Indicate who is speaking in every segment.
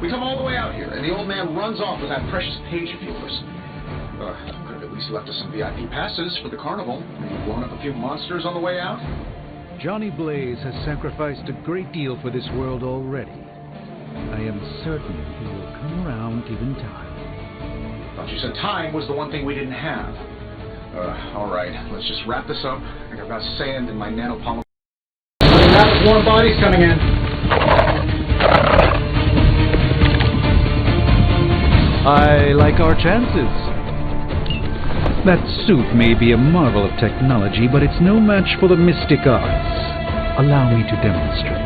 Speaker 1: We come all the way out here, and the old man runs off with that precious page of yours. Could have at least left us some VIP passes for the carnival. Maybe blown up a few monsters on the way out.
Speaker 2: Johnny Blaze has sacrificed a great deal for this world already. I am certain he will come around given time.
Speaker 1: Thought you said time was the one thing we didn't have. Alright, let's just wrap this up. I got about sand in my nanopolymer. Rapid warm bodies coming in.
Speaker 2: I like our chances. That suit may be a marvel of technology, but it's no match for the mystic arts. Allow me to demonstrate.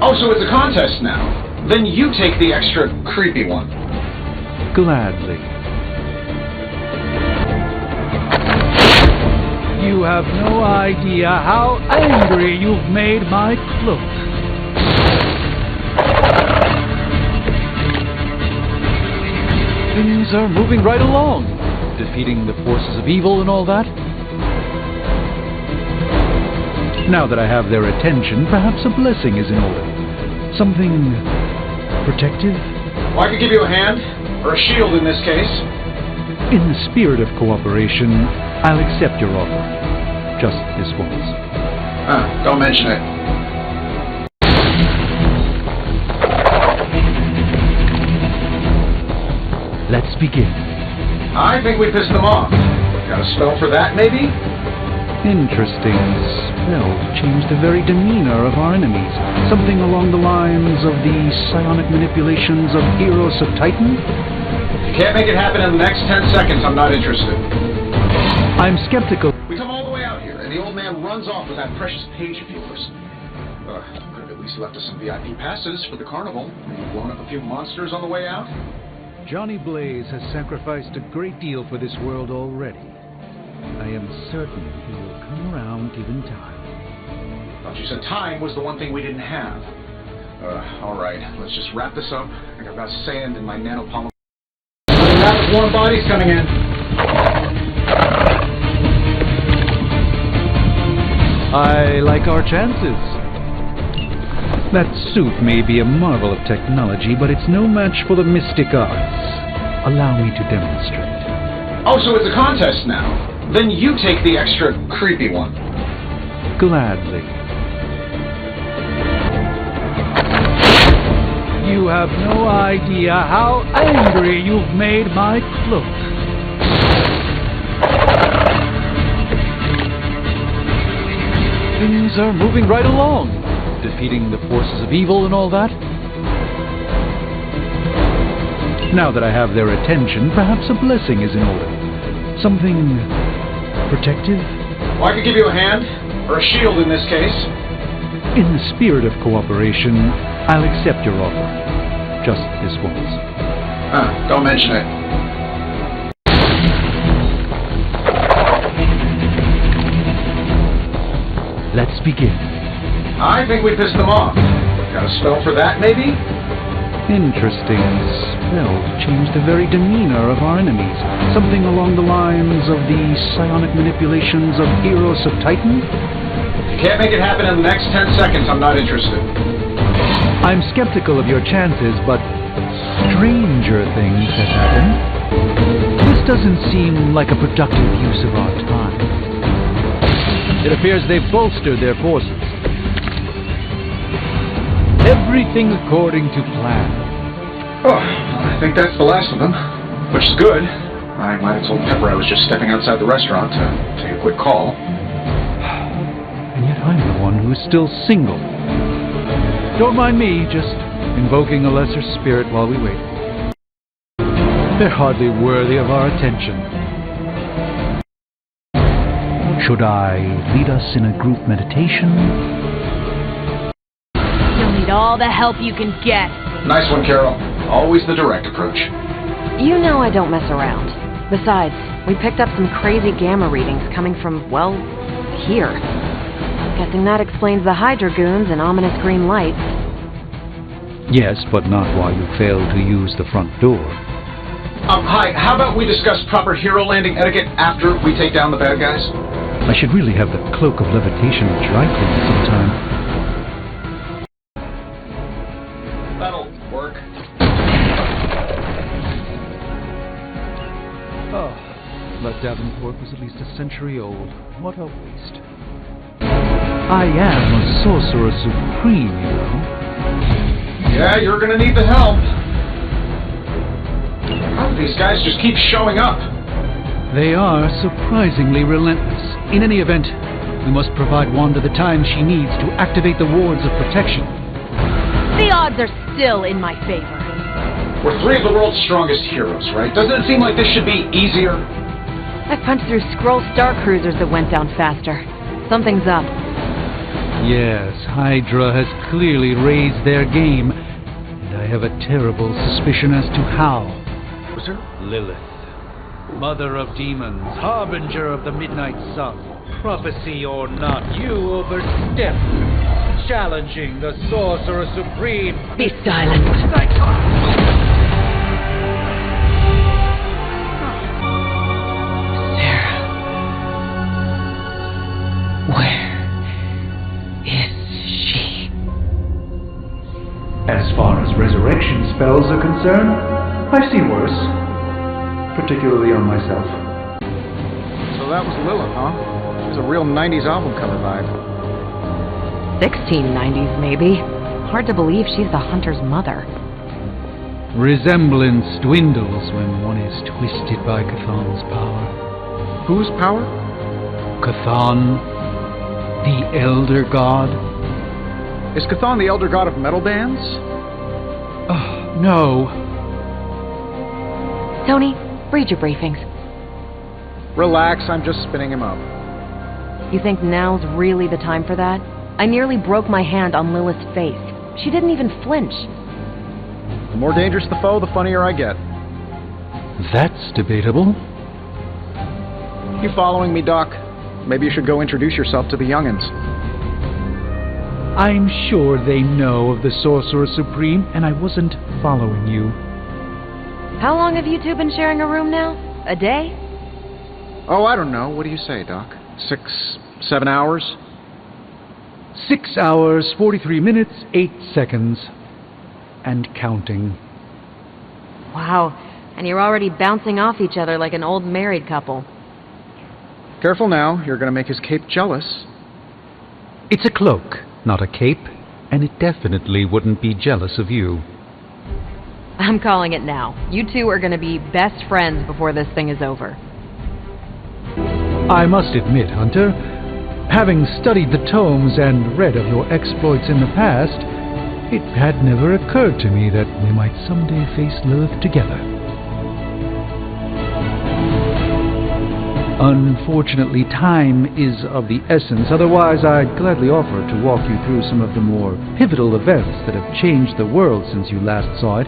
Speaker 1: Oh, so it's a contest now. Then you take the extra creepy one.
Speaker 2: Gladly. You have no idea how angry you've made my cloak. Things are moving right along, defeating the forces of evil and all that. Now that I have their attention, perhaps a blessing is in order. Something protective?
Speaker 1: Well, I could give you a hand, or a shield in this case.
Speaker 2: In the spirit of cooperation, I'll accept your offer. Just this once.
Speaker 1: Don't mention it.
Speaker 2: Let's begin.
Speaker 1: I think we pissed them off. Got a spell for that, maybe?
Speaker 2: Interesting. Spell to change the very demeanor of our enemies. Something along the lines of the psionic manipulations of Eros of Titan?
Speaker 1: If you can't make it happen in the next 10 seconds, I'm not interested.
Speaker 2: I'm skeptical.
Speaker 1: We come all the way out here, and the old man runs off with that precious page of yours. Could have at least left us some VIP passes for the carnival. Maybe blown up a few monsters on the way out.
Speaker 2: Johnny Blaze has sacrificed a great deal for this world already. I am certain he will come around given time.
Speaker 1: Thought you said time was the one thing we didn't have. Alright, let's just wrap this up. I got about sand in my nanopolymer. Rapid warm bodies coming in.
Speaker 2: I like our chances. That suit may be a marvel of technology, but it's no match for the mystic arts. Allow me to demonstrate.
Speaker 1: Oh, so it's a contest now. Then you take the extra creepy one.
Speaker 2: Gladly. You have no idea how angry you've made my cloak. Things are moving right along, defeating the forces of evil and all that. Now that I have their attention, perhaps a blessing is in order. Something protective?
Speaker 1: Well, I could give you a hand, or a shield in this case.
Speaker 2: In the spirit of cooperation, I'll accept your offer. Just this once.
Speaker 1: Don't mention it.
Speaker 2: Let's begin.
Speaker 1: I think we pissed them off. Got a spell for that, maybe?
Speaker 2: Interesting. Spell to change the very demeanor of our enemies. Something along the lines of the psionic manipulations of Eros of Titan?
Speaker 1: If you can't make it happen in the next 10 seconds, I'm not interested.
Speaker 2: I'm skeptical of your chances, but stranger things have happened. This doesn't seem like a productive use of our time. It appears they've bolstered their forces. Everything according to plan.
Speaker 1: Oh, I think that's the last of them, which is good. I might have told Pepper I was just stepping outside the restaurant to take a quick call.
Speaker 2: And yet I'm the one who is still single. Don't mind me, just invoking a lesser spirit while we wait. They're hardly worthy of our attention. Should I lead us in a group meditation?
Speaker 3: You'll need all the help you can get.
Speaker 1: Nice one, Carol. Always the direct approach.
Speaker 4: You know I don't mess around. Besides, we picked up some crazy gamma readings coming from, well, here. Guessing that explains the Hydra goons and ominous green lights.
Speaker 2: Yes, but not while you failed to use the front door.
Speaker 1: Hi, how about we discuss proper hero landing etiquette after we take down the bad guys?
Speaker 2: I should really have the cloak of levitation dry cleaned sometime.
Speaker 1: That'll work.
Speaker 2: thought Davenport was at least a century old. What a waste. I am a sorcerer supreme, you know.
Speaker 1: Yeah, you're gonna need the help. How do these guys just keep showing up?
Speaker 2: They are surprisingly relentless. In any event, we must provide Wanda the time she needs to activate the wards of protection.
Speaker 3: The odds are still in my favor.
Speaker 1: We're three of the world's strongest heroes, right? Doesn't it seem like this should be easier?
Speaker 4: I punched through Skrull Star Cruisers that went down faster. Something's up.
Speaker 2: Yes, Hydra has clearly raised their game, and I have a terrible suspicion as to how.
Speaker 1: Was there?
Speaker 2: Lilith, mother of demons, harbinger of the midnight sun, prophecy or not, you overstep, challenging the Sorcerer Supreme.
Speaker 3: Be silent.
Speaker 4: Sarah. Where is she?
Speaker 2: As far as resurrection spells are concerned, I've seen worse, particularly on myself.
Speaker 1: So that was Lilith, huh? She was a real 90s album cover vibe.
Speaker 4: 1690s, maybe. Hard to believe she's the Hunter's mother.
Speaker 2: Resemblance dwindles when one is twisted by Chthon's power.
Speaker 1: Whose power?
Speaker 2: Chthon, the Elder God?
Speaker 1: Is Chthon the elder god of metal bands?
Speaker 2: No.
Speaker 4: Tony, read your briefings.
Speaker 1: Relax, I'm just spinning him up.
Speaker 4: You think now's really the time for that? I nearly broke my hand on Lilith's face. She didn't even flinch.
Speaker 1: The more dangerous the foe, the funnier I get.
Speaker 2: That's debatable.
Speaker 1: You following me, Doc? Maybe you should go introduce yourself to the young'uns.
Speaker 2: I'm sure they know of the Sorcerer Supreme, and I wasn't following you.
Speaker 4: How long have you two been sharing a room now? A day?
Speaker 1: Oh, I don't know. What do you say, Doc? 6, 7 hours?
Speaker 2: 6 hours, 43 minutes, 8 seconds. And counting.
Speaker 4: Wow, and you're already bouncing off each other like an old married couple.
Speaker 1: Careful now, you're gonna make his cape jealous.
Speaker 2: It's a cloak, not a cape, and it definitely wouldn't be jealous of you.
Speaker 4: I'm calling it now. You two are gonna be best friends before this thing is over.
Speaker 2: I must admit, Hunter, having studied the tomes and read of your exploits in the past, it had never occurred to me that we might someday face Lilith together. Unfortunately, time is of the essence. Otherwise, I'd gladly offer to walk you through some of the more pivotal events that have changed the world since you last saw it.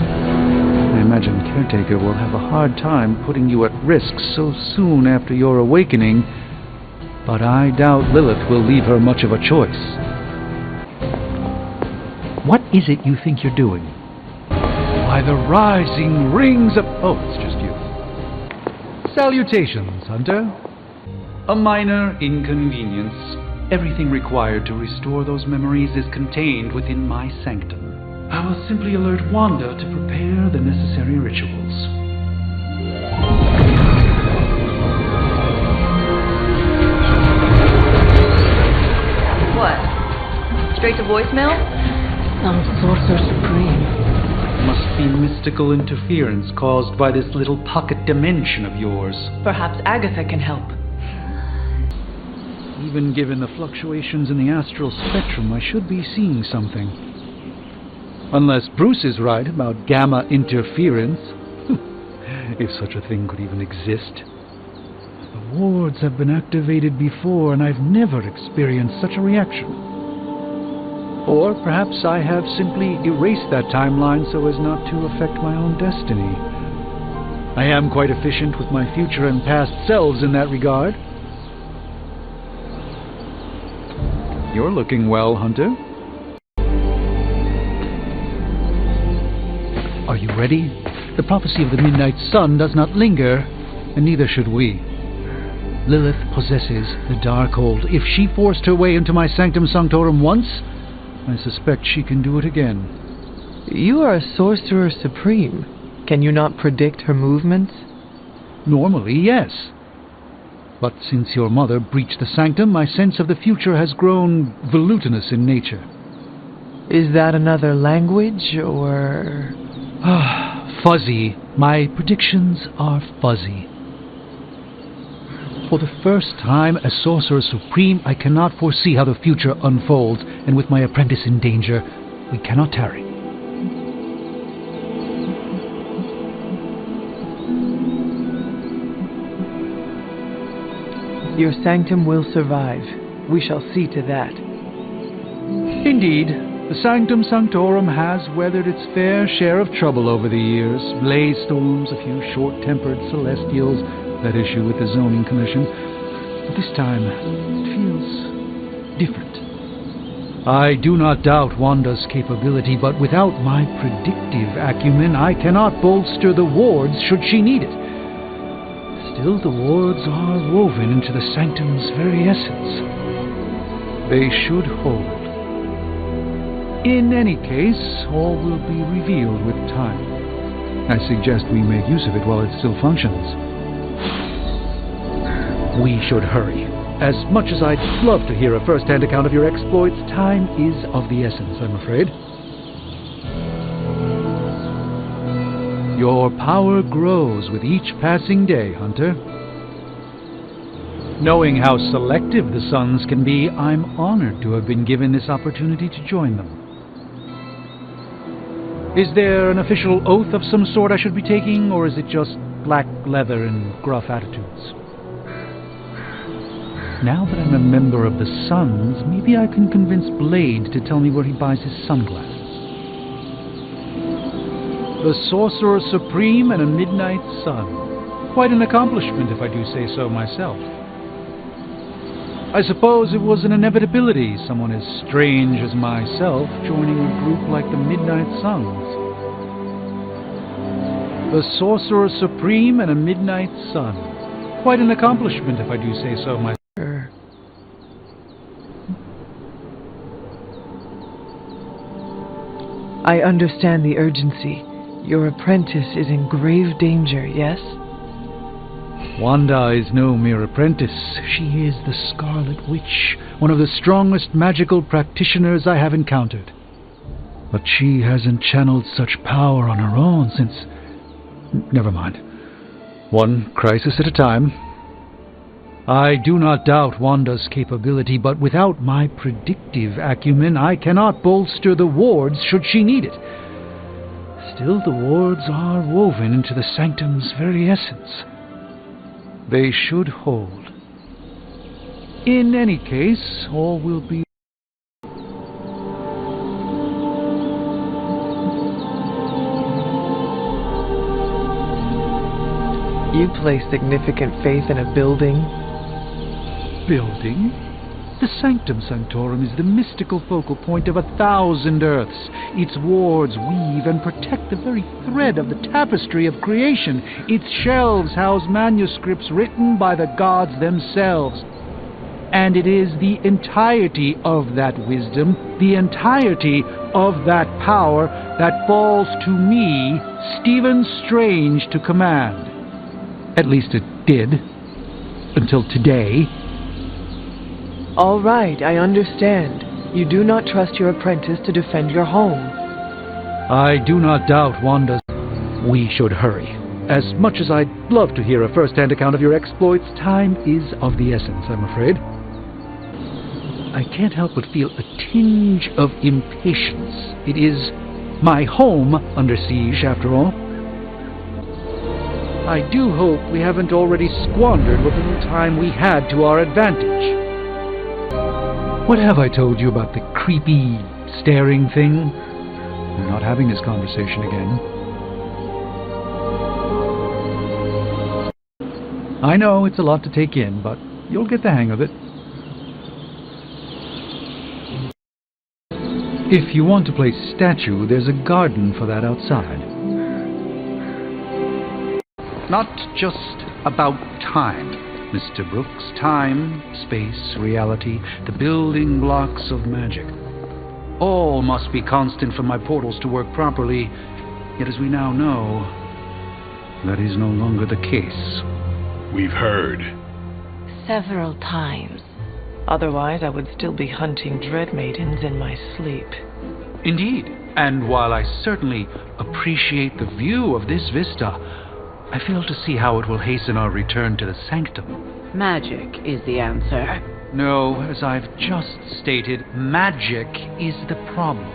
Speaker 2: I imagine Caretaker will have a hard time putting you at risk so soon after your awakening, but I doubt Lilith will leave her much of a choice. What is it you think you're doing? Why, the rising rings of... Oh, it's just you. Salutations, Hunter. A minor inconvenience. Everything required to restore those memories is contained within my sanctum. I will simply alert Wanda to prepare the necessary rituals.
Speaker 3: What? Straight to voicemail?
Speaker 4: Some Sorcerer Supreme.
Speaker 2: Must be mystical interference caused by this little pocket dimension of yours.
Speaker 3: Perhaps Agatha can help.
Speaker 2: Even given the fluctuations in the astral spectrum, I should be seeing something. Unless Bruce is right about gamma interference. If such a thing could even exist. The wards have been activated before, and I've never experienced such a reaction. Or perhaps I have simply erased that timeline so as not to affect my own destiny. I am quite efficient with my future and past selves in that regard. You're looking well, Hunter. Are you ready? The prophecy of the midnight sun does not linger, and neither should we. Lilith possesses the Darkhold. If she forced her way into my sanctum sanctorum once, I suspect she can do it again.
Speaker 5: You are a Sorcerer Supreme. Can you not predict her movements?
Speaker 2: Normally, yes. But since your mother breached the sanctum, my sense of the future has grown volutinous in nature.
Speaker 5: Is that another language, or...?
Speaker 2: Fuzzy. My predictions are fuzzy. For the first time as Sorcerer Supreme, I cannot foresee how the future unfolds, and with my apprentice in danger, we cannot tarry.
Speaker 5: Your sanctum will survive. We shall see to that.
Speaker 2: Indeed, the Sanctum Sanctorum has weathered its fair share of trouble over the years. Blaze storms, a few short-tempered celestials that issue with the zoning commission. But this time, it feels different. I do not doubt Wanda's capability, but without my predictive acumen, I cannot bolster the wards should she need it. Still, the wards are woven into the sanctum's very essence. They should hold. In any case, all will be revealed with time. I suggest we make use of it while it still functions. We should hurry. As much as I'd love to hear a first-hand account of your exploits, time is of the essence, I'm afraid. Your power grows with each passing day, Hunter. Knowing how selective the suns can be, I'm honored to have been given this opportunity to join them. Is there an official oath of some sort I should be taking, or is it just black leather and gruff attitudes? Now that I'm a member of the Suns, maybe I can convince Blade to tell me where he buys his sunglasses. The Sorcerer Supreme and a Midnight Sun. Quite an accomplishment, if I do say so myself. I suppose it was an inevitability, someone as strange as myself joining a group like the Midnight Suns. The Sorcerer Supreme and a Midnight Sun. Quite an accomplishment, if I do say so myself.
Speaker 5: I understand the urgency. Your apprentice is in grave danger, yes?
Speaker 2: Wanda is no mere apprentice. She is the Scarlet Witch, one of the strongest magical practitioners I have encountered. But she hasn't channeled such power on her own since... Never mind. One crisis at a time. I do not doubt Wanda's capability, but without my predictive acumen, I cannot bolster the wards should she need it. Still, the wards are woven into the sanctum's very essence. They should hold. In any case, all will be...
Speaker 5: You place significant faith in a building?
Speaker 2: Building? The Sanctum Sanctorum is the mystical focal point of 1,000 Earths. Its wards weave and protect the very thread of the tapestry of creation. Its shelves house manuscripts written by the gods themselves. And it is the entirety of that wisdom, the entirety of that power, that falls to me, Stephen Strange, to command. At least it did. Until today.
Speaker 5: All right, I understand. You do not trust your apprentice to defend your home.
Speaker 2: I do not doubt Wanda's... We should hurry. As much as I'd love to hear a first-hand account of your exploits, time is of the essence, I'm afraid. I can't help but feel a tinge of impatience. It is my home under siege, after all. I do hope we haven't already squandered what little time we had to our advantage. What have I told you about the creepy, staring thing? We're not having this conversation again. I know it's a lot to take in, but you'll get the hang of it. If you want to play statue, there's a garden for that outside. Not just about time, Mr. Brooks. Time, space, reality, the building blocks of magic. All must be constant for my portals to work properly, yet as we now know, that is no longer the case.
Speaker 6: We've heard.
Speaker 3: Several times.
Speaker 5: Otherwise, I would still be hunting dread maidens in my sleep.
Speaker 2: Indeed, and while I certainly appreciate the view of this vista, I fail to see how it will hasten our return to the sanctum.
Speaker 7: Magic is the answer.
Speaker 2: No, as I've just stated, magic is the problem.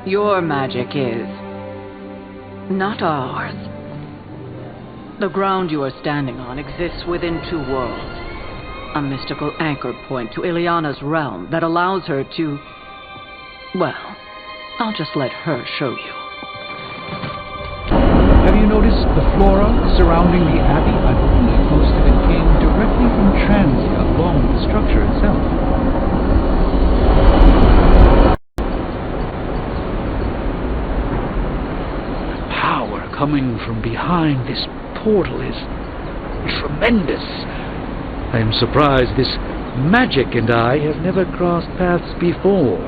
Speaker 7: Your magic is. Not ours. The ground you are standing on exists within two worlds. A mystical anchor point to Ileana's realm that allows her to... Well, I'll just let her show you.
Speaker 2: Have you noticed the flora surrounding the abbey? I believe most of it came directly from Transia, along with the structure itself. The power coming from behind this portal is tremendous. I am surprised this magic and I have never crossed paths before,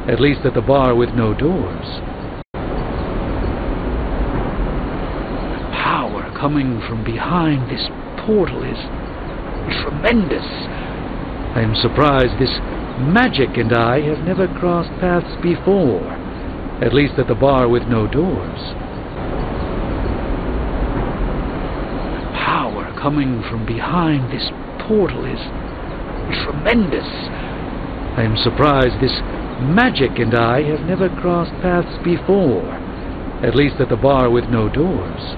Speaker 2: at least at the bar with no doors. The power coming from behind this portal is tremendous. I am surprised this magic and I have never crossed paths before, at least at the bar with no doors. The power coming from behind this portal is tremendous. I am surprised this magic and I have never crossed paths before, at least at the bar with no doors.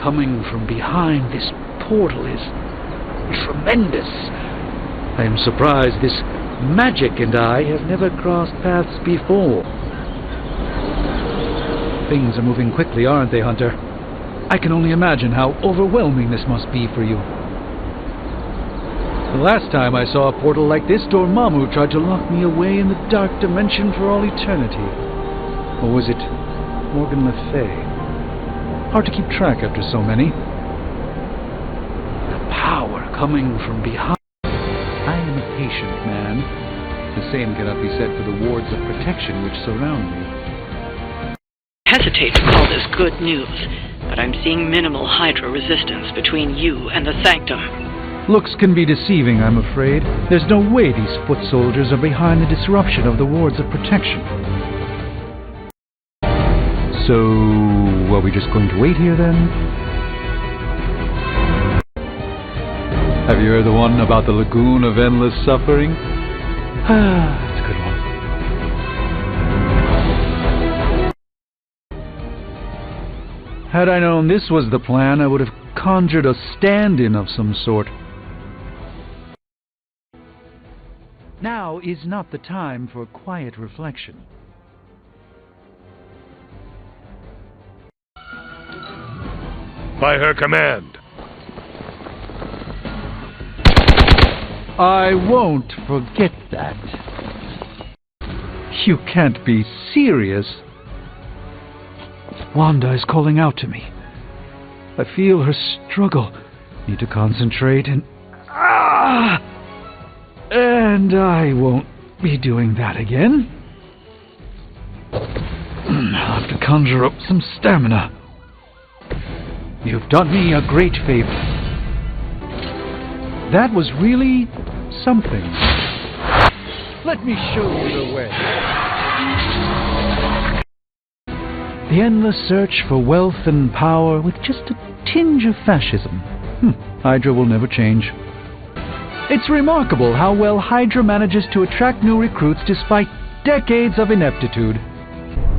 Speaker 2: Coming from behind this portal is tremendous. I am surprised this magic and I have never crossed paths before. Things are moving quickly, aren't they, Hunter? I can only imagine how overwhelming this must be for you. The last time I saw a portal like this, Dormammu tried to lock me away in the dark dimension for all eternity. Or was it Morgan Le Fay? Hard to keep track after so many. The power coming from behind. I am a patient man. The same cannot be said for the wards of protection which surround me.
Speaker 8: I hesitate to call this good news, but I'm seeing minimal Hydra resistance between you and the Sanctum.
Speaker 2: Looks can be deceiving, I'm afraid. There's no way these foot soldiers are behind the disruption of the wards of protection. So, are we just going to wait here then? Have you heard the one about the Lagoon of Endless Suffering? Ah, that's a good one. Had I known this was the plan, I would have conjured a stand-in of some sort. Now is not the time for quiet reflection.
Speaker 6: By her command.
Speaker 2: I won't forget that. You can't be serious. Wanda is calling out to me. I feel her struggle. Need to concentrate and... And I won't be doing that again. I'll have to conjure up some stamina. You've done me a great favor. That was really something. Let me show you the way. The endless search for wealth and power with just a tinge of fascism. Hydra will never change. It's remarkable how well Hydra manages to attract new recruits despite decades of ineptitude.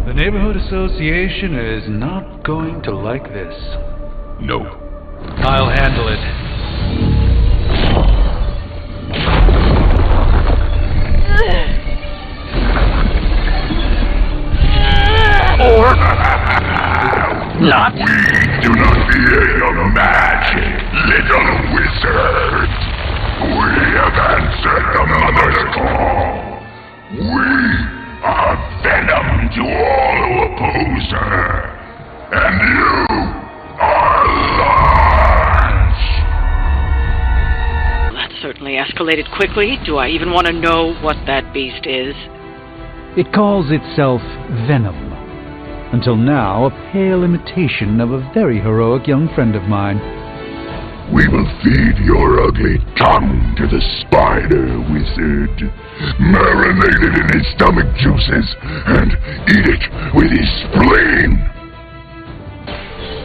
Speaker 2: The Neighborhood Association is not going to like this.
Speaker 6: No.
Speaker 2: I'll handle it.
Speaker 6: Not. We do not fear your magic, little wizard. We have answered the Mother's call. We are venom to all who oppose her. And you are large.
Speaker 8: That certainly escalated quickly. Do I even want to know what that beast is?
Speaker 2: It calls itself Venom. Until now, a pale imitation of a very heroic young friend of mine.
Speaker 6: We will feed your ugly tongue to the spider wizard, marinate it in his stomach juices, and eat it with his spleen.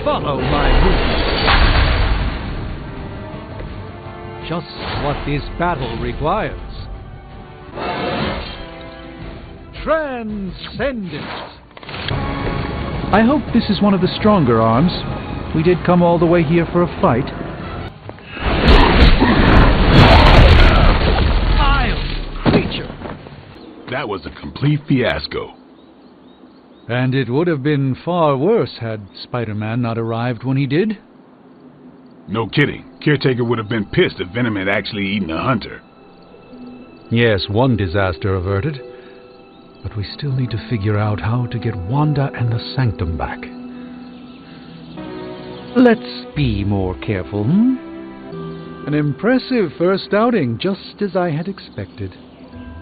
Speaker 2: Follow my movements. Just what this battle requires. Transcendent. I hope this is one of the stronger arms. We did come all the way here for a fight. Vile creature!
Speaker 6: That was a complete fiasco.
Speaker 2: And it would have been far worse had Spider-Man not arrived when he did.
Speaker 6: No kidding. Caretaker would have been pissed if Venom had actually eaten a hunter.
Speaker 2: Yes, one disaster averted. But we still need to figure out how to get Wanda and the Sanctum back. Let's be more careful, An impressive first outing, just as I had expected.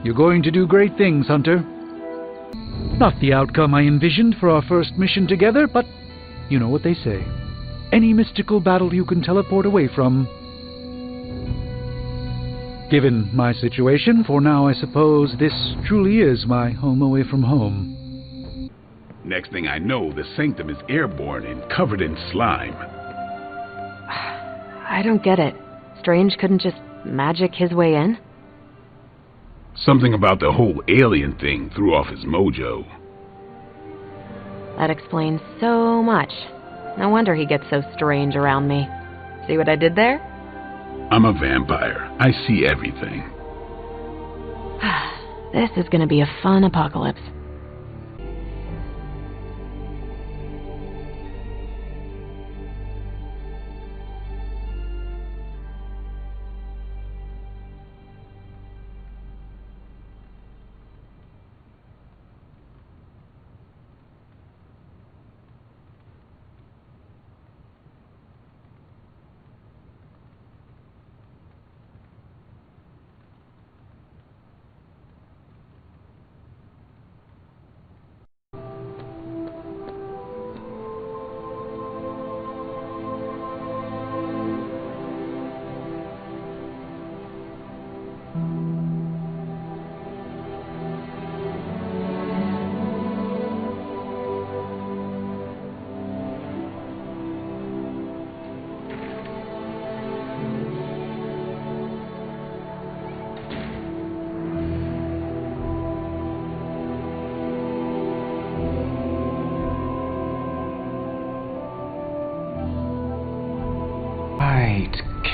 Speaker 2: You're going to do great things, Hunter. Not the outcome I envisioned for our first mission together, but you know what they say. Any mystical battle you can teleport away from. Given my situation, for now I suppose this truly is my home away from home.
Speaker 6: Next thing I know, the Sanctum is airborne and covered in slime.
Speaker 4: I don't get it. Strange couldn't just magic his way in?
Speaker 6: Something about the whole alien thing threw off his mojo.
Speaker 4: That explains so much. No wonder he gets so strange around me. See what I did there?
Speaker 6: I'm a vampire. I see everything.
Speaker 4: This is gonna be a fun apocalypse.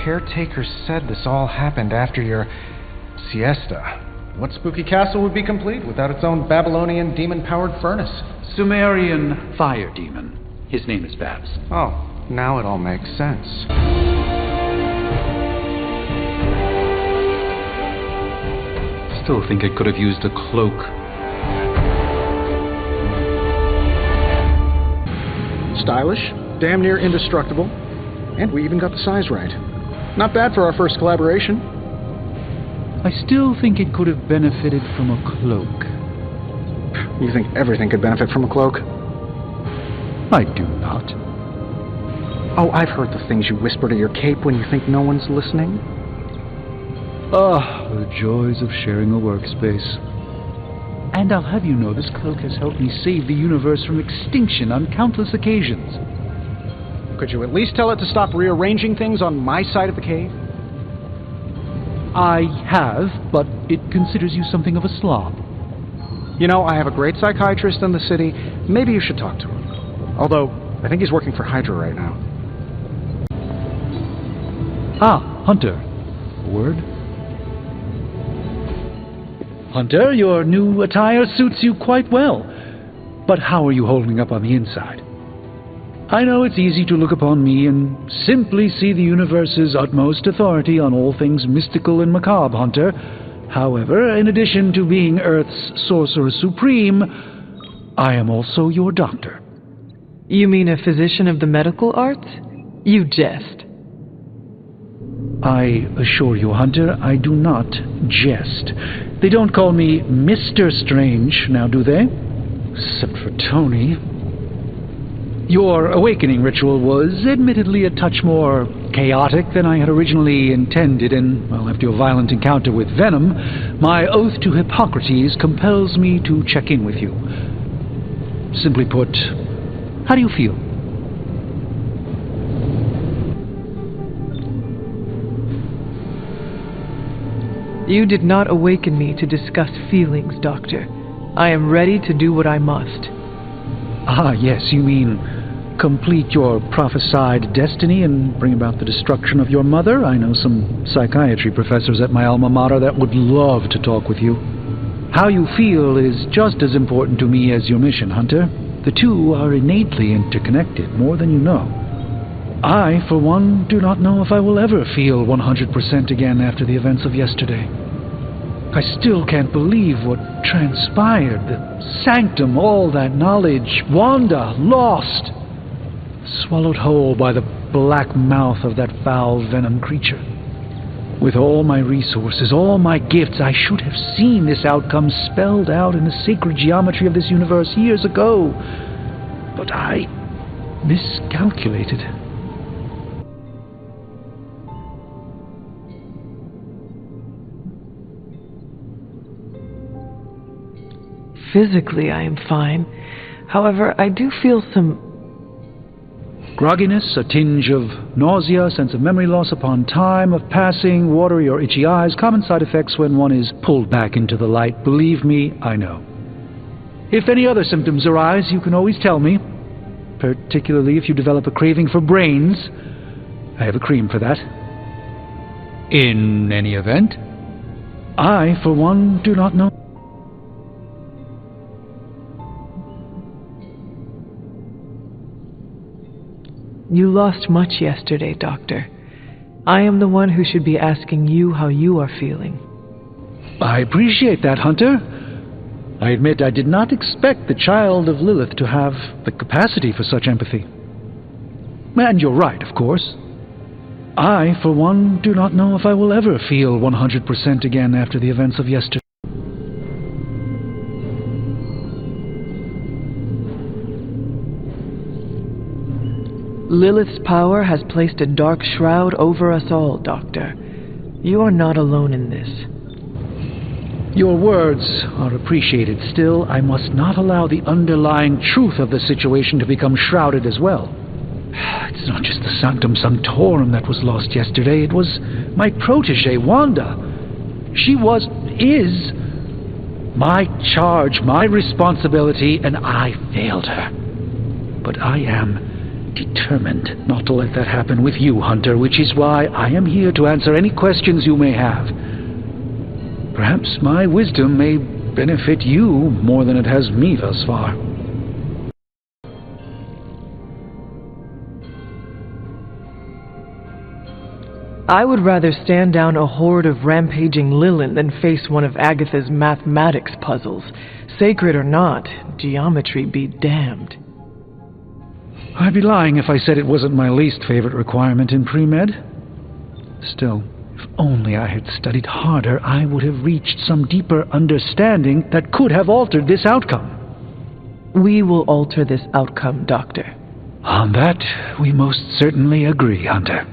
Speaker 9: caretaker said this all happened after your siesta. What spooky castle would be complete without its own Babylonian demon-powered furnace?
Speaker 2: Sumerian fire demon. His name is Babs.
Speaker 9: Oh, now it all makes sense.
Speaker 2: Still think I could have used a cloak.
Speaker 1: Stylish, damn near indestructible, and we even got the size right. Not bad for our first collaboration.
Speaker 2: I still think it could have benefited from a cloak.
Speaker 1: You think everything could benefit from a cloak?
Speaker 2: I do not.
Speaker 1: Oh, I've heard the things you whisper to your cape when you think no one's listening.
Speaker 2: Ah, the joys of sharing a workspace. And I'll have you know, this cloak has helped me save the universe from extinction on countless occasions.
Speaker 1: Could you at least tell it to stop rearranging things on my side of the cave?
Speaker 2: I have, but it considers you something of a slob.
Speaker 1: You know, I have a great psychiatrist in the city. Maybe you should talk to him. Although, I think he's working for Hydra right now.
Speaker 2: Ah, Hunter. A word? Hunter, your new attire suits you quite well. But how are you holding up on the inside? I know it's easy to look upon me and simply see the universe's utmost authority on all things mystical and macabre, Hunter. However, in addition to being Earth's sorcerer supreme, I am also your doctor.
Speaker 5: You mean a physician of the medical arts? You jest.
Speaker 2: I assure you, Hunter, I do not jest. They don't call me Mr. Strange, now do they? Except for Tony. Your awakening ritual was admittedly a touch more chaotic than I had originally intended, and, well, after your violent encounter with Venom, my oath to Hippocrates compels me to check in with you. Simply put, how do you feel?
Speaker 5: You did not awaken me to discuss feelings, Doctor. I am ready to do what I must.
Speaker 2: Ah, yes, you mean complete your prophesied destiny and bring about the destruction of your mother? I know some psychiatry professors at my alma mater that would love to talk with you. How you feel is just as important to me as your mission, Hunter. The two are innately interconnected, more than you know. I, for one, do not know if I will ever feel 100% again after the events of yesterday. I still can't believe what transpired. The sanctum, all that knowledge. Wanda, lost. Swallowed whole by the black mouth of that foul venom creature. With all my resources, all my gifts, I should have seen this outcome spelled out in the sacred geometry of this universe years ago. But I miscalculated.
Speaker 5: Physically, I am fine. However, I do feel some
Speaker 2: grogginess, a tinge of nausea, a sense of memory loss upon time of passing, watery or itchy eyes, common side effects when one is pulled back into the light. Believe me, I know. If any other symptoms arise, you can always tell me, particularly if you develop a craving for brains. I have a cream for that. In any event, I, for one, do not know.
Speaker 5: You lost much yesterday, Doctor. I am the one who should be asking you how you are feeling.
Speaker 2: I appreciate that, Hunter. I admit I did not expect the child of Lilith to have the capacity for such empathy. And you're right, of course. I, for one, do not know if I will ever feel 100% again after the events of yesterday.
Speaker 5: Lilith's power has placed a dark shroud over us all, Doctor. You are not alone in this.
Speaker 2: Your words are appreciated. Still, I must not allow the underlying truth of the situation to become shrouded as well. It's not just the Sanctum Sanctorum that was lost yesterday. It was my protégée, Wanda. She is my charge, my responsibility, and I failed her. But I am determined not to let that happen with you, Hunter, which is why I am here to answer any questions you may have. Perhaps my wisdom may benefit you more than it has me thus far.
Speaker 5: I would rather stand down a horde of rampaging Lilin than face one of Agatha's mathematics puzzles. Sacred or not, geometry be damned.
Speaker 2: I'd be lying if I said it wasn't my least favorite requirement in pre-med. Still, if only I had studied harder, I would have reached some deeper understanding that could have altered this outcome.
Speaker 5: We will alter this outcome, Doctor.
Speaker 2: On that, we most certainly agree, Hunter.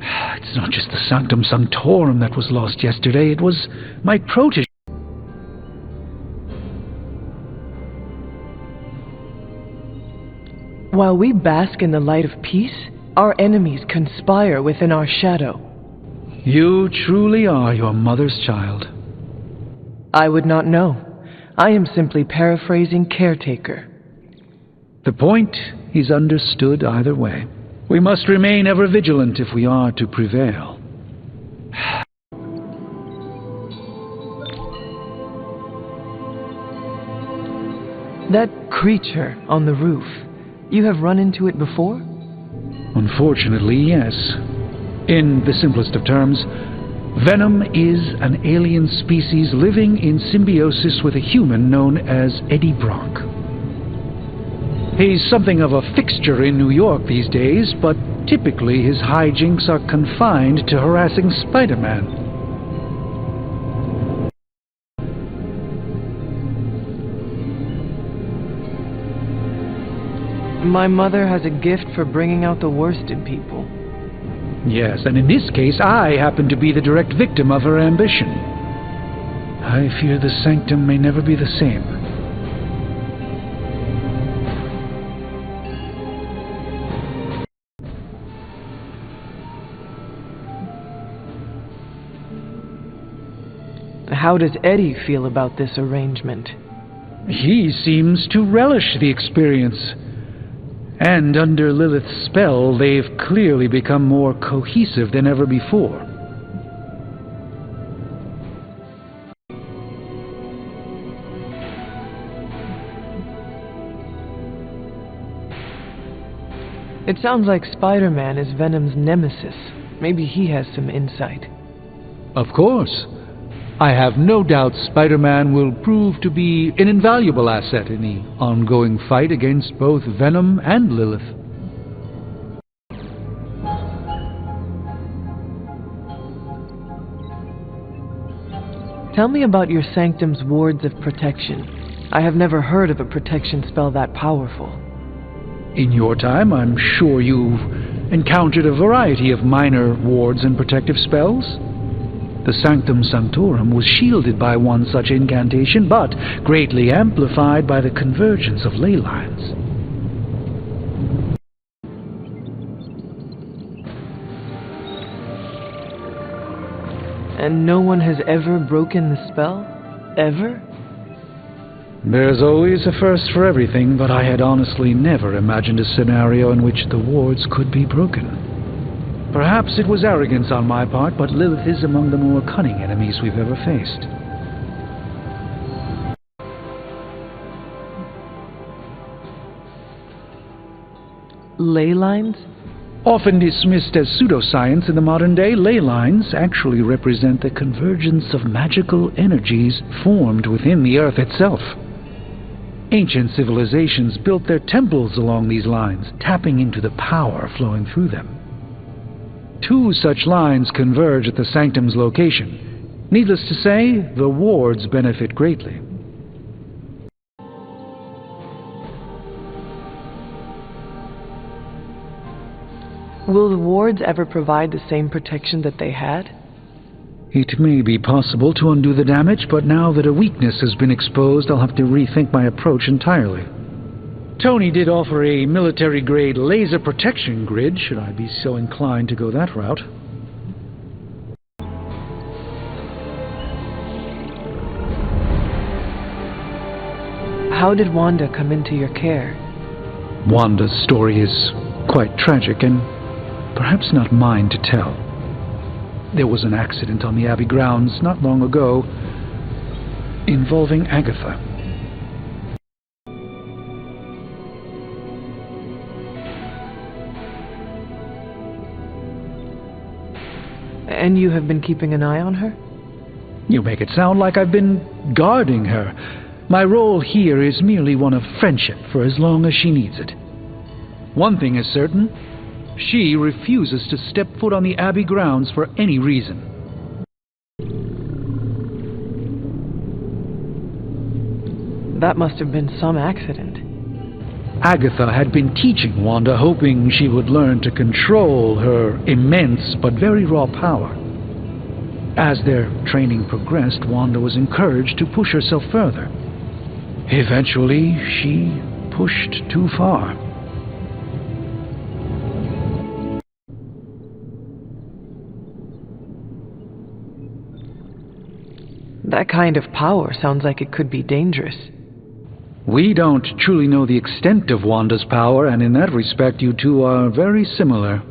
Speaker 2: It's not just the Sanctum Sanctorum that was lost yesterday, it was my protege.
Speaker 5: While we bask in the light of peace, our enemies conspire within our shadow.
Speaker 2: You truly are your mother's child.
Speaker 5: I would not know. I am simply paraphrasing Caretaker.
Speaker 2: The point is understood either way. We must remain ever vigilant if we are to prevail.
Speaker 5: That creature on the roof, you have run into it before?
Speaker 2: Unfortunately, yes. In the simplest of terms, venom is an alien species living in symbiosis with a human known as Eddie Brock. He's something of a fixture in New York these days, but typically his hijinks are confined to harassing Spider-Man.
Speaker 5: My mother has a gift for bringing out the worst in people.
Speaker 2: Yes, and in this case, I happen to be the direct victim of her ambition. I fear the Sanctum may never be the same.
Speaker 5: How does Eddie feel about this arrangement?
Speaker 2: He seems to relish the experience. And under Lilith's spell, they've clearly become more cohesive than ever before.
Speaker 5: It sounds like Spider-Man is Venom's nemesis. Maybe he has some insight.
Speaker 2: Of course. I have no doubt Spider-Man will prove to be an invaluable asset in the ongoing fight against both Venom and Lilith.
Speaker 5: Tell me about your Sanctum's wards of protection. I have never heard of a protection spell that powerful.
Speaker 2: In your time, I'm sure you've encountered a variety of minor wards and protective spells. The Sanctum Sanctorum was shielded by one such incantation, but greatly amplified by the convergence of ley lines.
Speaker 5: And no one has ever broken the spell? Ever?
Speaker 2: There's always a first for everything, but I had honestly never imagined a scenario in which the wards could be broken. Perhaps it was arrogance on my part, but Lilith is among the more cunning enemies we've ever faced.
Speaker 5: Ley lines?
Speaker 2: Often dismissed as pseudoscience in the modern day, ley lines actually represent the convergence of magical energies formed within the Earth itself. Ancient civilizations built their temples along these lines, tapping into the power flowing through them. Two such lines converge at the Sanctum's location. Needless to say, the wards benefit greatly.
Speaker 5: Will the wards ever provide the same protection that they had?
Speaker 2: It may be possible to undo the damage, but now that a weakness has been exposed, I'll have to rethink my approach entirely. Tony did offer a military-grade laser protection grid, should I be so inclined to go that route.
Speaker 5: How did Wanda come into your care?
Speaker 2: Wanda's story is quite tragic and perhaps not mine to tell. There was an accident on the Abbey grounds not long ago involving Agatha.
Speaker 5: And you have been keeping an eye on her?
Speaker 2: You make it sound like I've been guarding her. My role here is merely one of friendship for as long as she needs it. One thing is certain. She refuses to step foot on the Abbey grounds for any reason.
Speaker 5: That must have been some accident.
Speaker 2: Agatha had been teaching Wanda, hoping she would learn to control her immense but very raw power. As their training progressed, Wanda was encouraged to push herself further. Eventually, she pushed too far.
Speaker 5: That kind of power sounds like it could be dangerous.
Speaker 2: We don't truly know the extent of Wanda's power, and in that respect you two are very similar.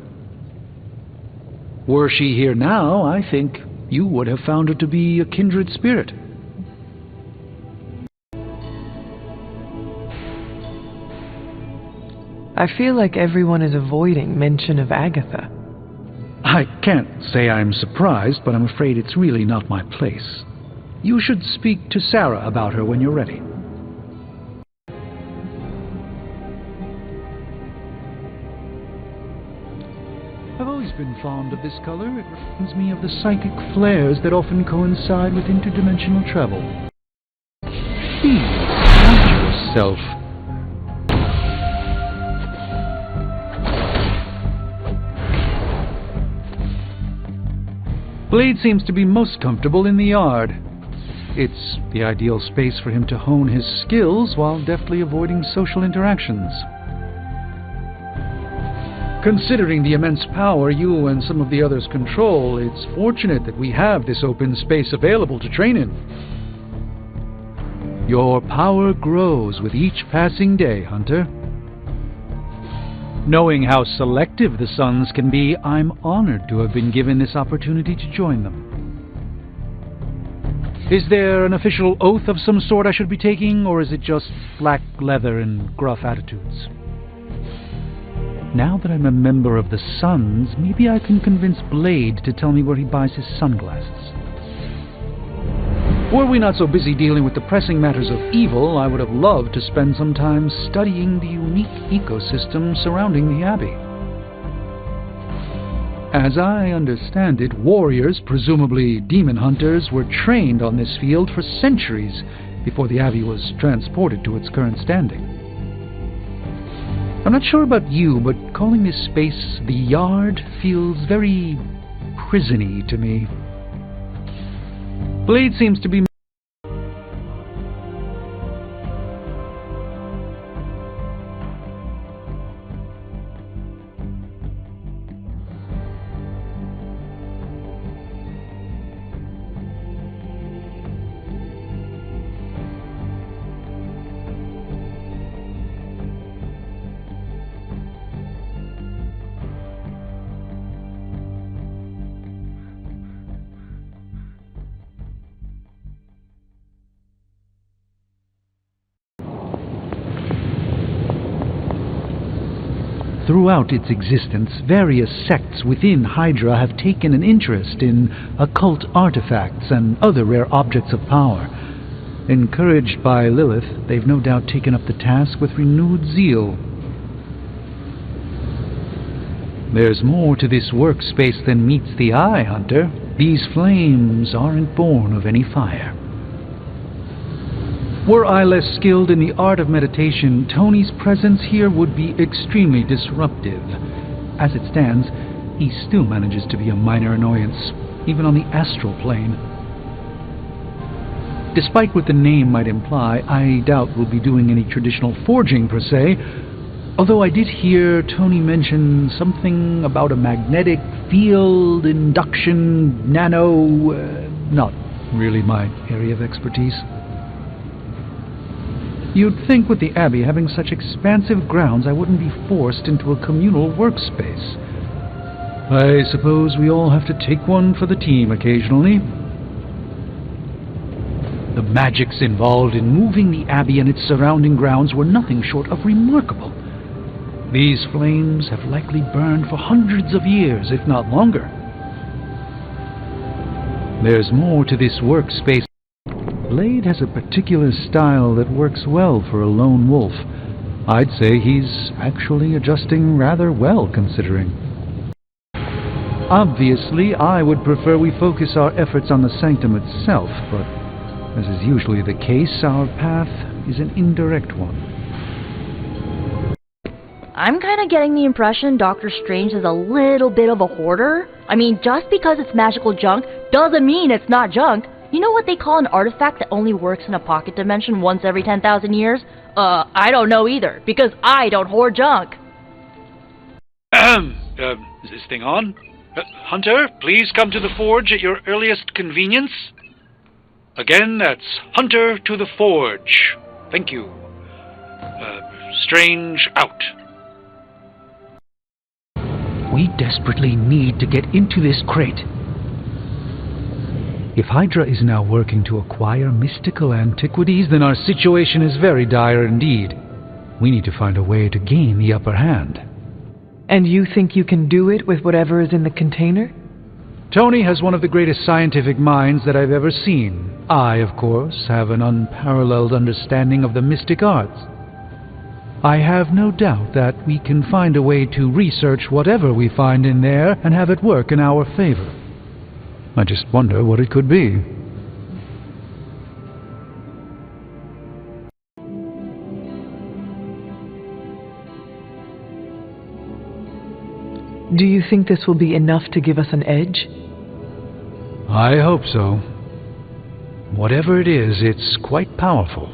Speaker 2: Were she here now, I think you would have found her to be a kindred spirit.
Speaker 5: I feel like everyone is avoiding mention of Agatha.
Speaker 2: I can't say I'm surprised, but I'm afraid it's really not my place. You should speak to Sarah about her when you're ready. I've always been fond of this color. It reminds me of the psychic flares that often coincide with interdimensional travel. Please, watch yourself. Blade seems to be most comfortable in the yard. It's the ideal space for him to hone his skills while deftly avoiding social interactions. Considering the immense power you and some of the others control, it's fortunate that we have this open space available to train in. Your power grows with each passing day, Hunter. Knowing how selective the Suns can be, I'm honored to have been given this opportunity to join them. Is there an official oath of some sort I should be taking, or is it just black leather and gruff attitudes? Now that I'm a member of the Suns, maybe I can convince Blade to tell me where he buys his sunglasses. Were we not so busy dealing with the pressing matters of evil, I would have loved to spend some time studying the unique ecosystem surrounding the Abbey. As I understand it, warriors, presumably demon hunters, were trained on this field for centuries before the Abbey was transported to its current standing. I'm not sure about you, but calling this space the Yard feels very prison-y to me. Blade seems to be... Throughout its existence, various sects within Hydra have taken an interest in occult artifacts and other rare objects of power. Encouraged by Lilith, they've no doubt taken up the task with renewed zeal. There's more to this workspace than meets the eye, Hunter. These flames aren't born of any fire. Were I less skilled in the art of meditation, Tony's presence here would be extremely disruptive. As it stands, he still manages to be a minor annoyance, even on the astral plane. Despite what the name might imply, I doubt we'll be doing any traditional forging per se, although I did hear Tony mention something about a magnetic field, induction, not really my area of expertise. You'd think with the Abbey having such expansive grounds I wouldn't be forced into a communal workspace. I suppose we all have to take one for the team occasionally. The magics involved in moving the Abbey and its surrounding grounds were nothing short of remarkable. These flames have likely burned for hundreds of years, if not longer. There's more to this workspace. Blade has a particular style that works well for a lone wolf. I'd say he's actually adjusting rather well, considering. Obviously, I would prefer we focus our efforts on the sanctum itself, but as is usually the case, our path is an indirect one.
Speaker 10: I'm kind of getting the impression Doctor Strange is a little bit of a hoarder. I mean, just because it's magical junk doesn't mean it's not junk. You know what they call an artifact that only works in a pocket dimension once every 10,000 years? I don't know either, because I don't hoard junk.
Speaker 11: Is this thing on? Hunter, please come to the forge at your earliest convenience. Again, that's Hunter to the forge. Thank you. Strange out.
Speaker 2: We desperately need to get into this crate. If Hydra is now working to acquire mystical antiquities, then our situation is very dire indeed. We need to find a way to gain the upper hand.
Speaker 5: And you think you can do it with whatever is in the container?
Speaker 2: Tony has one of the greatest scientific minds that I've ever seen. I, of course, have an unparalleled understanding of the mystic arts. I have no doubt that we can find a way to research whatever we find in there and have it work in our favor. I just wonder what it could be.
Speaker 5: Do you think this will be enough to give us an edge?
Speaker 2: I hope so. Whatever it is, it's quite powerful.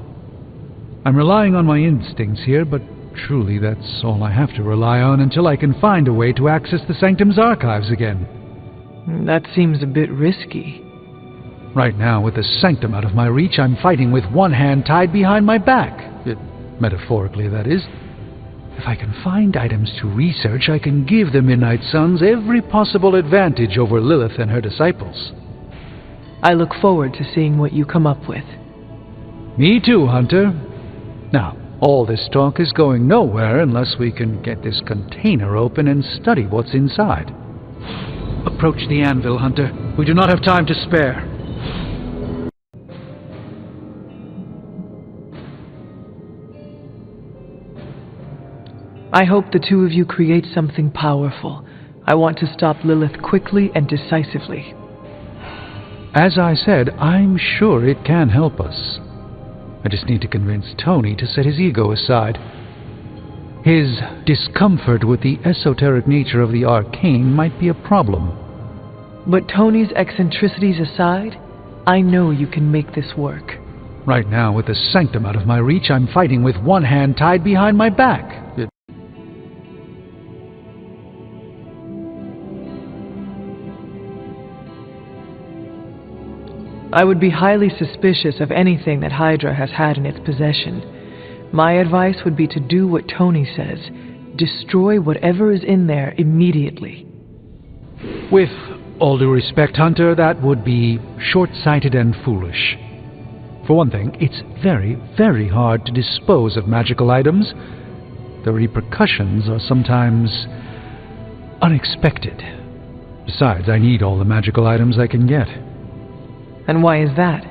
Speaker 2: I'm relying on my instincts here, but truly that's all I have to rely on until I can find a way to access the Sanctum's archives again.
Speaker 5: That seems a bit risky.
Speaker 2: Right now, with the Sanctum out of my reach, I'm fighting with one hand tied behind my back. Metaphorically, that is. If I can find items to research, I can give the Midnight Suns every possible advantage over Lilith and her disciples.
Speaker 5: I look forward to seeing what you come up with.
Speaker 2: Me too, Hunter. Now, all this talk is going nowhere unless we can get this container open and study what's inside. Approach the anvil, Hunter. We do not have time to spare.
Speaker 5: I hope the two of you create something powerful. I want to stop Lilith quickly and decisively.
Speaker 2: As I said, I'm sure it can help us. I just need to convince Tony to set his ego aside. His discomfort with the esoteric nature of the arcane might be a problem.
Speaker 5: But Tony's eccentricities aside, I know you can make this work.
Speaker 2: Right now, with the Sanctum out of my reach, I'm fighting with one hand tied behind my back.
Speaker 5: I would be highly suspicious of anything that Hydra has had in its possession. My advice would be to do what Tony says. Destroy whatever is in there immediately.
Speaker 2: With all due respect, Hunter, that would be short-sighted and foolish. For one thing, it's very, very hard to dispose of magical items. The repercussions are sometimes unexpected. Besides, I need all the magical items I can get.
Speaker 5: And why is that?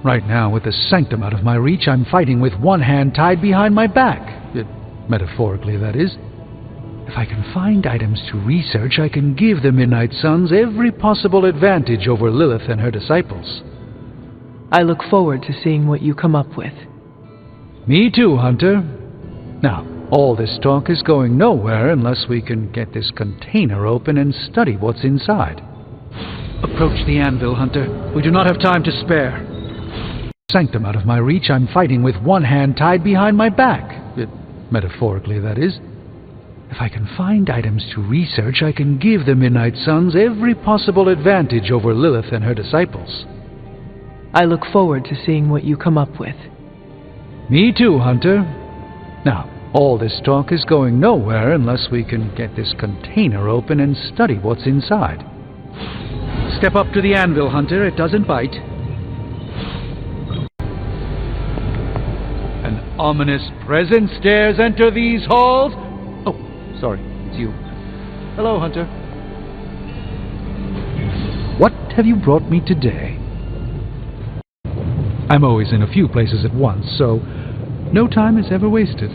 Speaker 2: Right now, with the Sanctum out of my reach, I'm fighting with one hand tied behind my back. Metaphorically, that is. If I can find items to research, I can give the Midnight Suns every possible advantage over Lilith and her disciples.
Speaker 5: I look forward to seeing what you come up with.
Speaker 2: Me too, Hunter. Now, all this talk is going nowhere unless we can get this container open and study what's inside. Approach the anvil, Hunter. We do not have time to spare. Sanctum out of my reach, I'm fighting with one hand tied behind my back. Metaphorically, that is. If I can find items to research, I can give the Midnight Suns every possible advantage over Lilith and her disciples.
Speaker 5: I look forward to seeing what you come up with.
Speaker 2: Me too, Hunter. Now, all this talk is going nowhere unless we can get this container open and study what's inside. Step up to the anvil, Hunter. It doesn't bite. An ominous presence dares enter these halls. Oh, sorry, it's you. Hello, Hunter. What have you brought me today? I'm always in a few places at once, so no time is ever wasted.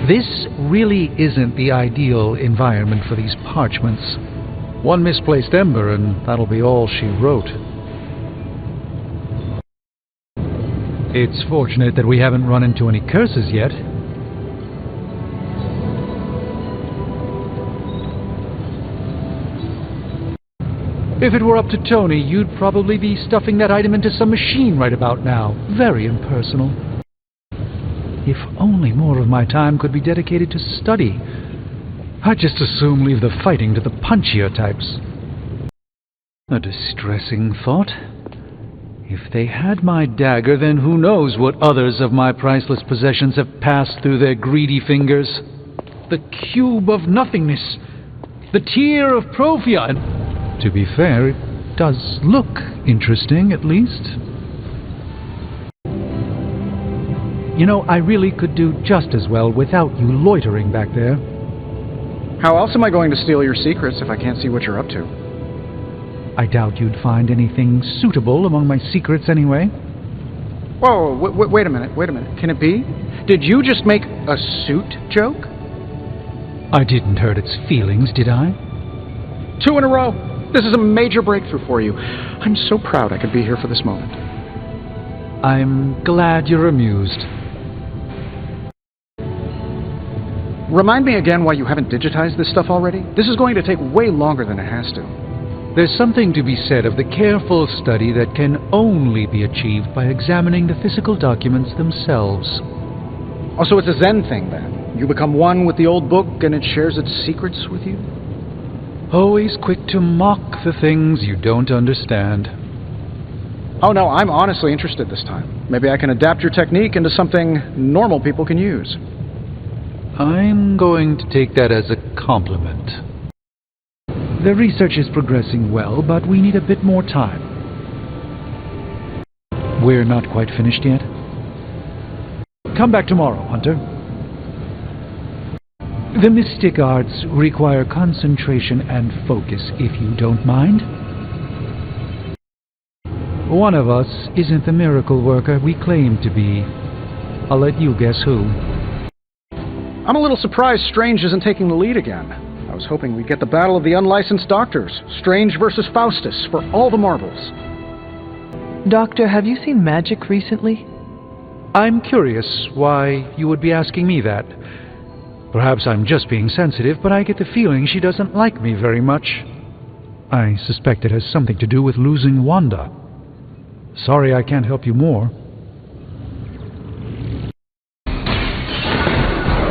Speaker 2: This really isn't the ideal environment for these parchments. One misplaced ember, and that'll be all she wrote. It's fortunate that we haven't run into any curses yet. If it were up to Tony, you'd probably be stuffing that item into some machine right about now. Very impersonal. If only more of my time could be dedicated to study. I'd just as soon leave the fighting to the punchier types. A distressing thought. If they had my dagger, then who knows what others of my priceless possessions have passed through their greedy fingers. The cube of nothingness. The tear of Profia. And to be fair, it does look interesting, at least. You know, I really could do just as well without you loitering back there.
Speaker 9: How else am I going to steal your secrets if I can't see what you're up to?
Speaker 2: I doubt you'd find anything suitable among my secrets anyway.
Speaker 9: Whoa, wait a minute. Can it be? Did you just make a suit joke?
Speaker 2: I didn't hurt its feelings, did I?
Speaker 9: 2 in a row. This is a major breakthrough for you. I'm so proud I could be here for this moment.
Speaker 2: I'm glad you're amused.
Speaker 9: Remind me again why you haven't digitized this stuff already? This is going to take way longer than it has to.
Speaker 2: There's something to be said of the careful study that can only be achieved by examining the physical documents themselves.
Speaker 9: Oh, so it's a Zen thing, then? You become one with the old book and it shares its secrets with you?
Speaker 2: Always quick to mock the things you don't understand.
Speaker 9: Oh, no, I'm honestly interested this time. Maybe I can adapt your technique into something normal people can use.
Speaker 2: I'm going to take that as a compliment. The research is progressing well, but we need a bit more time. We're not quite finished yet. Come back tomorrow, Hunter. The mystic arts require concentration and focus, if you don't mind. One of us isn't the miracle worker we claim to be. I'll let you guess who.
Speaker 9: I'm a little surprised Strange isn't taking the lead again. I was hoping we'd get the battle of the unlicensed doctors. Strange versus Faustus for all the marbles.
Speaker 5: Doctor, have you seen magic recently?
Speaker 2: I'm curious why you would be asking me that. Perhaps I'm just being sensitive, but I get the feeling she doesn't like me very much. I suspect it has something to do with losing Wanda. Sorry I can't help you more.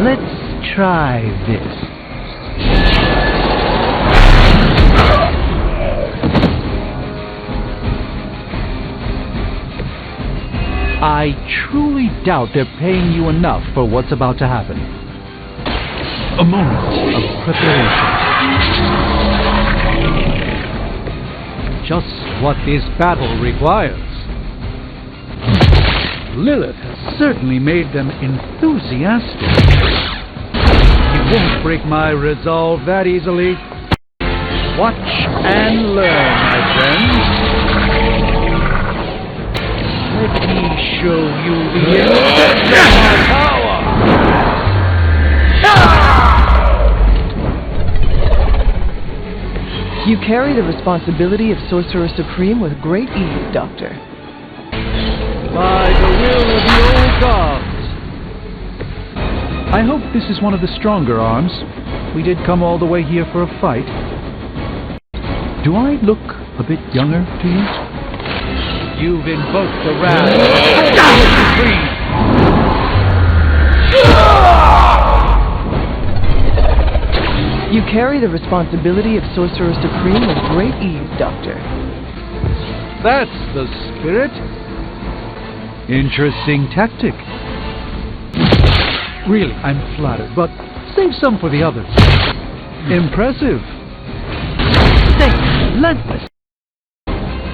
Speaker 2: Let's try this. I truly doubt they're paying you enough for what's about to happen. A moment of preparation. Just what this battle requires. Lilith has certainly made them enthusiastic. You won't break my resolve that easily. Watch and learn, my friends. Let me show you the extent of my power!
Speaker 5: You carry the responsibility of Sorcerer Supreme with great ease, Doctor.
Speaker 2: By the will of the old gods. I hope this is one of the stronger arms. We did come all the way here for a fight. Do I look a bit younger to you? You've invoked the wrath of the Supreme.
Speaker 5: You carry the responsibility of Sorcerer Supreme with great ease, Doctor.
Speaker 2: That's the spirit. Interesting tactic. Really, I'm flattered, but save some for the others. Impressive. Say, relentless.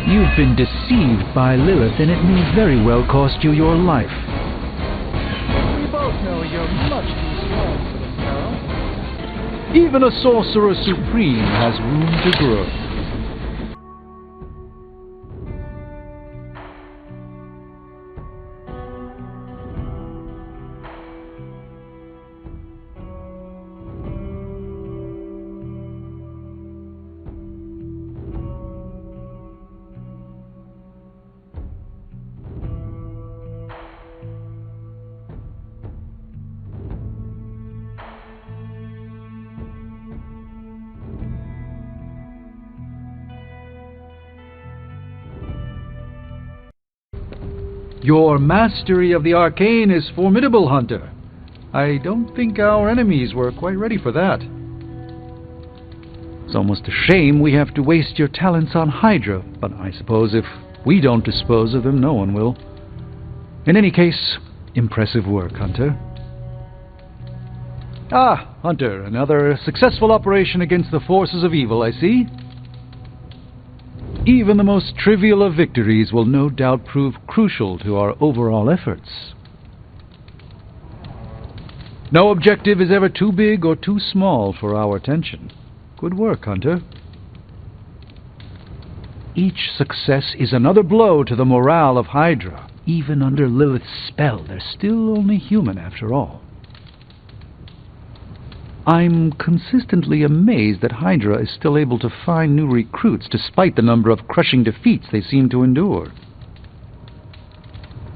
Speaker 2: You've been deceived by Lilith, and it may very well cost you your life.
Speaker 5: We both know you're much too strong for this, Carol.
Speaker 2: Even a sorcerer supreme has room to grow. Your mastery of the arcane is formidable, Hunter. I don't think our enemies were quite ready for that. It's almost a shame we have to waste your talents on Hydra, but I suppose if we don't dispose of them, no one will. In any case, impressive work, Hunter. Ah, Hunter, another successful operation against the forces of evil, I see. Even the most trivial of victories will no doubt prove crucial to our overall efforts. No objective is ever too big or too small for our attention. Good work, Hunter. Each success is another blow to the morale of Hydra. Even under Lilith's spell, they're still only human after all. I'm consistently amazed that Hydra is still able to find new recruits despite the number of crushing defeats they seem to endure.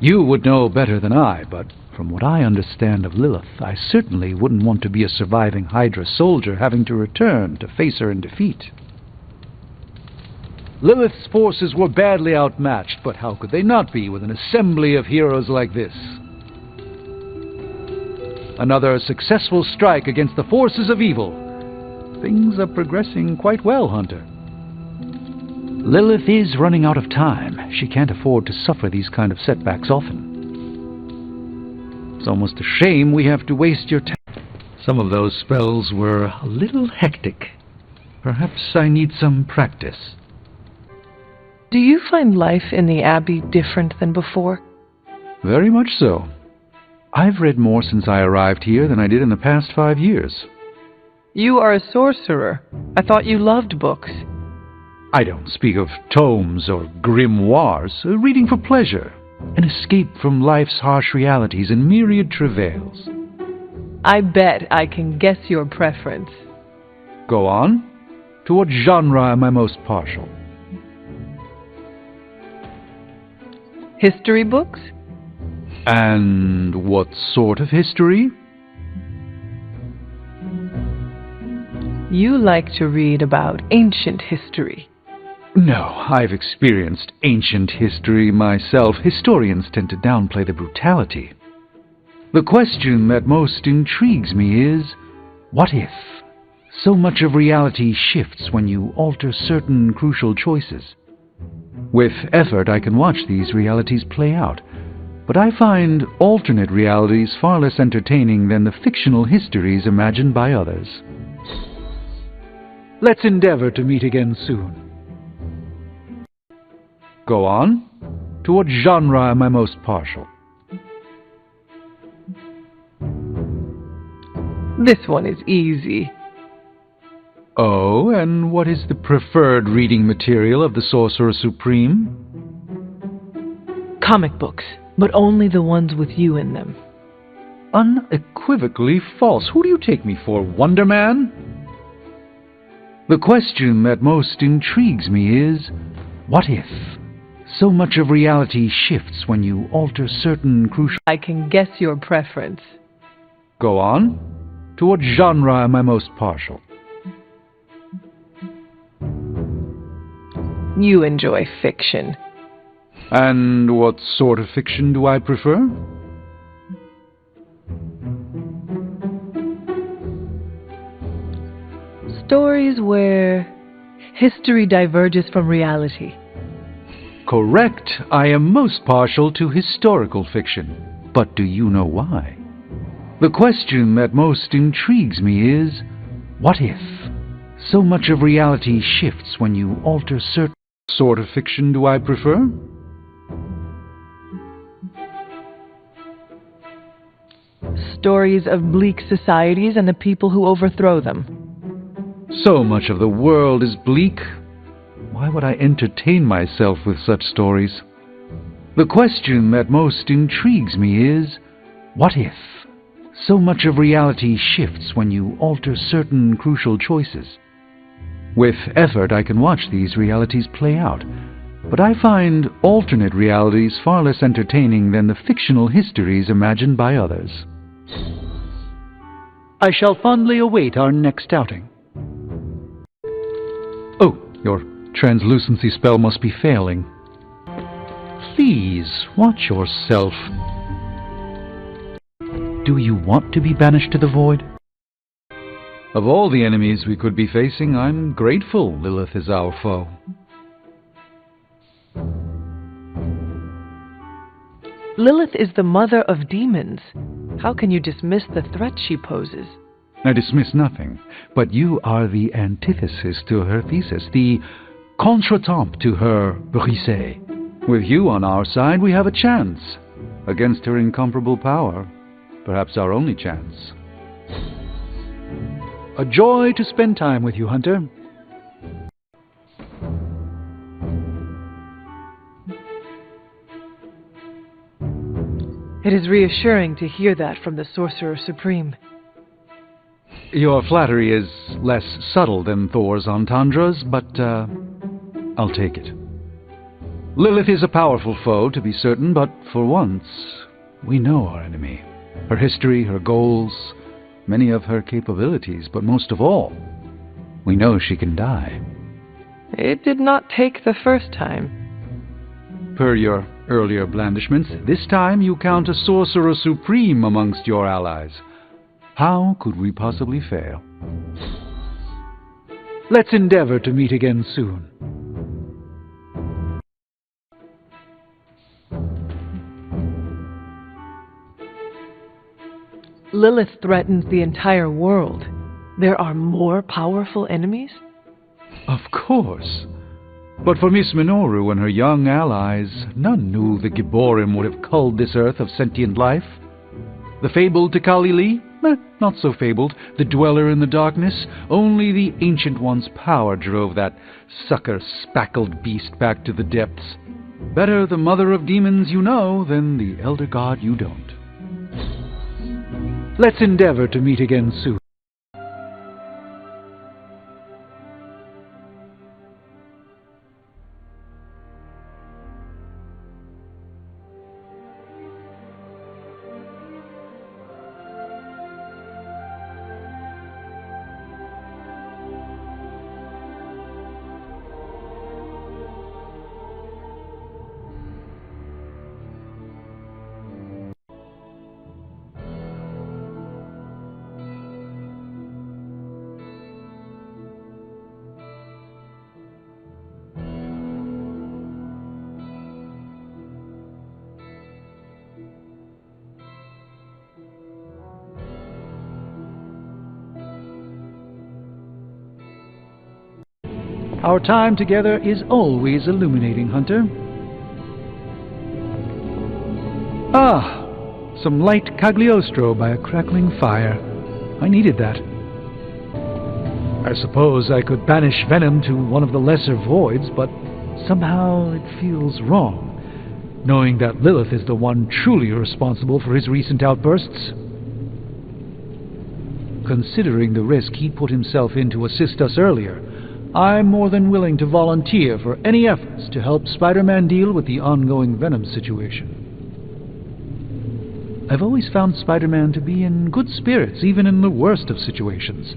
Speaker 2: You would know better than I, but from what I understand of Lilith, I certainly wouldn't want to be a surviving Hydra soldier having to return to face her in defeat. Lilith's forces were badly outmatched, but how could they not be with an assembly of heroes like this? Another successful strike against the forces of evil. Things are progressing quite well, Hunter. Lilith is running out of time. She can't afford to suffer these kind of setbacks often. It's almost a shame we have to waste your time. Some of those spells were a little hectic. Perhaps I need some practice.
Speaker 5: Do you find life in the Abbey different than before?
Speaker 2: Very much so. I've read more since I arrived here than I did in the past 5 years.
Speaker 5: You are a sorcerer. I thought you loved books.
Speaker 2: I don't speak of tomes or grimoires, reading for pleasure, an escape from life's harsh realities and myriad travails.
Speaker 5: I bet I can guess your preference.
Speaker 2: Go on. To what genre am I most partial?
Speaker 5: History books?
Speaker 2: And what sort of history?
Speaker 5: You like to read about ancient history.
Speaker 2: No, I've experienced ancient history myself. Historians tend to downplay the brutality. The question that most intrigues me is, what if so much of reality shifts when you alter certain crucial choices? With effort, I can watch these realities play out. But I find alternate realities far less entertaining than the fictional histories imagined by others. Let's endeavor to meet again soon. Go on. To what genre am I most partial?
Speaker 5: This one is easy.
Speaker 2: Oh, and what is the preferred reading material of the Sorcerer Supreme?
Speaker 5: Comic books. But only the ones with you in them.
Speaker 2: Unequivocally false. Who do you take me for, Wonder Man? The question that most intrigues me is, what if so much of reality shifts when you alter certain crucial...
Speaker 5: I can guess your preference.
Speaker 2: Go on. To what genre am I most partial?
Speaker 5: You enjoy fiction.
Speaker 2: And what sort of fiction do I prefer?
Speaker 5: Stories where history diverges from reality.
Speaker 2: Correct. I am most partial to historical fiction. But do you know why? The question that most intrigues me is, what if? So much of reality shifts when you alter certain sort of fiction do I prefer?
Speaker 5: Stories of bleak societies and the people who overthrow them.
Speaker 2: So much of the world is bleak. Why would I entertain myself with such stories? The question that most intrigues me is, what if? So much of reality shifts when you alter certain crucial choices. With effort, I can watch these realities play out, but I find alternate realities far less entertaining than the fictional histories imagined by others. I shall fondly await our next outing. Oh, your translucency spell must be failing. Please, watch yourself. Do you want to be banished to the void? Of all the enemies we could be facing, I'm grateful Lilith is our foe.
Speaker 5: Lilith is the mother of demons. How can you dismiss the threat she poses?
Speaker 2: I dismiss nothing, but you are the antithesis to her thesis, the contretemps to her brisée. With you on our side, we have a chance. Against her incomparable power, perhaps our only chance. A joy to spend time with you, Hunter.
Speaker 5: It is reassuring to hear that from the Sorcerer Supreme.
Speaker 2: Your flattery is less subtle than Thor's entendres, but I'll take it. Lilith is a powerful foe, to be certain, but for once, we know our enemy. Her history, her goals, many of her capabilities, but most of all, we know she can die.
Speaker 5: It did not take the first time.
Speaker 2: Per your earlier blandishments, this time you count a Sorcerer Supreme amongst your allies. How could we possibly fail? Let's endeavor to meet again soon.
Speaker 5: Lilith threatens the entire world. There are more powerful enemies?
Speaker 2: Of course. But for Miss Minoru and her young allies, none knew the Gibborim would have culled this earth of sentient life. The fabled Takali Lee? Not so fabled. The dweller in the darkness? Only the Ancient One's power drove that sucker-spackled beast back to the depths. Better the mother of demons you know than the elder god you don't. Let's endeavor to meet again soon. Our time together is always illuminating, Hunter. Ah, some light Cagliostro by a crackling fire. I needed that. I suppose I could banish venom to one of the lesser voids, but somehow it feels wrong, knowing that Lilith is the one truly responsible for his recent outbursts. Considering the risk he put himself in to assist us earlier, I'm more than willing to volunteer for any efforts to help Spider-Man deal with the ongoing Venom situation. I've always found Spider-Man to be in good spirits, even in the worst of situations.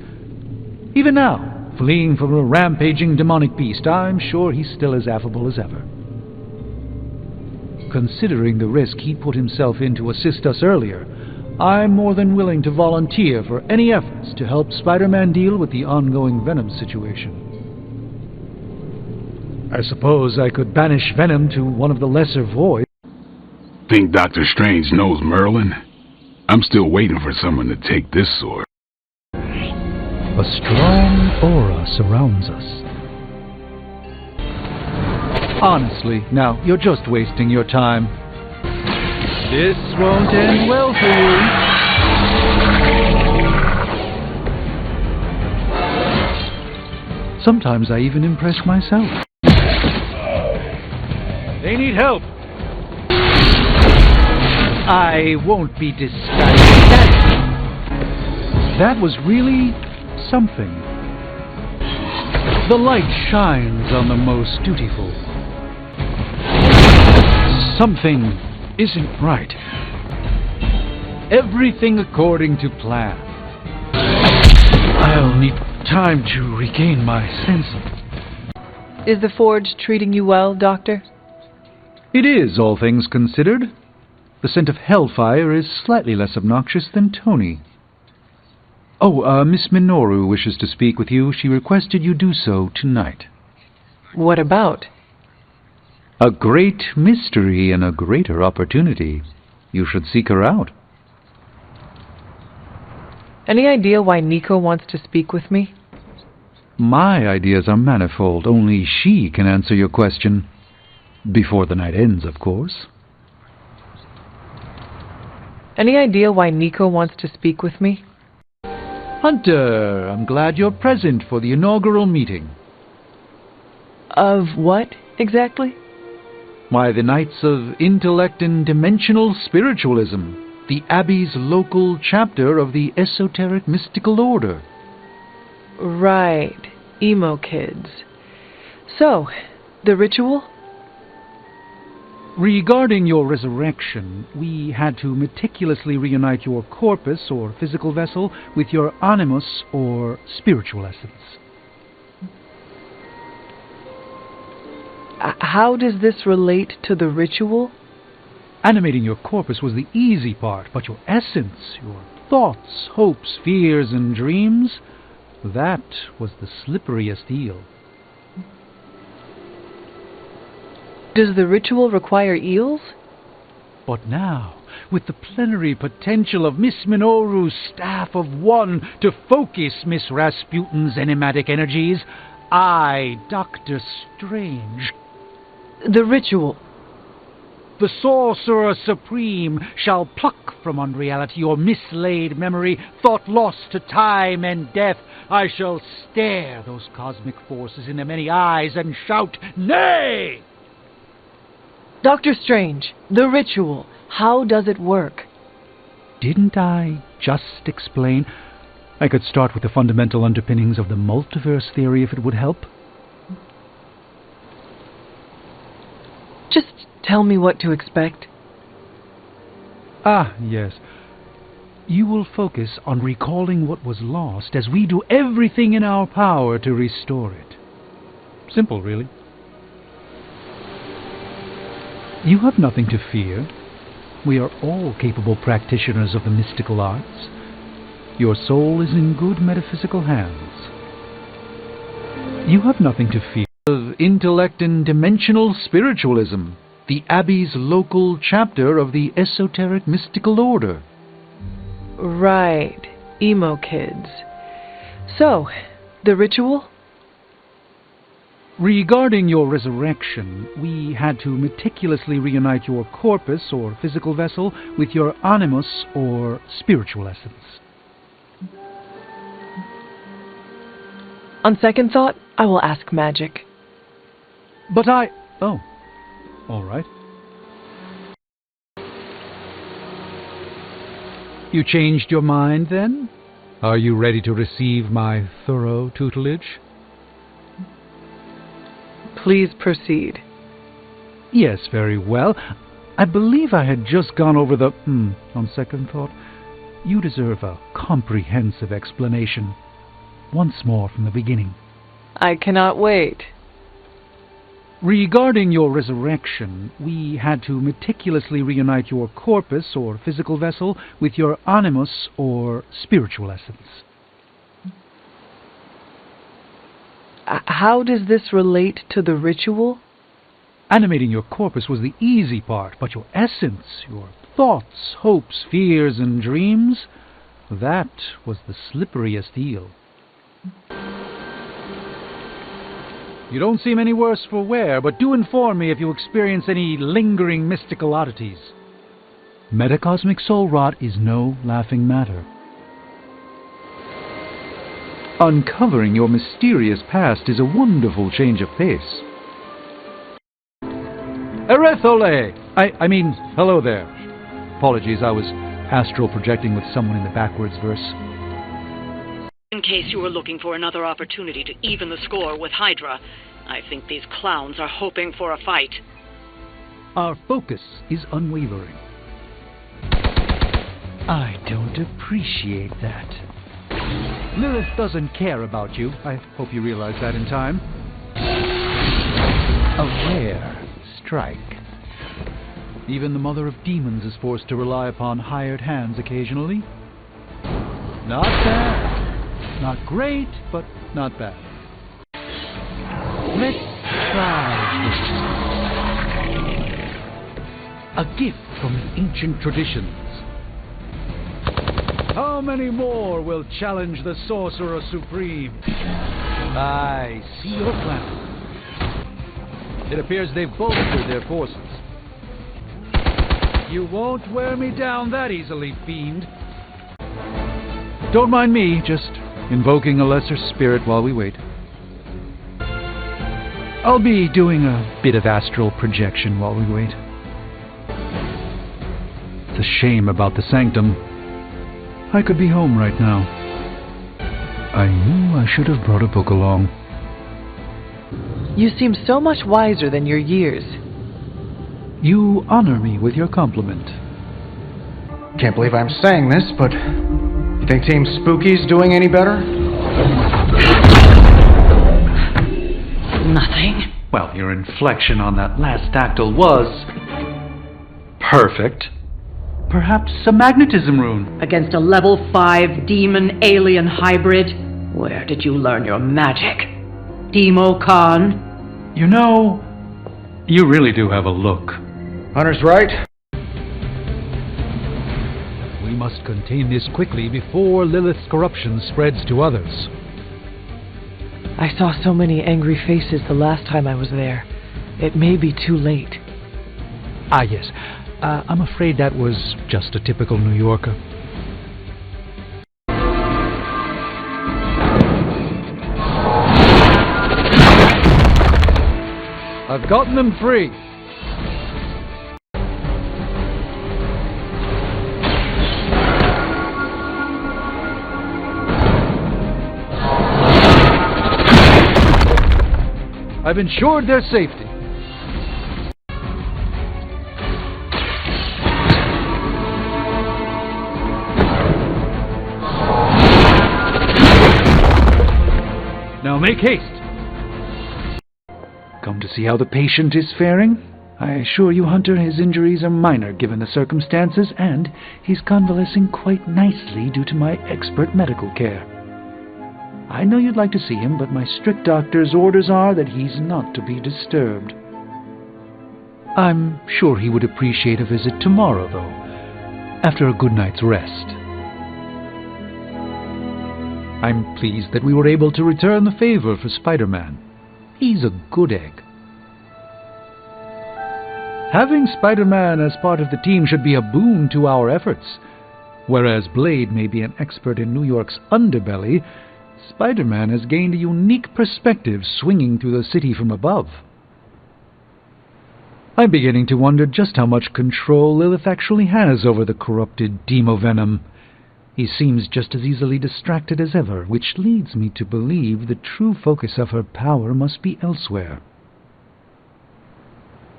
Speaker 2: Even now, fleeing from a rampaging demonic beast, I'm sure he's still as affable as ever. Considering the risk he put himself in to assist us earlier, I'm more than willing to volunteer for any efforts to help Spider-Man deal with the ongoing Venom situation. I suppose I could banish venom to one of the lesser voids.
Speaker 6: Think Dr. Strange knows Merlin? I'm still waiting for someone to take this sword.
Speaker 2: A strong aura surrounds us. Honestly, now, you're just wasting your time. This won't end well for you. Sometimes I even impress myself. They need help. I won't be disguised. That was really something. The light shines on the most dutiful. Something isn't right. Everything according to plan. I'll need time to regain my senses.
Speaker 5: Is the forge treating you well, Doctor?
Speaker 2: It is, all things considered. The scent of hellfire is slightly less obnoxious than Tony. Oh, Miss Minoru wishes to speak with you. She requested you do so tonight.
Speaker 5: What about?
Speaker 2: A great mystery and a greater opportunity. You should seek her out.
Speaker 5: Any idea why Nico wants to speak with me?
Speaker 2: My ideas are manifold. Only she can answer your question. Before the night ends, of course.
Speaker 5: Any idea why Nico wants to speak with me?
Speaker 2: Hunter, I'm glad you're present for the inaugural meeting.
Speaker 5: Of what, exactly?
Speaker 2: Why, the Knights of Intellect and Dimensional Spiritualism, the Abbey's local chapter of the Esoteric Mystical Order.
Speaker 5: Right, emo kids. So, the ritual?
Speaker 2: Regarding your resurrection, we had to meticulously reunite your corpus, or physical vessel, with your animus, or spiritual essence.
Speaker 5: How does this relate to the ritual?
Speaker 2: Animating your corpus was the easy part, but your essence, your thoughts, hopes, fears, and dreams, that was the slipperiest eel.
Speaker 5: Does the ritual require eels?
Speaker 2: But now, with the plenary potential of Miss Minoru's staff of one to focus Miss Rasputin's enigmatic energies, I, Dr. Strange...
Speaker 5: The ritual.
Speaker 2: The Sorcerer Supreme shall pluck from unreality your mislaid memory, thought lost to time and death. I shall stare those cosmic forces in their many eyes and shout, "Nay!"
Speaker 5: Dr. Strange, the ritual. How does it work?
Speaker 2: Didn't I just explain? I could start with the fundamental underpinnings of the multiverse theory if it would help.
Speaker 5: Just tell me what to expect.
Speaker 2: Ah, yes. You will focus on recalling what was lost as we do everything in our power to restore it. Simple, really. You have nothing to fear. We are all capable practitioners of the mystical arts. Your soul is in good metaphysical hands. You have nothing to fear. Of Intellect and Dimensional Spiritualism, the Abbey's local chapter of the Esoteric Mystical Order.
Speaker 5: Right, emo kids. So, the ritual?
Speaker 2: Regarding your resurrection, we had to meticulously reunite your corpus, or physical vessel, with your animus, or spiritual essence.
Speaker 5: On second thought, I will ask magic.
Speaker 2: But Oh, all right. You changed your mind, then? Are you ready to receive my thorough tutelage?
Speaker 5: Please proceed.
Speaker 2: Yes, very well. I believe I had just gone over the... on second thought, you deserve a comprehensive explanation. Once more from the beginning.
Speaker 5: I cannot wait.
Speaker 2: Regarding your resurrection, we had to meticulously reunite your corpus, or physical vessel, with your animus, or spiritual essence.
Speaker 5: How does this relate to the ritual?
Speaker 2: Animating your corpus was the easy part, but your essence, your thoughts, hopes, fears, and dreams, that was the slipperiest eel. You don't seem any worse for wear, but do inform me if you experience any lingering mystical oddities. Metacosmic soul rot is no laughing matter. Uncovering your mysterious past is a wonderful change of pace. Erethole! I mean, hello there. Apologies, I was astral projecting with someone in the backwards verse.
Speaker 8: In case you were looking for another opportunity to even the score with Hydra, I think these clowns are hoping for a fight.
Speaker 2: Our focus is unwavering. I don't appreciate that. Lilith doesn't care about you. I hope you realize that in time. A rare strike. Even the mother of demons is forced to rely upon hired hands occasionally. Not bad. Not great, but not bad. Let's try this. A gift from the ancient traditions. How many more will challenge the Sorcerer Supreme? I see your plan. It appears they've bolstered their forces. You won't wear me down that easily, fiend. Don't mind me, just invoking a lesser spirit while we wait. I'll be doing a bit of astral projection while we wait. It's a shame about the sanctum. I could be home right now. I knew I should have brought a book along.
Speaker 5: You seem so much wiser than your years.
Speaker 2: You honor me with your compliment.
Speaker 9: Can't believe I'm saying this, but you think Team Spooky's doing any better?
Speaker 8: Nothing.
Speaker 2: Well, your inflection on that last dactyl was perfect. Perhaps a magnetism rune.
Speaker 7: Against a level 5 demon alien hybrid? Where did you learn your magic? Demo Khan?
Speaker 2: You know, you really do have a look.
Speaker 9: Hunter's right.
Speaker 2: We must contain this quickly before Lilith's corruption spreads to others.
Speaker 5: I saw so many angry faces the last time I was there. It may be too late.
Speaker 2: Ah, yes. I'm afraid that was just a typical New Yorker. I've gotten them free. I've ensured their safety. Now make haste. Come to see how the patient is faring? I assure you, Hunter, his injuries are minor given the circumstances, and he's convalescing quite nicely due to my expert medical care. I know you'd like to see him, but my strict doctor's orders are that he's not to be disturbed. I'm sure he would appreciate a visit tomorrow, though, after a good night's rest. I'm pleased that we were able to return the favor for Spider-Man. He's a good egg. Having Spider-Man as part of the team should be a boon to our efforts. Whereas Blade may be an expert in New York's underbelly, Spider-Man has gained a unique perspective swinging through the city from above. I'm beginning to wonder just how much control Lilith actually has over the corrupted Demovenom. He seems just as easily distracted as ever, which leads me to believe the true focus of her power must be elsewhere.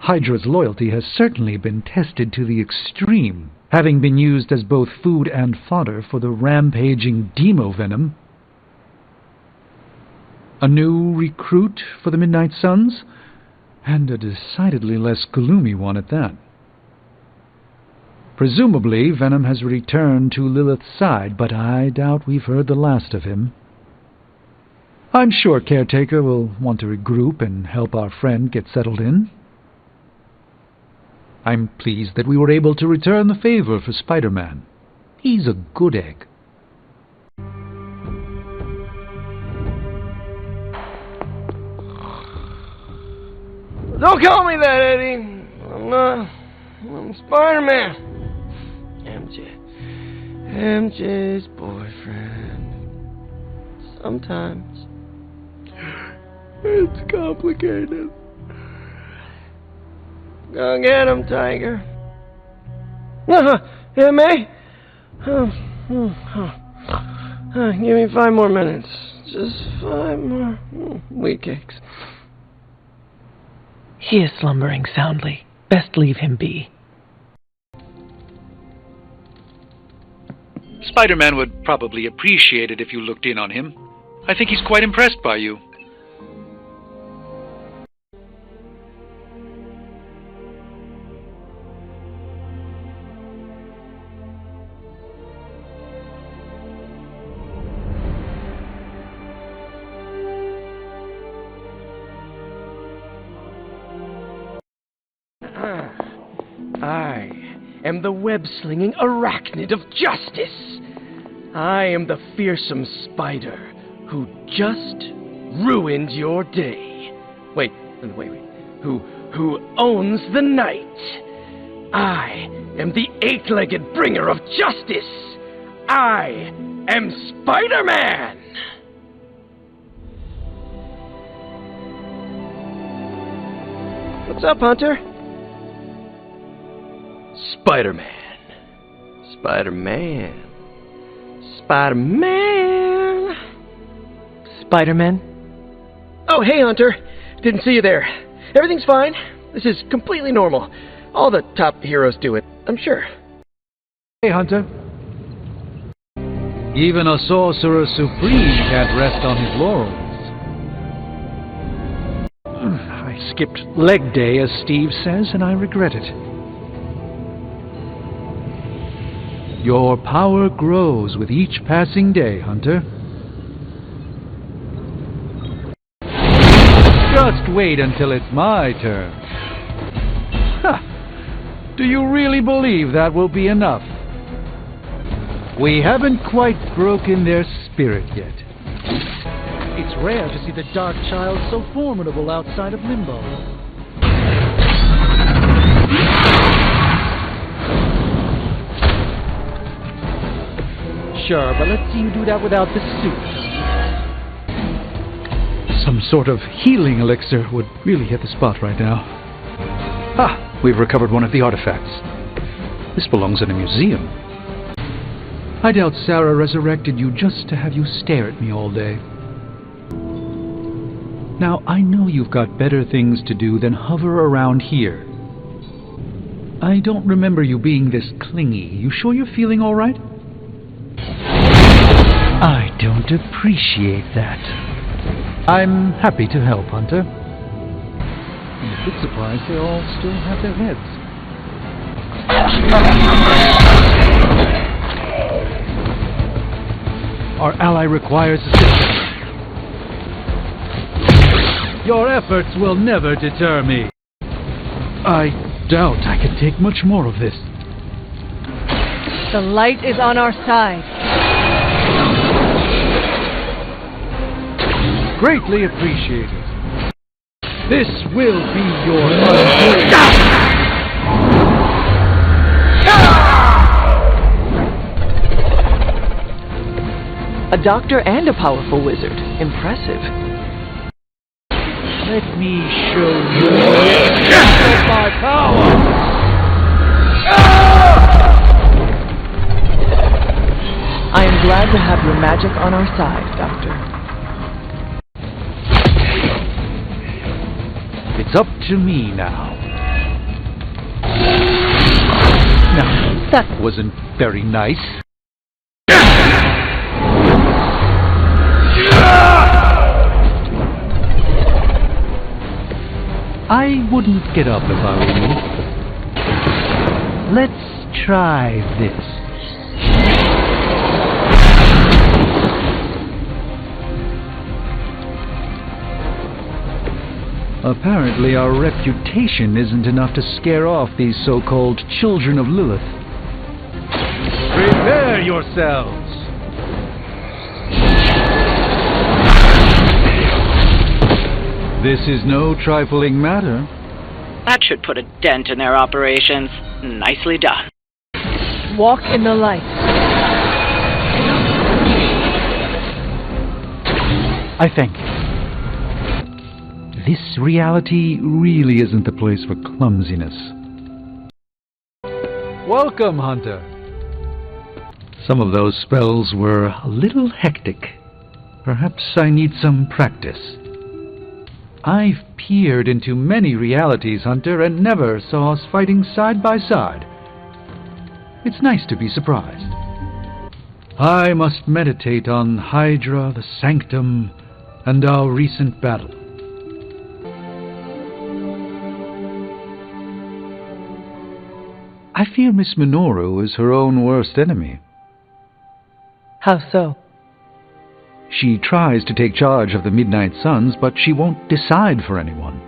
Speaker 2: Hydra's loyalty has certainly been tested to the extreme, having been used as both food and fodder for the rampaging Demovenom. A new recruit for the Midnight Suns, and a decidedly less gloomy one at that. Presumably, Venom has returned to Lilith's side, but I doubt we've heard the last of him. I'm sure Caretaker will want to regroup and help our friend get settled in. I'm pleased that we were able to return the favor for Spider-Man. He's a good egg.
Speaker 12: Don't call me that, Eddie. I'm Spider-Man. MJ's boyfriend. Sometimes it's complicated. Go get him, Tiger. M.A.? Give me 5 more minutes. Just 5 more wheat cakes.
Speaker 5: He is slumbering soundly. Best leave him be.
Speaker 11: Spider-Man would probably appreciate it if you looked in on him. I think he's quite impressed by you.
Speaker 12: I am the web-slinging arachnid of justice. I am the fearsome spider who just ruined your day. Wait. Who owns the night. I am the 8-legged bringer of justice. I am Spider-Man. What's up, Hunter? Spider-Man. Spider-Man. Spider-Man.
Speaker 5: Spider-Man?
Speaker 12: Oh, hey, Hunter. Didn't see you there. Everything's fine. This is completely normal. All the top heroes do it, I'm sure.
Speaker 2: Hey, Hunter. Even a Sorcerer Supreme can't rest on his laurels. I skipped leg day, as Steve says, and I regret it. Your power grows with each passing day, Hunter. Just wait until it's my turn. Ha! Do you really believe that will be enough? We haven't quite broken their spirit yet. It's rare to see the Dark Child so formidable outside of Limbo. Sure, but let's see you do that without the suit. Some sort of healing elixir would really hit the spot right now. Ah, we've recovered one of the artifacts. This belongs in a museum. I doubt Sarah resurrected you just to have you stare at me all day. Now, I know you've got better things to do than hover around here. I don't remember you being this clingy. You sure you're feeling all right? I don't appreciate that. I'm happy to help, Hunter. I'm a bit surprised they all still have their heads. Our ally requires assistance. Your efforts will never deter me. I doubt I can take much more of this.
Speaker 5: The light is on our side.
Speaker 2: Greatly appreciated. This will be your undoing.
Speaker 5: A doctor and a powerful wizard. Impressive.
Speaker 2: Let me show you my power.
Speaker 5: I am glad to have your magic on our side, Doctor.
Speaker 2: It's up to me now. Now, that wasn't very nice. I wouldn't get up if I were you. Let's try this. Apparently our reputation isn't enough to scare off these so-called children of Lilith. Prepare yourselves! This is no trifling matter.
Speaker 8: That should put a dent in their operations. Nicely done.
Speaker 5: Walk in the light.
Speaker 2: I thank you. This reality really isn't the place for clumsiness. Welcome, Hunter. Some of those spells were a little hectic. Perhaps I need some practice. I've peered into many realities, Hunter, and never saw us fighting side by side. It's nice to be surprised. I must meditate on Hydra, the Sanctum, and our recent battle. I fear Miss Minoru is her own worst enemy.
Speaker 5: How so?
Speaker 2: She tries to take charge of the Midnight Suns, but she won't decide for anyone.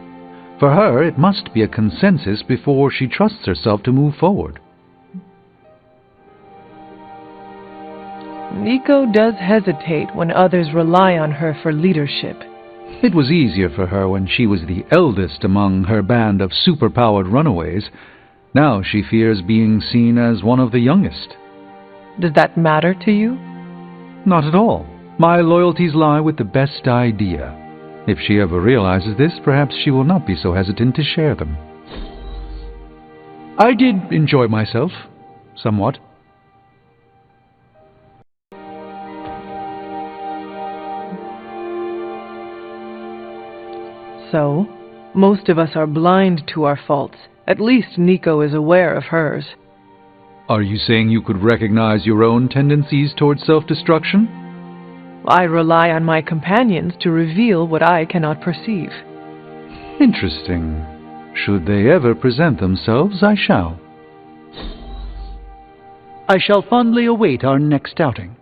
Speaker 2: For her, it must be a consensus before she trusts herself to move forward.
Speaker 5: Nico does hesitate when others rely on her for leadership.
Speaker 2: It was easier for her when she was the eldest among her band of superpowered runaways. Now she fears being seen as one of the youngest.
Speaker 5: Does that matter to you?
Speaker 2: Not at all. My loyalties lie with the best idea. If she ever realizes this, perhaps she will not be so hesitant to share them. I did enjoy myself, somewhat.
Speaker 5: So, most of us are blind to our faults. At least Nico is aware of hers.
Speaker 2: Are you saying you could recognize your own tendencies toward self-destruction?
Speaker 5: I rely on my companions to reveal what I cannot perceive.
Speaker 2: Interesting. Should they ever present themselves, I shall. I shall fondly await our next outing.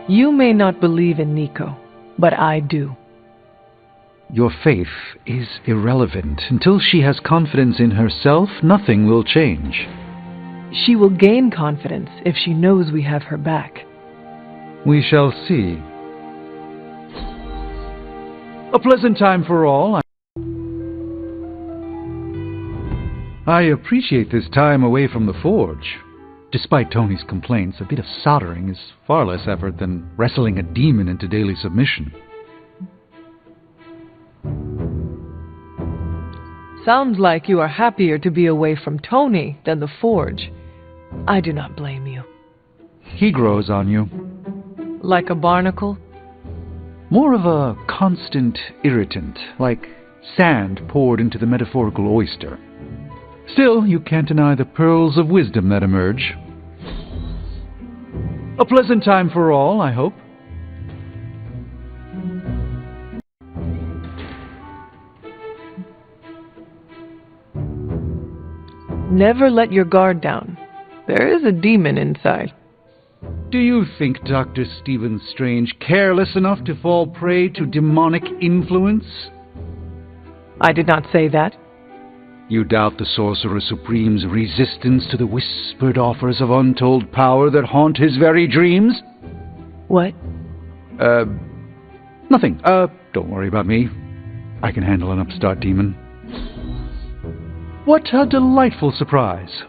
Speaker 5: You may not believe in Nico, but I do.
Speaker 2: Your faith is irrelevant. Until she has confidence in herself, nothing will change.
Speaker 5: She will gain confidence if she knows we have her back.
Speaker 2: We shall see. A pleasant time for all. I appreciate this time away from the forge. Despite Tony's complaints, a bit of soldering is far less effort than wrestling a demon into daily submission.
Speaker 5: Sounds like you are happier to be away from Tony than the forge. I do not blame you.
Speaker 2: He grows on you.
Speaker 5: Like a barnacle?
Speaker 2: More of a constant irritant, like sand poured into the metaphorical oyster. Still, you can't deny the pearls of wisdom that emerge. A pleasant time for all, I hope.
Speaker 5: Never let your guard down. There is a demon inside.
Speaker 2: Do you think Dr. Stephen Strange careless enough to fall prey to demonic influence?
Speaker 5: I did not say that.
Speaker 2: You doubt the Sorcerer Supreme's resistance to the whispered offers of untold power that haunt his very dreams?
Speaker 5: What?
Speaker 2: Nothing. Don't worry about me. I can handle an upstart demon. What a delightful surprise.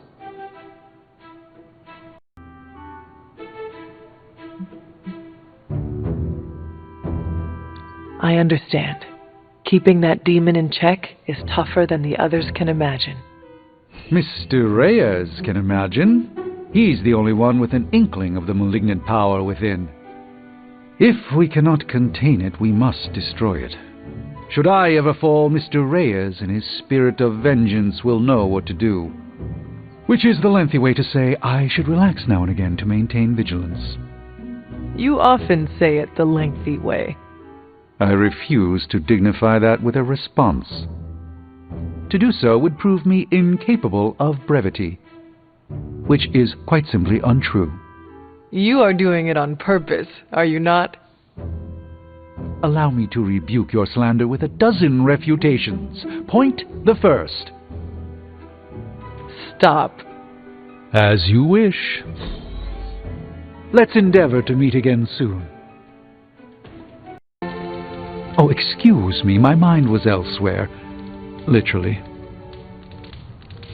Speaker 5: I understand. Keeping that demon in check is tougher than the others can imagine.
Speaker 2: Mr. Reyes can imagine. He's the only one with an inkling of the malignant power within. If we cannot contain it, we must destroy it. Should I ever fall, Mr. Reyes, in his spirit of vengeance, will know what to do. Which is the lengthy way to say I should relax now and again to maintain vigilance.
Speaker 5: You often say it the lengthy way.
Speaker 2: I refuse to dignify that with a response. To do so would prove me incapable of brevity, which is quite simply untrue.
Speaker 5: You are doing it on purpose, are you not?
Speaker 2: Allow me to rebuke your slander with a dozen refutations. Point the first.
Speaker 5: Stop.
Speaker 2: As you wish. Let's endeavor to meet again soon. Oh, excuse me, my mind was elsewhere. Literally.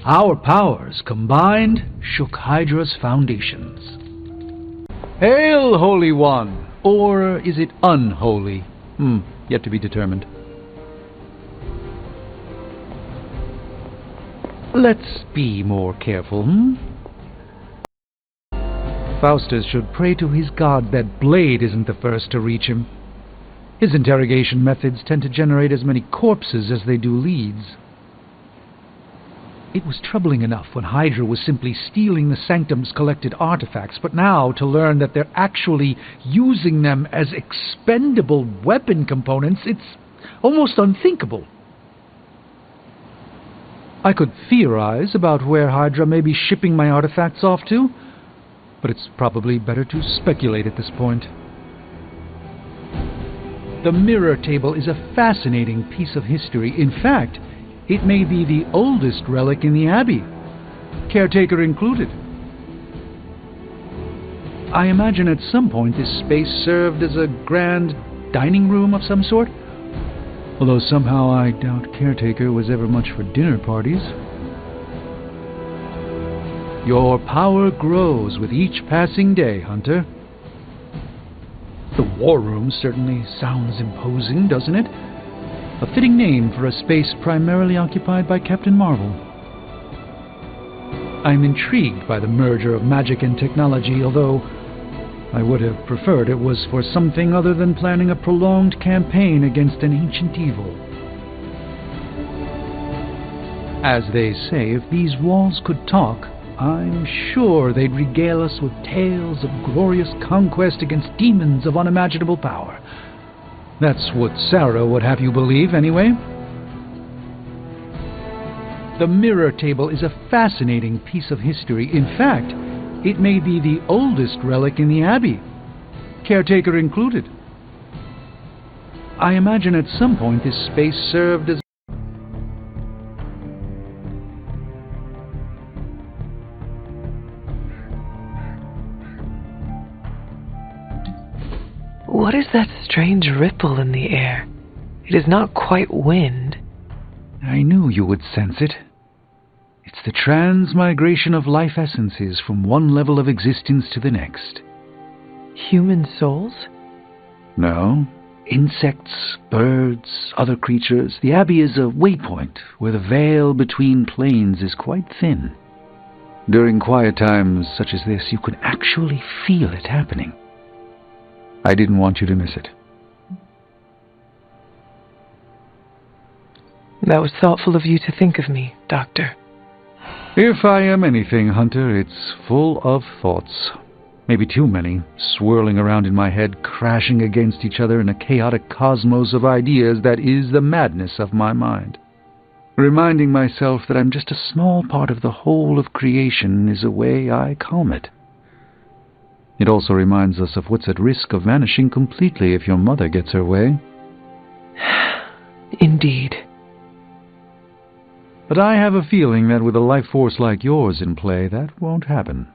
Speaker 2: Our powers combined shook Hydra's foundations. Hail, Holy One! Or is it unholy? Yet to be determined. Let's be more careful, Faustus should pray to his god that Blade isn't the first to reach him. His interrogation methods tend to generate as many corpses as they do leads. It was troubling enough when Hydra was simply stealing the Sanctum's collected artifacts, but now to learn that they're actually using them as expendable weapon components, it's almost unthinkable. I could theorize about where Hydra may be shipping my artifacts off to, but it's probably better to speculate at this point. The mirror table is a fascinating piece of history. In fact, it may be the oldest relic in the Abbey, caretaker included. I imagine at some point this space served as a grand dining room of some sort, although somehow I doubt caretaker was ever much for dinner parties. Your power grows with each passing day, Hunter. The War Room certainly sounds imposing, doesn't it? A fitting name for a space primarily occupied by Captain Marvel. I'm intrigued by the merger of magic and technology, although I would have preferred it was for something other than planning a prolonged campaign against an ancient evil. As they say, if these walls could talk, I'm sure they'd regale us with tales of glorious conquest against demons of unimaginable power. That's what Sarah would have you believe, anyway. The mirror table is a fascinating piece of history. In fact, it may be the oldest relic in the Abbey, caretaker included. I imagine at some point this space served as...
Speaker 5: What is that strange ripple in the air? It is not quite wind.
Speaker 2: I knew you would sense it. It's the transmigration of life essences from one level of existence to the next.
Speaker 5: Human souls?
Speaker 2: No. Insects, birds, other creatures. The Abbey is a waypoint where the veil between planes is quite thin. During quiet times such as this, you can actually feel it happening. I didn't want you to miss it.
Speaker 5: That was thoughtful of you to think of me, Doctor.
Speaker 2: If I am anything, Hunter, it's full of thoughts. Maybe too many, swirling around in my head, crashing against each other in a chaotic cosmos of ideas that is the madness of my mind. Reminding myself that I'm just a small part of the whole of creation is a way I calm it. It also reminds us of what's at risk of vanishing completely if your mother gets her way.
Speaker 5: Indeed.
Speaker 2: But I have a feeling that with a life force like yours in play, that won't happen.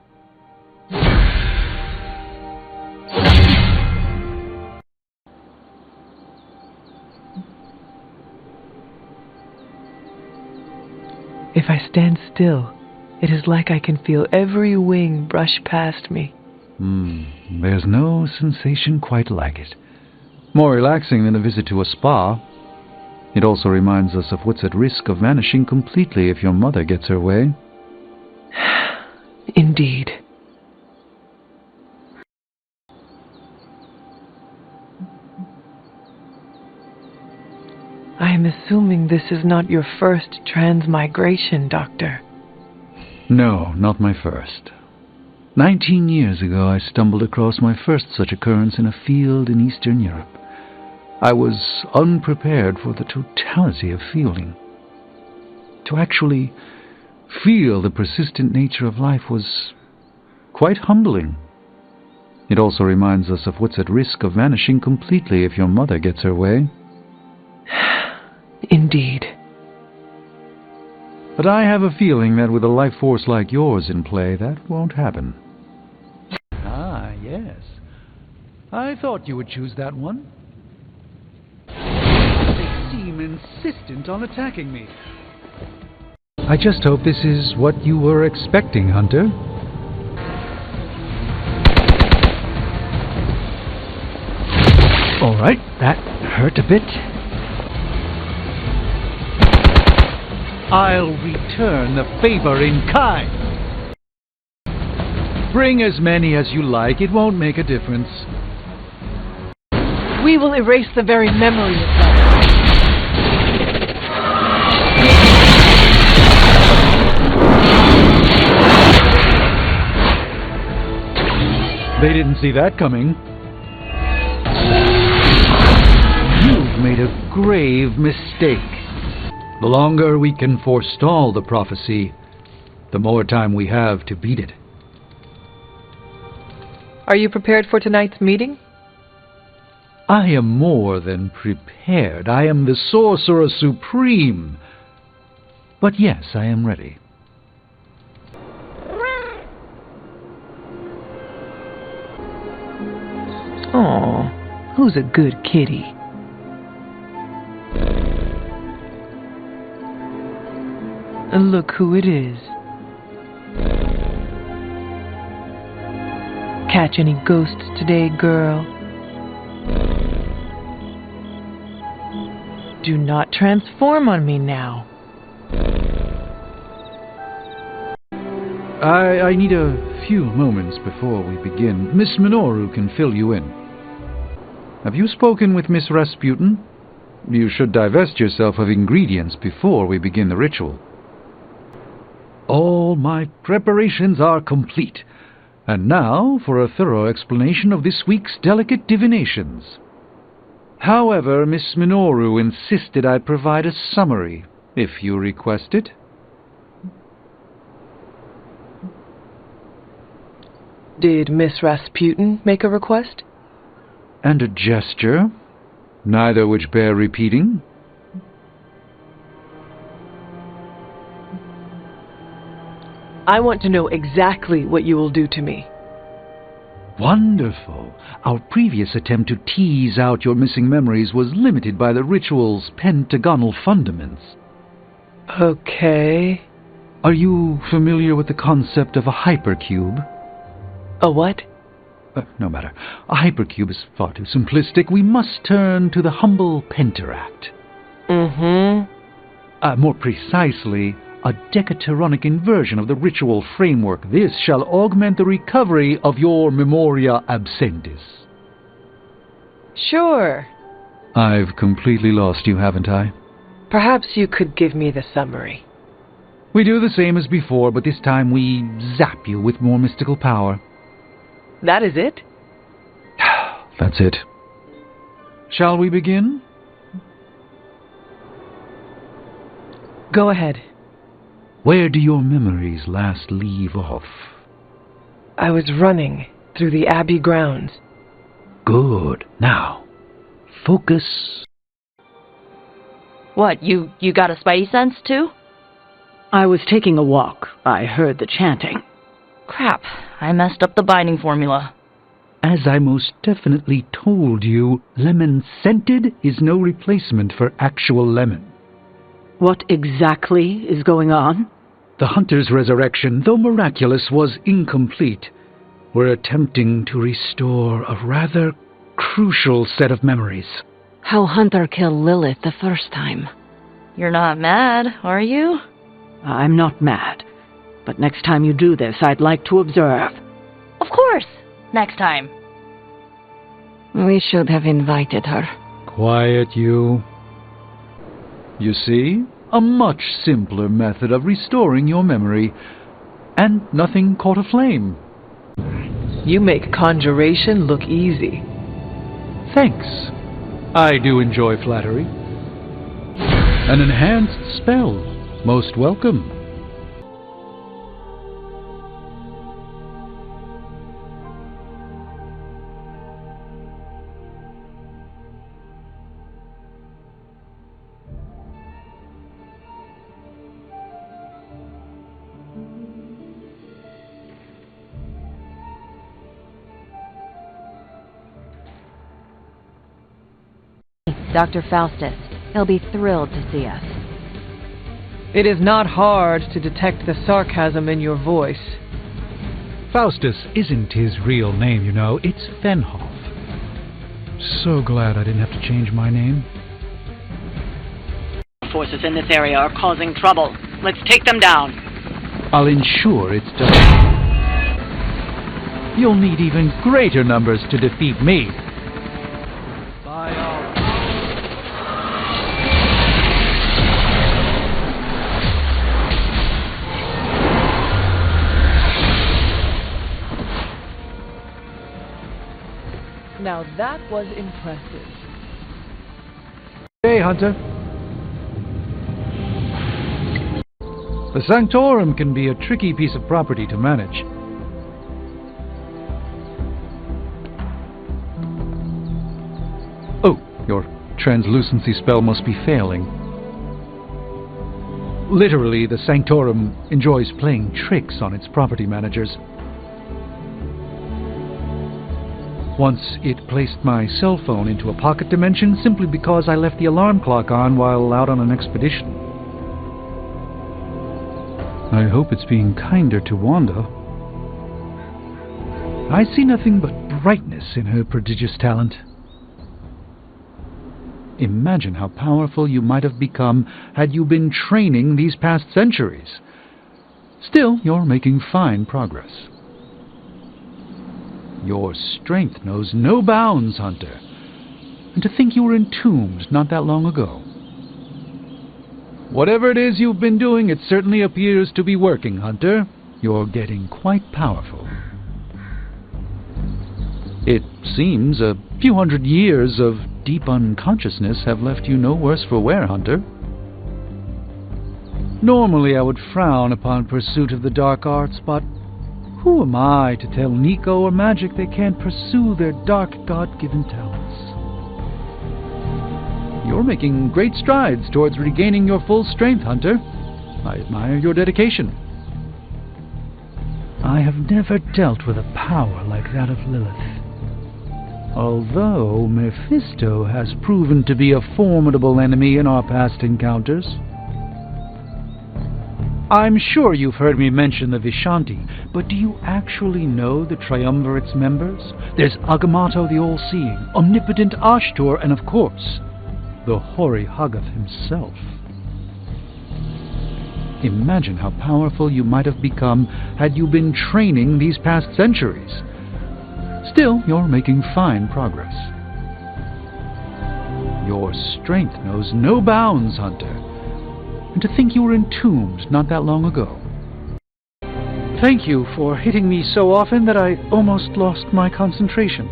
Speaker 5: If I stand still, it is like I can feel every wing brush past me.
Speaker 2: There's no sensation quite like it. More relaxing than a visit to a spa. It also reminds us of what's at risk of vanishing completely if your mother gets her way.
Speaker 5: Indeed. I am assuming this is not your first transmigration, Doctor.
Speaker 2: No, not my first. 19 years ago, I stumbled across my first such occurrence in a field in Eastern Europe. I was unprepared for the totality of feeling. To actually feel the persistent nature of life was quite humbling. It also reminds us of what's at risk of vanishing completely if your mother gets her way.
Speaker 5: Indeed.
Speaker 2: But I have a feeling that with a life force like yours in play, that won't happen. Ah, yes. I thought you would choose that one. They seem insistent on attacking me. I just hope this is what you were expecting, Hunter. All right, that hurt a bit. I'll return the favor in kind. Bring as many as you like, it won't make a difference.
Speaker 5: We will erase the very memory of that.
Speaker 2: They didn't see that coming. You've made a grave mistake. The longer we can forestall the prophecy, the more time we have to beat it.
Speaker 5: Are you prepared for tonight's meeting?
Speaker 2: I am more than prepared. I am the Sorcerer Supreme. But yes, I am ready.
Speaker 5: Aw, who's a good kitty? And look who it is. Catch any ghosts today, girl? Do not transform on me now.
Speaker 2: I need a few moments before we begin. Miss Minoru can fill you in. Have you spoken with Miss Rasputin? You should divest yourself of ingredients before we begin the ritual. All my preparations are complete. And now for a thorough explanation of this week's delicate divinations. However, Miss Minoru insisted I provide a summary, if you request it.
Speaker 5: Did Miss Rasputin make a request?
Speaker 2: And a gesture, neither which bear repeating.
Speaker 5: I want to know exactly what you will do to me.
Speaker 2: Wonderful. Our previous attempt to tease out your missing memories was limited by the ritual's pentagonal fundaments.
Speaker 5: Okay.
Speaker 2: Are you familiar with the concept of a hypercube?
Speaker 5: A what?
Speaker 2: No matter. A hypercube is far too simplistic. We must turn to the humble pentaract. More precisely, a decaturonic inversion of the ritual framework. This shall augment the recovery of your memoria absentis.
Speaker 5: Sure.
Speaker 2: I've completely lost you, haven't I?
Speaker 5: Perhaps you could give me the summary.
Speaker 2: We do the same as before, but this time we zap you with more mystical power.
Speaker 5: That is it?
Speaker 2: That's it. Shall we begin?
Speaker 5: Go ahead.
Speaker 2: Where do your memories last leave off?
Speaker 5: I was running through the Abbey grounds.
Speaker 2: Good. Now, focus.
Speaker 10: What, you got a spidey sense too?
Speaker 8: I was taking a walk. I heard the chanting.
Speaker 10: Crap, I messed up the binding formula.
Speaker 2: As I most definitely told you, lemon-scented is no replacement for actual lemon.
Speaker 8: What exactly is going on?
Speaker 2: The hunter's resurrection, though miraculous, was incomplete. We're attempting to restore a rather crucial set of memories.
Speaker 3: How Hunter killed Lilith the first time.
Speaker 10: You're not mad, are you?
Speaker 8: I'm not mad. But next time you do this, I'd like to observe.
Speaker 10: Of course! Next time.
Speaker 3: We should have invited her.
Speaker 2: Quiet, you. You see? A much simpler method of restoring your memory. And nothing caught aflame.
Speaker 5: You make conjuration look easy.
Speaker 2: Thanks. I do enjoy flattery. An enhanced spell. Most welcome.
Speaker 4: Dr. Faustus. He'll be thrilled to see us.
Speaker 5: It is not hard to detect the sarcasm in your voice.
Speaker 2: Faustus isn't his real name, you know. It's Fenhoff. So glad I didn't have to change my name.
Speaker 8: Forces in this area are causing trouble. Let's take them down.
Speaker 2: I'll ensure it's done. You'll need even greater numbers to defeat me. By all.
Speaker 5: Now that was impressive.
Speaker 2: Hey, Hunter. The Sanctorum can be a tricky piece of property to manage. Oh, your translucency spell must be failing. Literally, the Sanctorum enjoys playing tricks on its property managers. Once it placed my cell phone into a pocket dimension simply because I left the alarm clock on while out on an expedition. I hope it's being kinder to Wanda. I see nothing but brightness in her prodigious talent. Imagine how powerful you might have become had you been training these past centuries. Still, you're making fine progress. Your strength knows no bounds, Hunter. And to think you were entombed not that long ago. Whatever it is you've been doing, it certainly appears to be working, Hunter. You're getting quite powerful. It seems a few hundred years of deep unconsciousness have left you no worse for wear, Hunter. Normally I would frown upon pursuit of the dark arts, but who am I to tell Nico or Magic they can't pursue their dark God-given talents? You're making great strides towards regaining your full strength, Hunter. I admire your dedication. I have never dealt with a power like that of Lilith. Although Mephisto has proven to be a formidable enemy in our past encounters. I'm sure you've heard me mention the Vishanti, but do you actually know the Triumvirate's members? There's Agamotto the All-Seeing, Omnipotent Ashtur, and of course, the hoary Hoggoth himself. Imagine how powerful you might have become had you been training these past centuries. Still, you're making fine progress. Your strength knows no bounds, Hunter. And to think you were entombed not that long ago. Thank you for hitting me so often that I almost lost my concentration.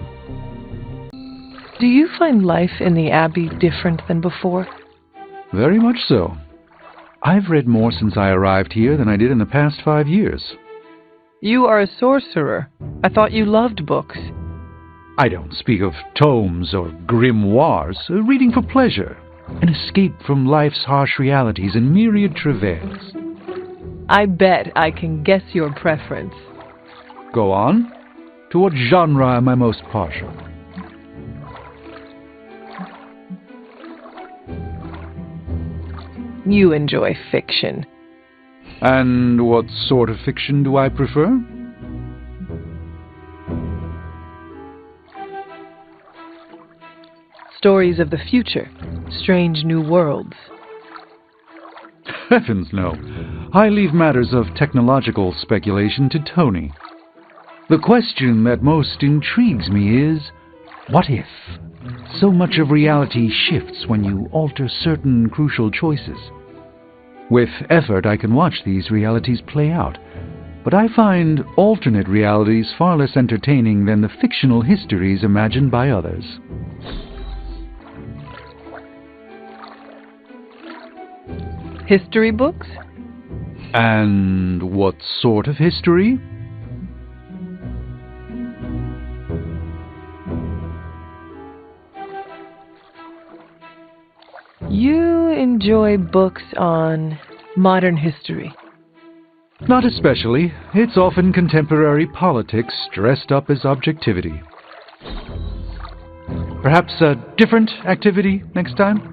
Speaker 5: Do you find life in the Abbey different than before?
Speaker 2: Very much so. I've read more since I arrived here than I did in the past 5 years.
Speaker 5: You are a sorcerer. I thought you loved books.
Speaker 2: I don't speak of tomes or grimoires, reading for pleasure, an escape from life's harsh realities and myriad travails.
Speaker 5: I bet I can guess your preference.
Speaker 2: Go on. To what genre am I most partial?
Speaker 5: You enjoy fiction.
Speaker 2: And what sort of fiction do I prefer?
Speaker 5: Stories of the future. Strange new worlds.
Speaker 2: Heavens no. I leave matters of technological speculation to Tony. The question that most intrigues me is, what if? So much of reality shifts when you alter certain crucial choices. With effort, I can watch these realities play out, but I find alternate realities far less entertaining than the fictional histories imagined by others.
Speaker 5: History books?
Speaker 2: And what sort of history?
Speaker 5: You enjoy books on modern history.
Speaker 2: Not especially. It's often contemporary politics dressed up as objectivity. Perhaps a different activity next time?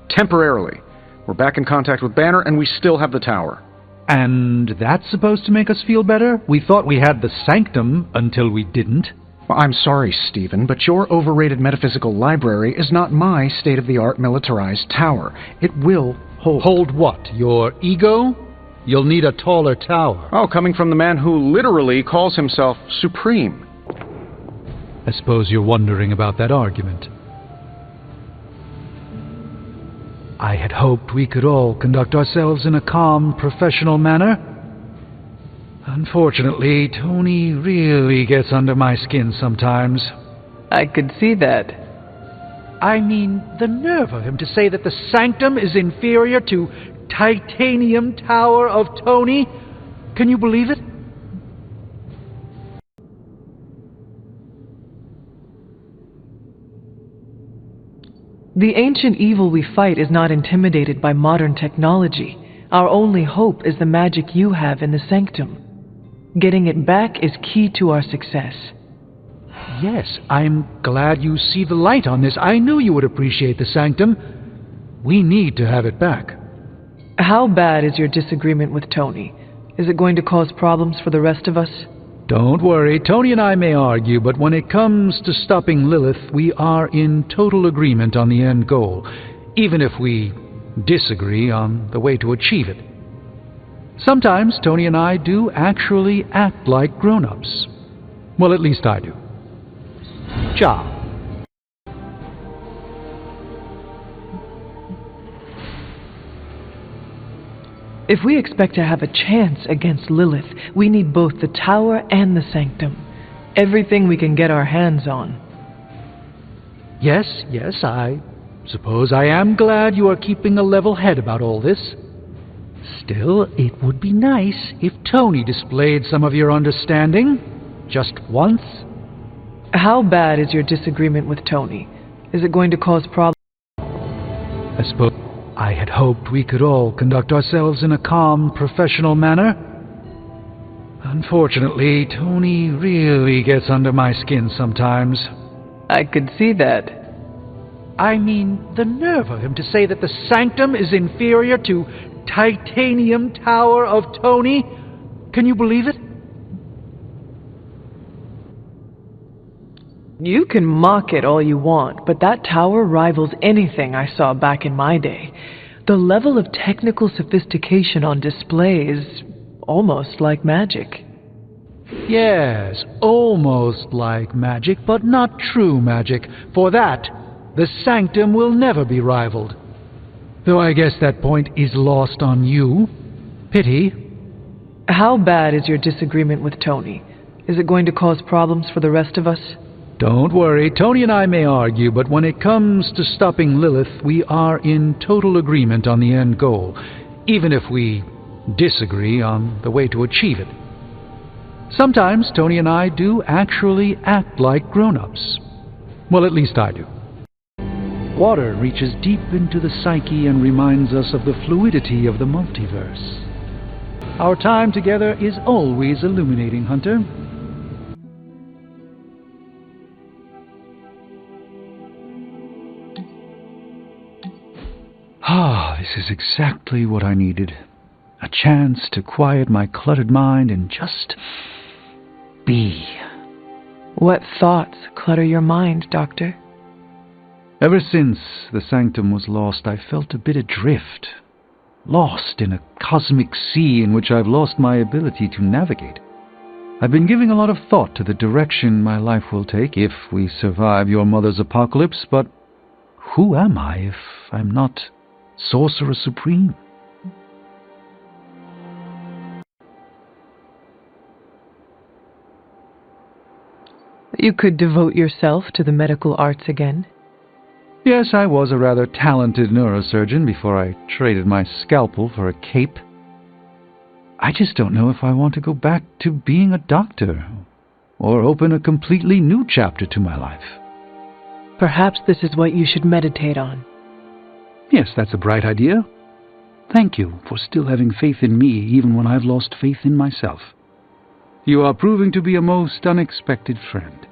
Speaker 9: Temporarily. We're back in contact with Banner, and we still have the tower.
Speaker 2: And that's supposed to make us feel better? We thought we had the sanctum until we didn't.
Speaker 9: Well, I'm sorry, Stephen, but your overrated metaphysical library is not my state-of-the-art militarized tower. It will hold...
Speaker 2: Hold what? Your ego? You'll need a taller tower.
Speaker 9: Oh, coming from the man who literally calls himself Supreme.
Speaker 2: I suppose you're wondering about that argument. I had hoped we could all conduct ourselves in a calm, professional manner. Unfortunately, Tony really gets under my skin sometimes.
Speaker 5: I could see that.
Speaker 2: I mean, the nerve of him to say that the sanctum is inferior to Titanium Tower of Tony. Can you believe it?
Speaker 5: The ancient evil we fight is not intimidated by modern technology. Our only hope is the magic you have in the sanctum. Getting it back is key to our success.
Speaker 2: Yes, I'm glad you see the light on this. I knew you would appreciate the sanctum. We need to have it back.
Speaker 5: How bad is your disagreement with Tony? Is it going to cause problems for the rest of us?
Speaker 2: Don't worry, Tony and I may argue, but when it comes to stopping Lilith, we are in total agreement on the end goal, even if we disagree on the way to achieve it. Sometimes Tony and I do actually act like grown-ups. Well, at least I do. Ciao.
Speaker 5: If we expect to have a chance against Lilith, we need both the tower and the sanctum. Everything we can get our hands on.
Speaker 2: Yes, I suppose I am glad you are keeping a level head about all this. Still, it would be nice if Tony displayed some of your understanding. Just once.
Speaker 5: How bad is your disagreement with Tony? Is it going to cause problems?
Speaker 2: I suppose I had hoped we could all conduct ourselves in a calm, professional manner. Unfortunately, Tony really gets under my skin sometimes.
Speaker 5: I could see that.
Speaker 2: I mean, the nerve of him to say that the sanctum is inferior to Titanium Tower of Tony. Can you believe it?
Speaker 5: You can mock it all you want, but that tower rivals anything I saw back in my day. The level of technical sophistication on display is almost like magic.
Speaker 2: Yes, almost like magic, but not true magic. For that, the sanctum will never be rivaled. Though I guess that point is lost on you. Pity.
Speaker 5: How bad is your disagreement with Tony? Is it going to cause problems for the rest of us?
Speaker 2: Don't worry, Tony and I may argue, but when it comes to stopping Lilith, we are in total agreement on the end goal, even if we disagree on the way to achieve it. Sometimes Tony and I do actually act like grown-ups. Well, at least I do. Water reaches deep into the psyche and reminds us of the fluidity of the multiverse. Our time together is always illuminating, Hunter. This is exactly what I needed. A chance to quiet my cluttered mind and just be.
Speaker 5: What thoughts clutter your mind, Doctor?
Speaker 2: Ever since the sanctum was lost, I felt a bit adrift. Lost in a cosmic sea in which I've lost my ability to navigate. I've been giving a lot of thought to the direction my life will take if we survive your mother's apocalypse, but who am I if I'm not Sorcerer Supreme?
Speaker 5: You could devote yourself to the medical arts again.
Speaker 2: Yes, I was a rather talented neurosurgeon before I traded my scalpel for a cape. I just don't know if I want to go back to being a doctor, or open a completely new chapter to my life.
Speaker 5: Perhaps this is what you should meditate on.
Speaker 2: Yes, that's a bright idea. Thank you for still having faith in me even when I've lost faith in myself. You are proving to be a most unexpected friend.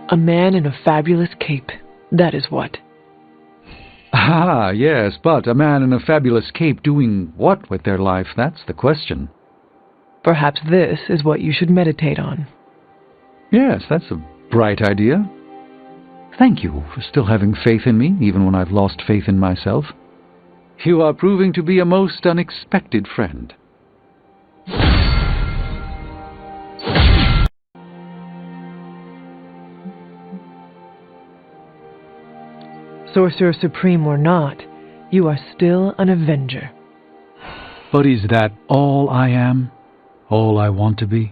Speaker 5: A man in a fabulous cape, that is what.
Speaker 2: Ah, yes, but a man in a fabulous cape doing what with their life, that's the question.
Speaker 5: Perhaps this is what you should meditate on.
Speaker 2: Yes, that's a bright idea. Thank you for still having faith in me, even when I've lost faith in myself. You are proving to be a most unexpected friend.
Speaker 5: Sorcerer Supreme or not, you are still an Avenger.
Speaker 2: But is that all I am? All I want to be?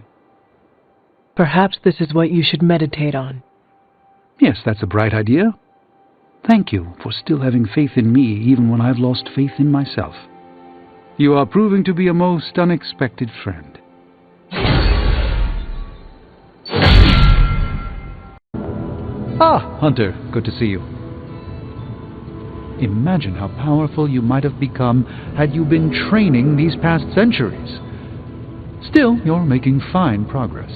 Speaker 5: Perhaps this is what you should meditate on.
Speaker 2: Yes, that's a bright idea. Thank you for still having faith in me, even when I've lost faith in myself. You are proving to be a most unexpected friend. Ah, Hunter, good to see you. Imagine how powerful you might have become had you been training these past centuries. Still, you're making fine progress.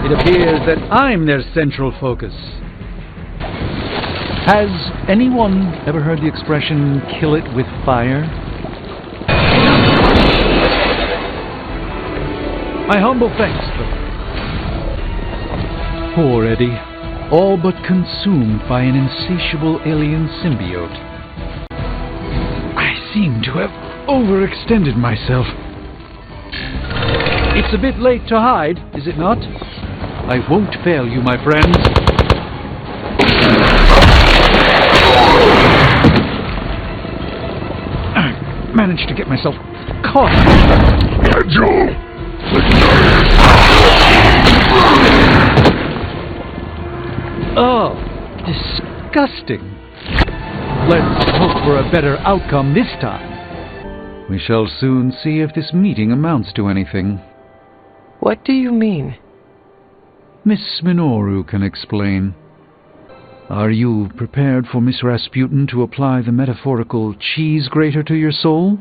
Speaker 2: It appears that I'm their central focus. Has anyone ever heard the expression, kill it with fire? My humble thanks, though. Poor Eddie, all but consumed by an insatiable alien symbiote. I seem to have overextended myself. It's a bit late to hide, is it not? I won't fail you, my friends. I managed to get myself caught.
Speaker 6: Joe!
Speaker 2: Oh, disgusting. Let's hope for a better outcome this time. We shall soon see if this meeting amounts to anything.
Speaker 5: What do you mean?
Speaker 2: Miss Minoru can explain. Are you prepared for Miss Rasputin to apply the metaphorical cheese grater to your soul?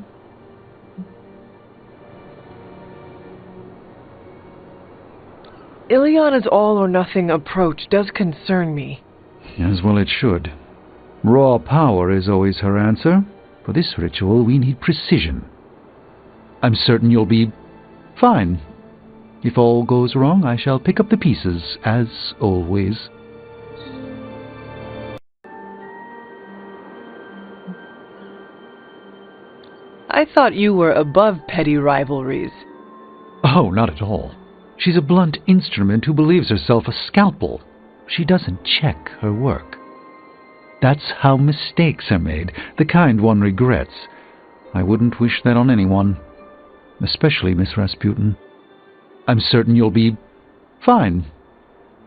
Speaker 5: Ileana's all-or-nothing approach does concern me.
Speaker 2: As well it should. Raw power is always her answer. For this ritual, we need precision. I'm certain you'll be fine. If all goes wrong, I shall pick up the pieces, as always.
Speaker 5: I thought you were above petty rivalries.
Speaker 2: Oh, not at all. She's a blunt instrument who believes herself a scalpel. She doesn't check her work. That's how mistakes are made, the kind one regrets. I wouldn't wish that on anyone, especially Miss Rasputin. I'm certain you'll be fine.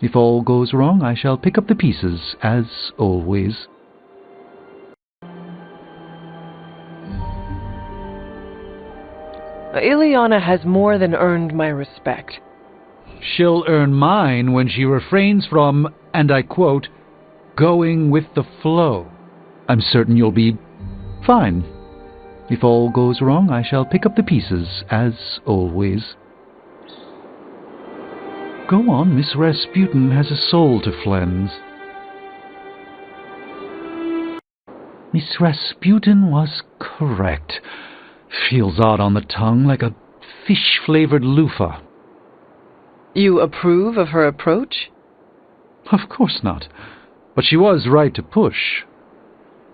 Speaker 2: If all goes wrong, I shall pick up the pieces, as always.
Speaker 5: Ileana has more than earned my respect.
Speaker 2: She'll earn mine when she refrains from, and I quote, going with the flow. I'm certain you'll be fine. If all goes wrong, I shall pick up the pieces, as always. Go on, Miss Rasputin has a soul to cleanse. Miss Rasputin was correct. Feels odd on the tongue, like a fish-flavored loofah.
Speaker 5: You approve of her approach?
Speaker 2: Of course not. But she was right to push.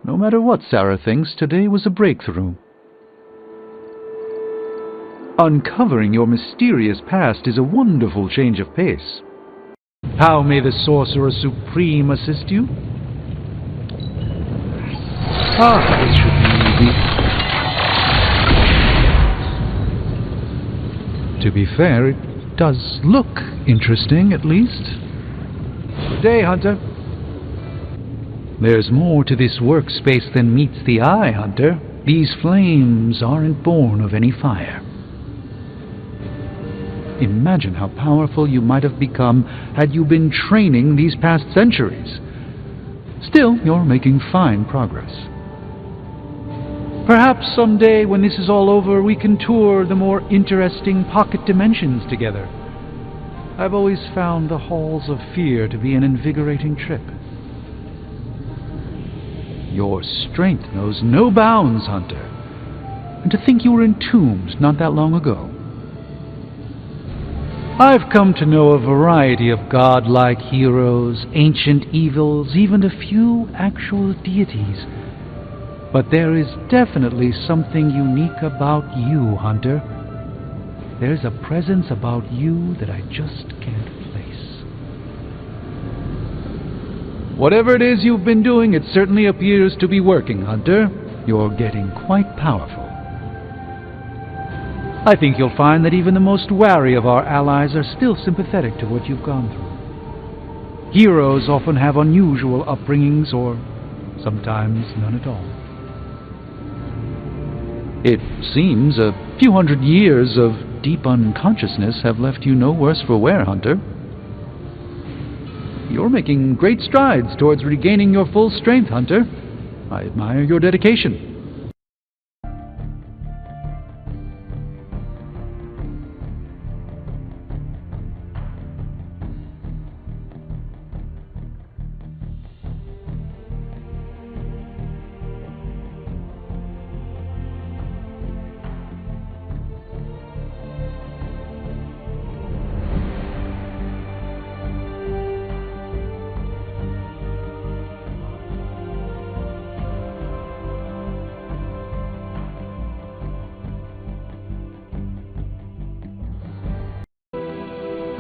Speaker 2: No matter what Sarah thinks, today was a breakthrough. Uncovering your mysterious past is a wonderful change of pace. How may the Sorcerer Supreme assist you? This should be easy. To be fair, it does look interesting, at least. Good day, Hunter. There's more to this workspace than meets the eye, Hunter. These flames aren't born of any fire. Imagine how powerful you might have become had you been training these past centuries. Still, you're making fine progress. Perhaps someday, when this is all over, we can tour the more interesting pocket dimensions together. I've always found the halls of fear to be an invigorating trip. Your strength knows no bounds, Hunter. And to think you were entombed not that long ago. I've come to know a variety of godlike heroes, ancient evils, even a few actual deities. But there is definitely something unique about you, Hunter. There's a presence about you that I just can't place. Whatever it is you've been doing, it certainly appears to be working, Hunter. You're getting quite powerful. I think you'll find that even the most wary of our allies are still sympathetic to what you've gone through. Heroes often have unusual upbringings, or sometimes none at all. It seems a few hundred years of deep unconsciousness have left you no worse for wear, Hunter. You're making great strides towards regaining your full strength, Hunter. I admire your dedication.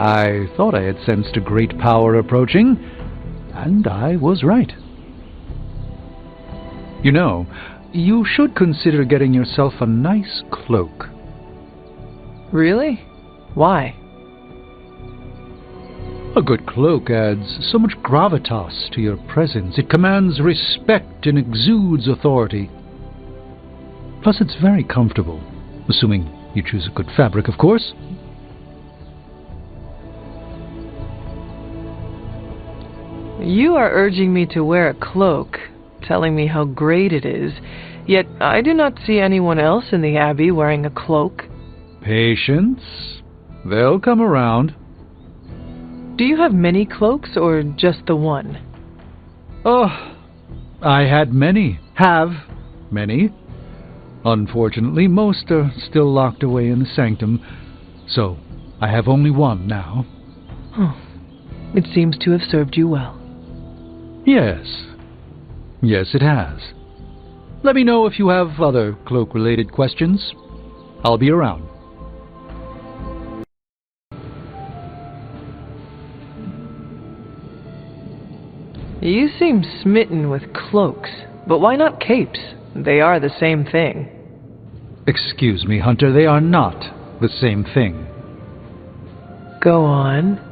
Speaker 2: I thought I had sensed a great power approaching, and I was right. You know, you should consider getting yourself a nice cloak.
Speaker 5: Really? Why?
Speaker 2: A good cloak adds so much gravitas to your presence. It commands respect and exudes authority. Plus, it's very comfortable, assuming you choose a good fabric, of course.
Speaker 5: You are urging me to wear a cloak, telling me how great it is, yet I do not see anyone else in the Abbey wearing a cloak.
Speaker 2: Patience. They'll come around.
Speaker 5: Do you have many cloaks, or just the one?
Speaker 2: Oh, I had many. Have many. Unfortunately, most are still locked away in the sanctum, so I have only one now.
Speaker 5: Oh, it seems to have served you well.
Speaker 2: Yes. Yes, it has. Let me know if you have other cloak-related questions. I'll be around.
Speaker 5: You seem smitten with cloaks, but why not capes? They are the same thing.
Speaker 2: Excuse me, Hunter, they are not the same thing.
Speaker 5: Go on.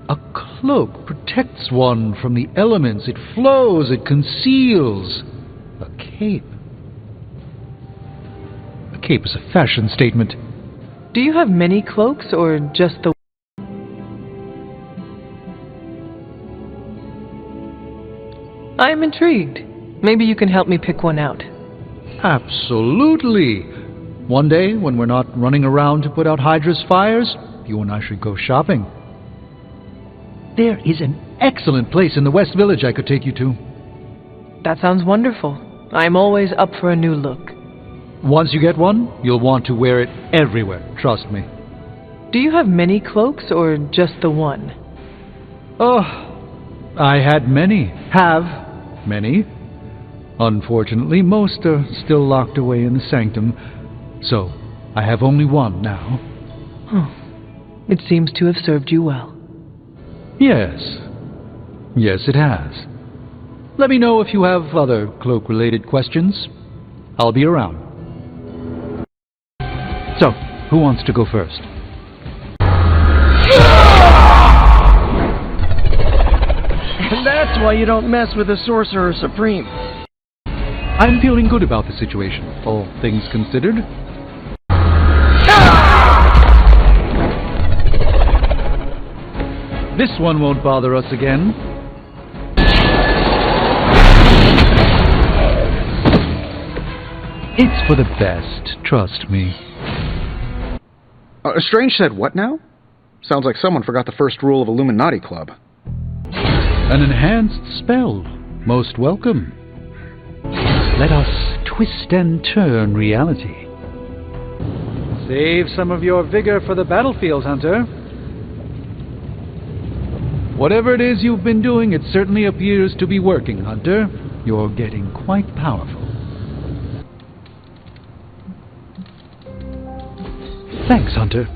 Speaker 2: A cloak protects one from the elements. It flows, it conceals. A cape is a fashion statement.
Speaker 5: Do you have many cloaks, or just the... I'm intrigued. Maybe you can help me pick one out.
Speaker 2: Absolutely. One day, when we're not running around to put out Hydra's fires, you and I should go shopping. There is an excellent place in the West Village I could take you to.
Speaker 5: That sounds wonderful. I'm always up for a new look.
Speaker 2: Once you get one, you'll want to wear it everywhere, trust me.
Speaker 5: Do you have many cloaks, or just the one?
Speaker 2: Oh, I had many. Have many. Unfortunately, most are still locked away in the sanctum, so I have only one now.
Speaker 5: Oh, it seems to have served you well.
Speaker 2: Yes. Yes, it has. Let me know if you have other cloak-related questions. I'll be around. So, who wants to go first?
Speaker 12: That's why you don't mess with the Sorcerer Supreme.
Speaker 2: I'm feeling good about the situation, all things considered. This one won't bother us again. It's for the best, trust me.
Speaker 1: Strange said what now? Sounds like someone forgot the first rule of Illuminati Club.
Speaker 2: An enhanced spell. Most welcome. Let us twist and turn reality. Save some of your vigor for the battlefield, Hunter. Whatever it is you've been doing, it certainly appears to be working, Hunter. You're getting quite powerful. Thanks, Hunter.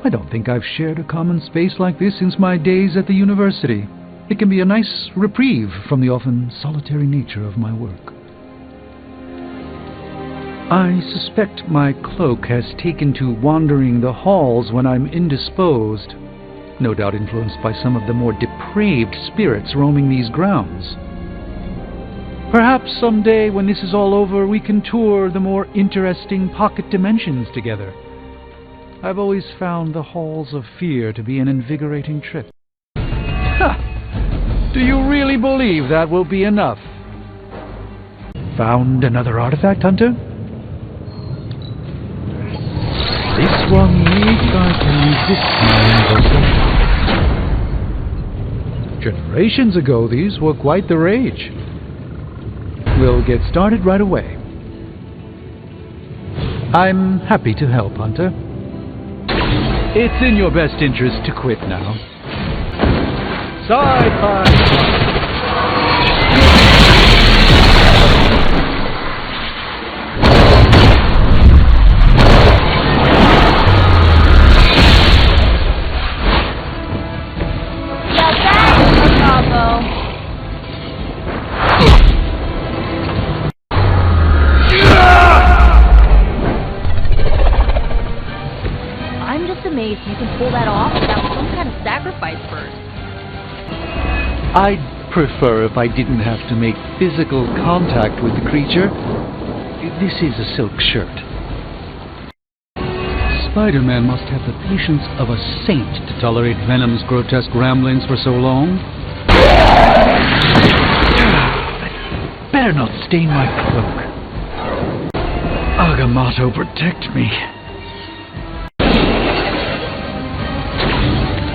Speaker 2: I don't think I've shared a common space like this since my days at the university. It can be a nice reprieve from the often solitary nature of my work. I suspect my cloak has taken to wandering the halls when I'm indisposed, no doubt influenced by some of the more depraved spirits roaming these grounds. Perhaps someday, when this is all over, we can tour the more interesting pocket dimensions together. I've always found the halls of fear to be an invigorating trip. Ha! Do you really believe that will be enough? Found another artifact, Hunter? This one needs I can resist my invocation. Generations ago, these were quite the rage. We'll get started right away. I'm happy to help, Hunter. It's in your best interest to quit now. Side by side.
Speaker 10: You can pull that off without some kind of sacrifice first.
Speaker 2: I'd prefer if I didn't have to make physical contact with the creature. This is a silk shirt. Spider-Man must have the patience of a saint to tolerate Venom's grotesque ramblings for so long. Better not stain my cloak. Agamotto, protect me.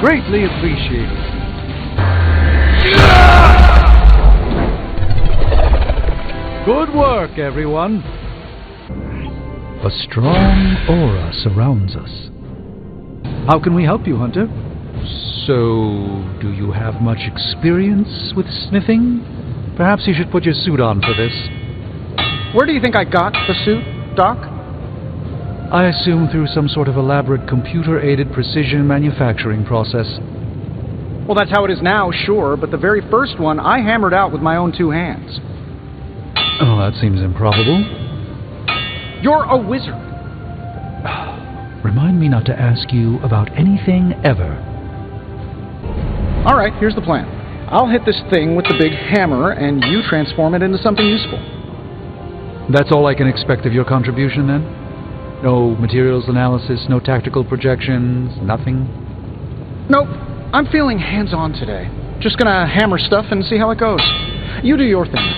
Speaker 2: Greatly appreciated. Good work, everyone. A strong aura surrounds us. How can we help you, Hunter? So, do you have much experience with sniffing? Perhaps you should put your suit on for this.
Speaker 1: Where do you think I got the suit, Doc?
Speaker 2: I assume through some sort of elaborate computer-aided precision manufacturing process.
Speaker 1: Well, that's how it is now, sure, but the very first one I hammered out with my own two hands.
Speaker 2: Oh, that seems improbable.
Speaker 1: You're a wizard.
Speaker 2: Remind me not to ask you about anything ever.
Speaker 1: All right, here's the plan. I'll hit this thing with the big hammer, and you transform it into something useful.
Speaker 2: That's all I can expect of your contribution, then? No materials analysis, no tactical projections, nothing?
Speaker 1: Nope. I'm feeling hands-on today. Just gonna hammer stuff and see how it goes. You do your thing.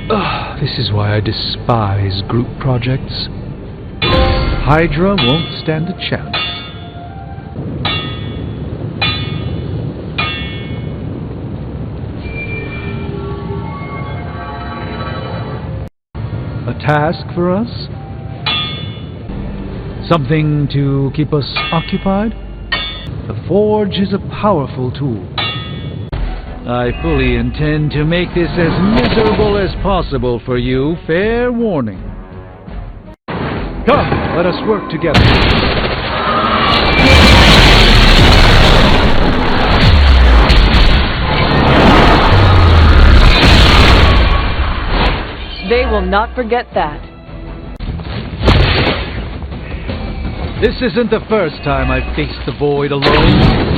Speaker 2: Ugh, this is why I despise group projects. Hydra won't stand a chance. A task for us? Something to keep us occupied? The Forge is a powerful tool. I fully intend to make this as miserable as possible for you. Fair warning. Come, let us work together.
Speaker 5: They will not forget that.
Speaker 2: This isn't the first time I've faced the void alone.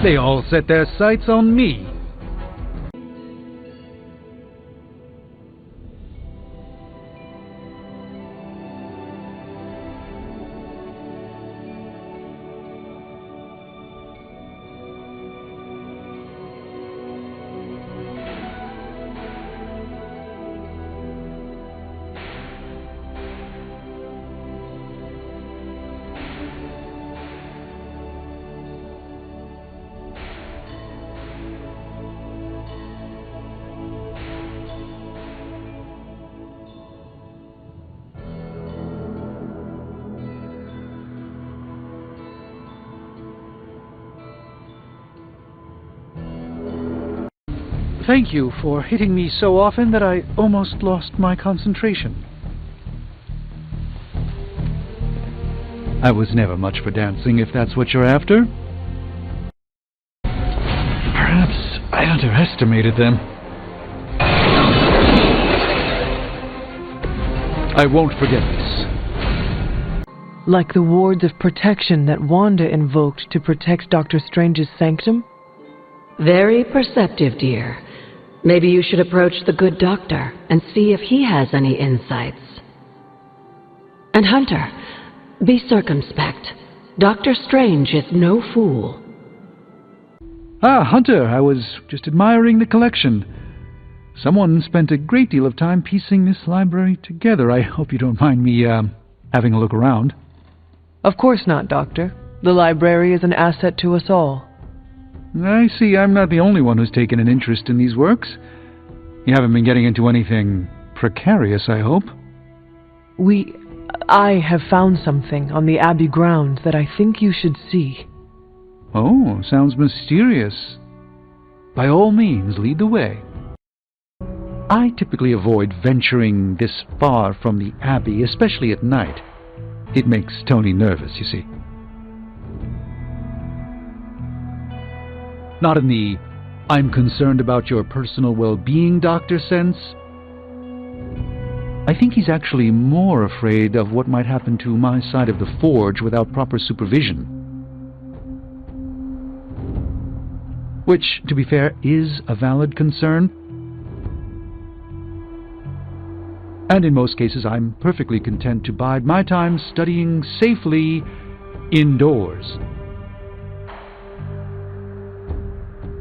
Speaker 2: They all set their sights on me. Thank you for hitting me so often that I almost lost my concentration. I was never much for dancing, if that's what you're after. Perhaps I underestimated them. I won't forget this.
Speaker 5: Like the wards of protection that Wanda invoked to protect Dr. Strange's sanctum?
Speaker 4: Very perceptive, dear. Maybe you should approach the good doctor and see if he has any insights. And Hunter, be circumspect. Dr. Strange is no fool.
Speaker 2: Ah, Hunter, I was just admiring the collection. Someone spent a great deal of time piecing this library together. I hope you don't mind me, having a look around.
Speaker 5: Of course not, Doctor. The library is an asset to us all.
Speaker 2: I see I'm not the only one who's taken an interest in these works. You haven't been getting into anything precarious, I hope?
Speaker 5: I have found something on the Abbey grounds that I think you should see.
Speaker 2: Oh, sounds mysterious. By all means, lead the way. I typically avoid venturing this far from the Abbey, especially at night. It makes Tony nervous, you see. Not in the I'm concerned about your personal well-being, Doctor sense. I think he's actually more afraid of what might happen to my side of the forge without proper supervision. Which, to be fair, is a valid concern. And in most cases, I'm perfectly content to bide my time studying safely indoors.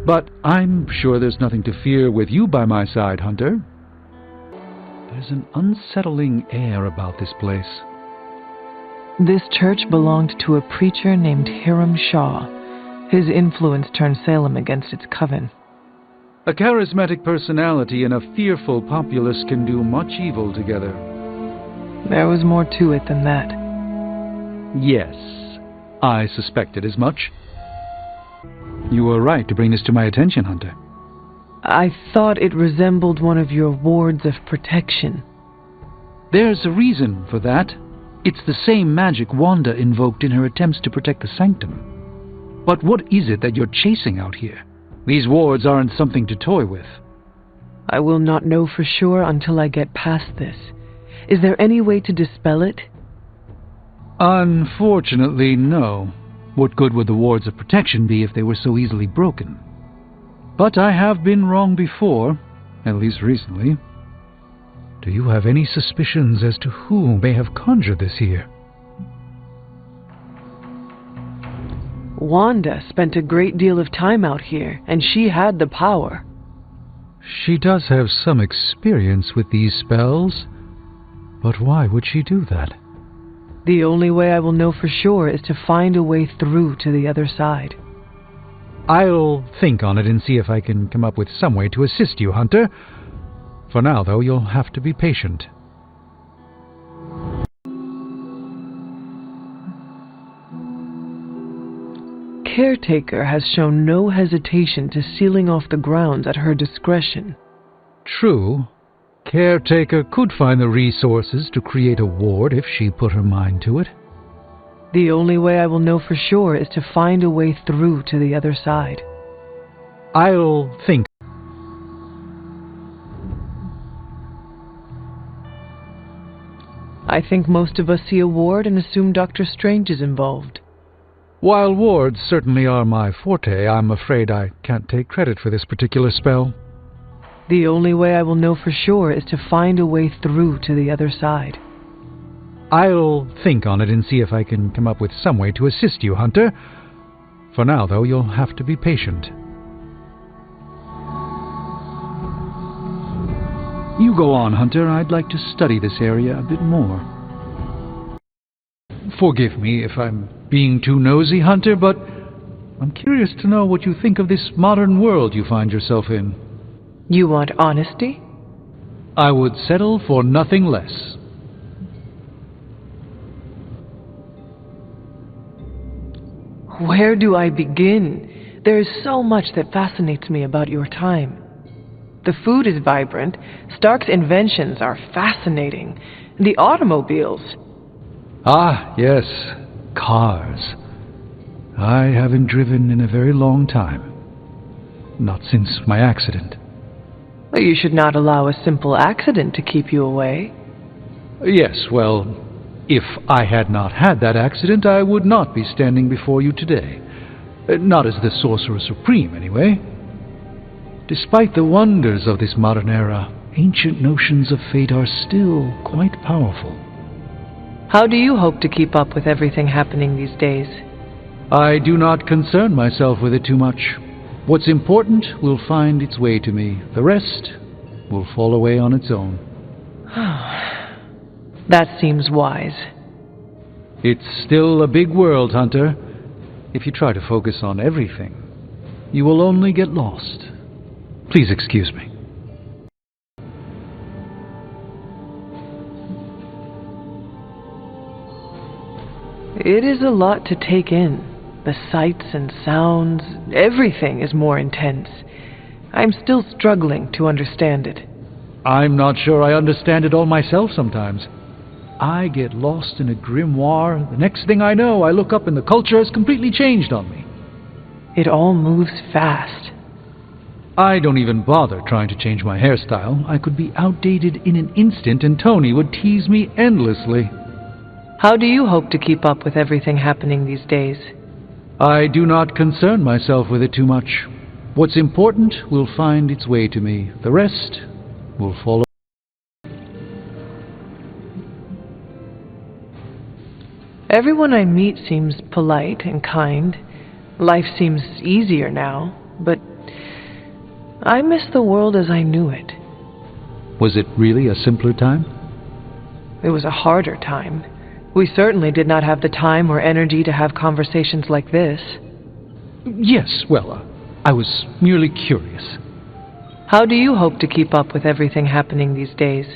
Speaker 2: But I'm sure there's nothing to fear with you by my side, Hunter. There's an unsettling air about this place.
Speaker 5: This church belonged to a preacher named Hiram Shaw. His influence turned Salem against its coven.
Speaker 2: A charismatic personality and a fearful populace can do much evil together.
Speaker 5: There was more to it than that.
Speaker 2: Yes, I suspected as much. You were right to bring this to my attention, Hunter.
Speaker 5: I thought it resembled one of your wards of protection.
Speaker 2: There's a reason for that. It's the same magic Wanda invoked in her attempts to protect the sanctum. But what is it that you're chasing out here? These wards aren't something to toy with.
Speaker 5: I will not know for sure until I get past this. Is there any way to dispel it?
Speaker 2: Unfortunately, no. What good would the wards of protection be if they were so easily broken? But I have been wrong before, at least recently. Do you have any suspicions as to who may have conjured this here?
Speaker 5: Wanda spent a great deal of time out here, and she had the power.
Speaker 2: She does have some experience with these spells, but why would she do that?
Speaker 5: The only way I will know for sure is to find a way through to the other side.
Speaker 2: I'll think on it and see if I can come up with some way to assist you, Hunter. For now, though, you'll have to be patient.
Speaker 5: Caretaker has shown no hesitation to sealing off the grounds at her discretion.
Speaker 2: True. Caretaker could find the resources to create a ward if she put her mind to it.
Speaker 5: The only way I will know for sure is to find a way through to the other side.
Speaker 2: I'll think.
Speaker 5: I think most of us see a ward and assume Dr. Strange is involved.
Speaker 2: While wards certainly are my forte, I'm afraid I can't take credit for this particular spell.
Speaker 5: The only way I will know for sure is to find a way through to the other side.
Speaker 2: I'll think on it and see if I can come up with some way to assist you, Hunter. For now, though, you'll have to be patient. You go on, Hunter. I'd like to study this area a bit more. Forgive me if I'm being too nosy, Hunter, but I'm curious to know what you think of this modern world you find yourself in.
Speaker 5: You want honesty?
Speaker 2: I would settle for nothing less.
Speaker 5: Where do I begin? There is so much that fascinates me about your time. The food is vibrant, Stark's inventions are fascinating, the automobiles.
Speaker 2: Ah, yes, cars. I haven't driven in a very long time. Not since my accident.
Speaker 5: You should not allow a simple accident to keep you away.
Speaker 2: Yes, well, if I had not had that accident, I would not be standing before you today. Not as the Sorcerer Supreme, anyway. Despite the wonders of this modern era, ancient notions of fate are still quite powerful.
Speaker 5: How do you hope to keep up with everything happening these days?
Speaker 2: I do not concern myself with it too much. What's important will find its way to me. The rest will fall away on its own.
Speaker 5: That seems wise.
Speaker 2: It's still a big world, Hunter. If you try to focus on everything, you will only get lost. Please excuse me.
Speaker 5: It is a lot to take in. The sights and sounds, everything is more intense. I'm still struggling to understand it.
Speaker 2: I'm not sure I understand it all myself sometimes. I get lost in a grimoire. The next thing I know, I look up and the culture has completely changed on me.
Speaker 5: It all moves fast.
Speaker 2: I don't even bother trying to change my hairstyle. I could be outdated in an instant and Tony would tease me endlessly.
Speaker 5: How do you hope to keep up with everything happening these days?
Speaker 2: I do not concern myself with it too much. What's important will find its way to me. The rest will follow.
Speaker 5: Everyone I meet seems polite and kind. Life seems easier now, but I miss the world as I knew it.
Speaker 2: Was it really a simpler time?
Speaker 5: It was a harder time. We certainly did not have the time or energy to have conversations like this.
Speaker 2: Yes, well, I was merely curious.
Speaker 5: How do you hope to keep up with everything happening these days?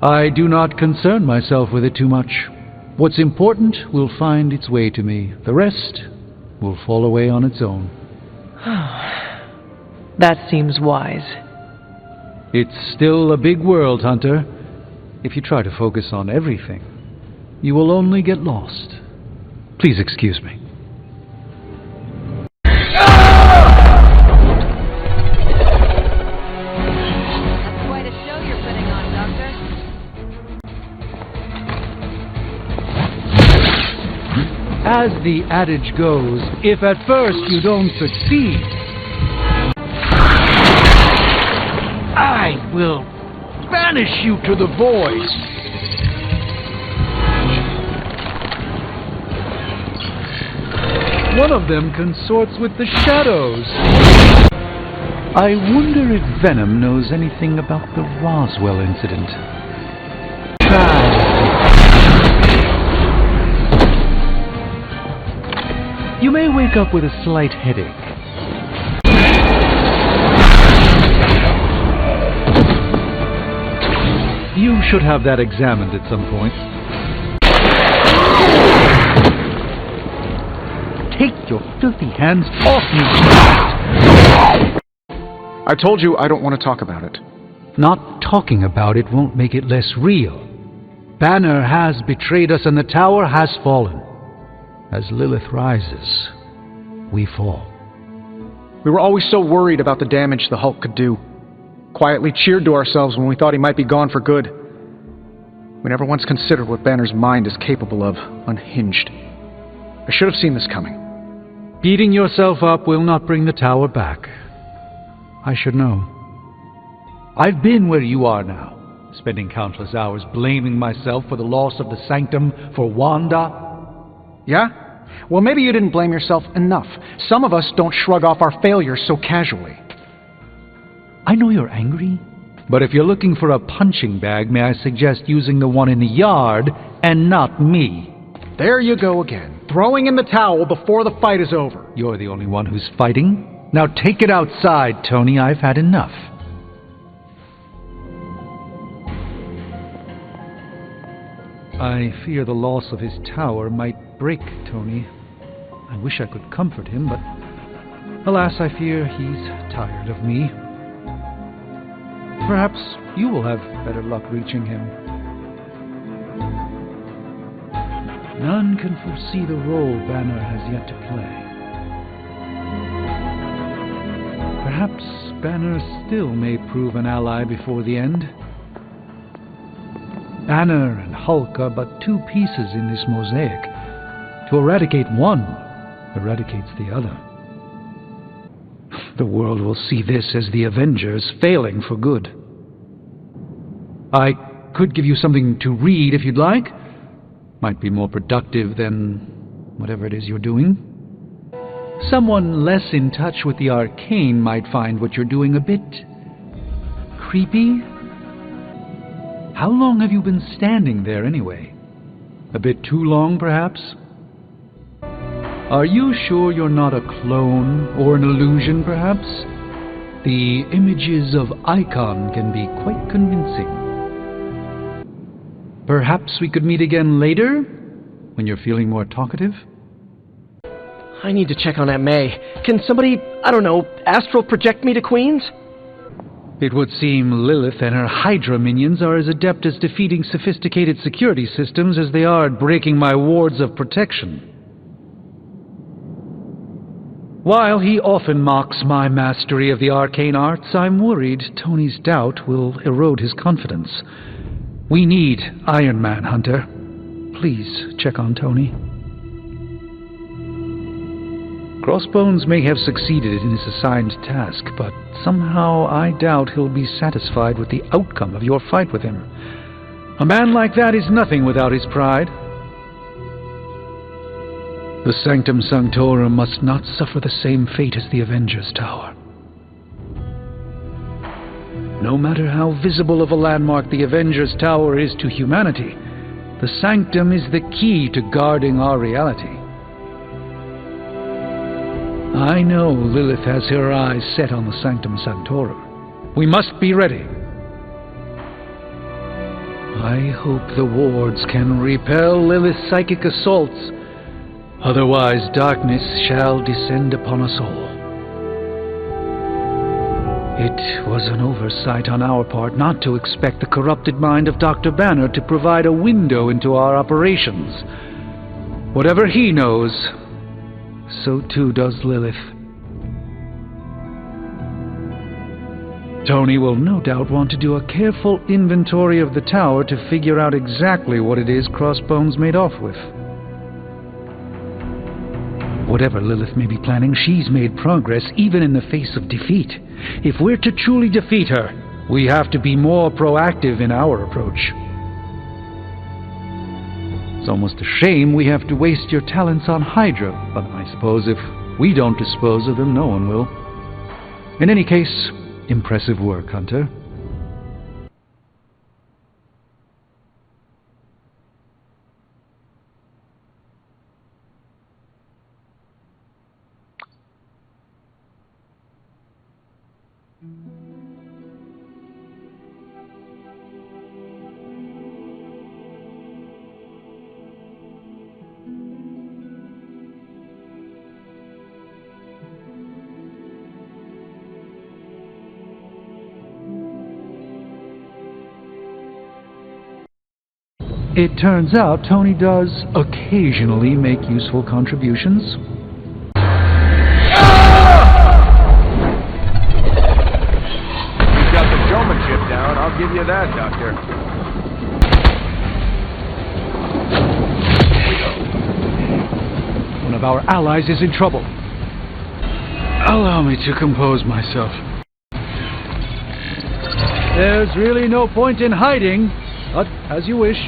Speaker 2: I do not concern myself with it too much. What's important will find its way to me. The rest will fall away on its own.
Speaker 5: That seems wise.
Speaker 2: It's still a big world, Hunter. If you try to focus on everything, you will only get lost. Please excuse me.
Speaker 10: Quite a show you're putting on, Doctor.
Speaker 2: As the adage goes, if at first you don't succeed, I will banish you to the void. One of them consorts with the shadows. I wonder if Venom knows anything about the Roswell incident. You may wake up with a slight headache. You should have that examined at some point. Take your filthy hands off me!
Speaker 1: I told you I don't want to talk about it.
Speaker 2: Not talking about it won't make it less real. Banner has betrayed us and the tower has fallen. As Lilith rises, we fall.
Speaker 1: We were always so worried about the damage the Hulk could do. Quietly cheered to ourselves when we thought he might be gone for good.
Speaker 9: We never once considered what Banner's mind is capable of, unhinged. I should have seen this coming.
Speaker 13: Beating yourself up will not bring the tower back. I should know. I've been where you are now, spending countless hours blaming myself for the loss of the sanctum for Wanda.
Speaker 9: Yeah? Well, maybe you didn't blame yourself enough. Some of us don't shrug off our failures so casually.
Speaker 13: I know you're angry, but if you're looking for a punching bag, may I suggest using the one in the yard and not me?
Speaker 9: There you go again, throwing in the towel before the fight is over.
Speaker 13: You're the only one who's fighting. Now take it outside, Tony. I've had enough. I fear the loss of his tower might break Tony. I wish I could comfort him, but alas, I fear he's tired of me. Perhaps you will have better luck reaching him. None can foresee the role Banner has yet to play. Perhaps Banner still may prove an ally before the end. Banner and Hulk are but two pieces in this mosaic. To eradicate one eradicates the other. The world will see this as the Avengers failing for good. I could give you something to read if you'd like. Might be more productive than whatever it is you're doing. Someone less in touch with the arcane might find what you're doing a bit creepy. How long have you been standing there anyway? A bit too long, perhaps? Are you sure you're not a clone or an illusion, perhaps? The images of Icon can be quite convincing. Perhaps we could meet again later, when you're feeling more talkative?
Speaker 12: I need to check on Aunt May. Can somebody, I don't know, astral project me to Queens?
Speaker 13: It would seem Lilith and her Hydra minions are as adept at defeating sophisticated security systems as they are at breaking my wards of protection. While he often mocks my mastery of the arcane arts, I'm worried Tony's doubt will erode his confidence. We need Iron Man, Hunter. Please check on Tony. Crossbones may have succeeded in his assigned task, but somehow I doubt he'll be satisfied with the outcome of your fight with him. A man like that is nothing without his pride. The Sanctum Sanctorum must not suffer the same fate as the Avengers Tower. No matter how visible of a landmark the Avengers Tower is to humanity, the Sanctum is the key to guarding our reality. I know Lilith has her eyes set on the Sanctum Sanctorum. We must be ready. I hope the wards can repel Lilith's psychic assaults. Otherwise, darkness shall descend upon us all. It was an oversight on our part not to expect the corrupted mind of Dr. Banner to provide a window into our operations. Whatever he knows, so too does Lilith. Tony will no doubt want to do a careful inventory of the tower to figure out exactly what it is Crossbones made off with. Whatever Lilith may be planning, she's made progress even in the face of defeat. If we're to truly defeat her, we have to be more proactive in our approach. It's almost a shame we have to waste your talents on Hydra, but I suppose if we don't dispose of them, no one will. In any case, impressive work, Hunter. It turns out Tony does occasionally make useful contributions.
Speaker 6: You got the showmanship down, I'll give you that, Doctor.
Speaker 13: of our allies is in trouble. Allow me to compose myself. There's really no point in hiding, but as you wish.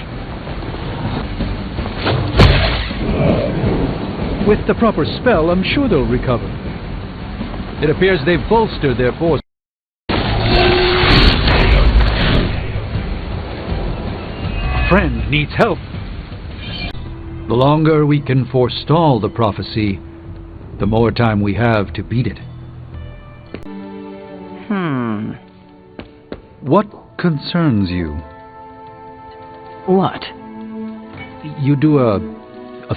Speaker 13: With the proper spell, I'm sure they'll recover. It appears they've bolstered their force. A friend needs help. The longer we can forestall the prophecy, the more time we have to beat it. What concerns you?
Speaker 7: What?
Speaker 13: You do a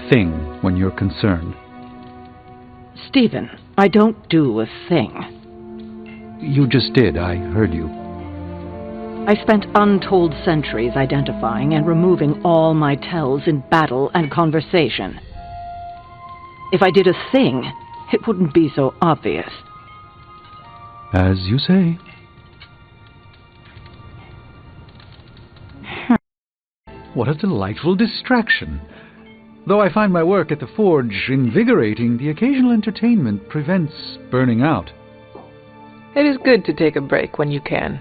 Speaker 13: thing when you're concerned.
Speaker 7: Stephen, I don't do a thing.
Speaker 13: You just did. I heard you.
Speaker 7: I spent untold centuries identifying and removing all my tells in battle and conversation. If I did a thing, it wouldn't be so obvious.
Speaker 13: As you say. What a delightful distraction. Though I find my work at the forge invigorating, the occasional entertainment prevents burning out.
Speaker 5: It is good to take a break when you can.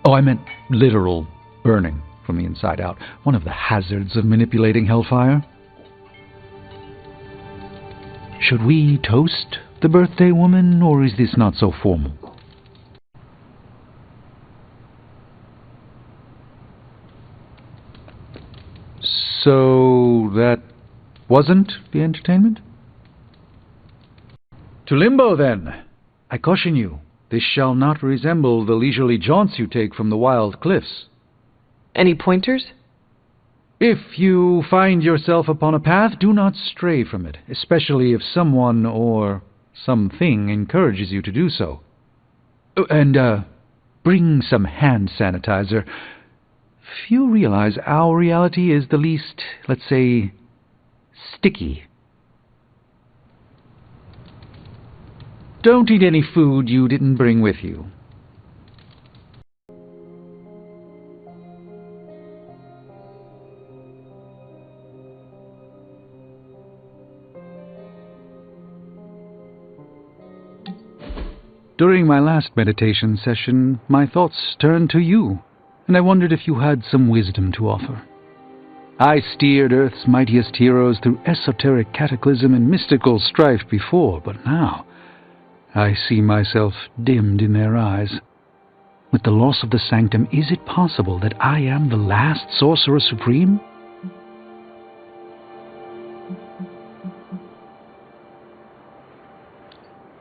Speaker 13: Oh, I meant literal burning from the inside out. One of the hazards of manipulating hellfire. Should we toast the birthday woman, or is this not so formal? So that wasn't the entertainment? To limbo, then. I caution you, this shall not resemble the leisurely jaunts you take from the wild cliffs.
Speaker 5: Any pointers?
Speaker 13: If you find yourself upon a path, do not stray from it, especially if someone or something encourages you to do so. And, bring some hand sanitizer. Few realize our reality is the least, let's say, sticky. Don't eat any food you didn't bring with you. During my last meditation session, my thoughts turned to you, and I wondered if you had some wisdom to offer. I steered Earth's mightiest heroes through esoteric cataclysm and mystical strife before, but now I see myself dimmed in their eyes. With the loss of the sanctum, is it possible that I am the last Sorcerer Supreme?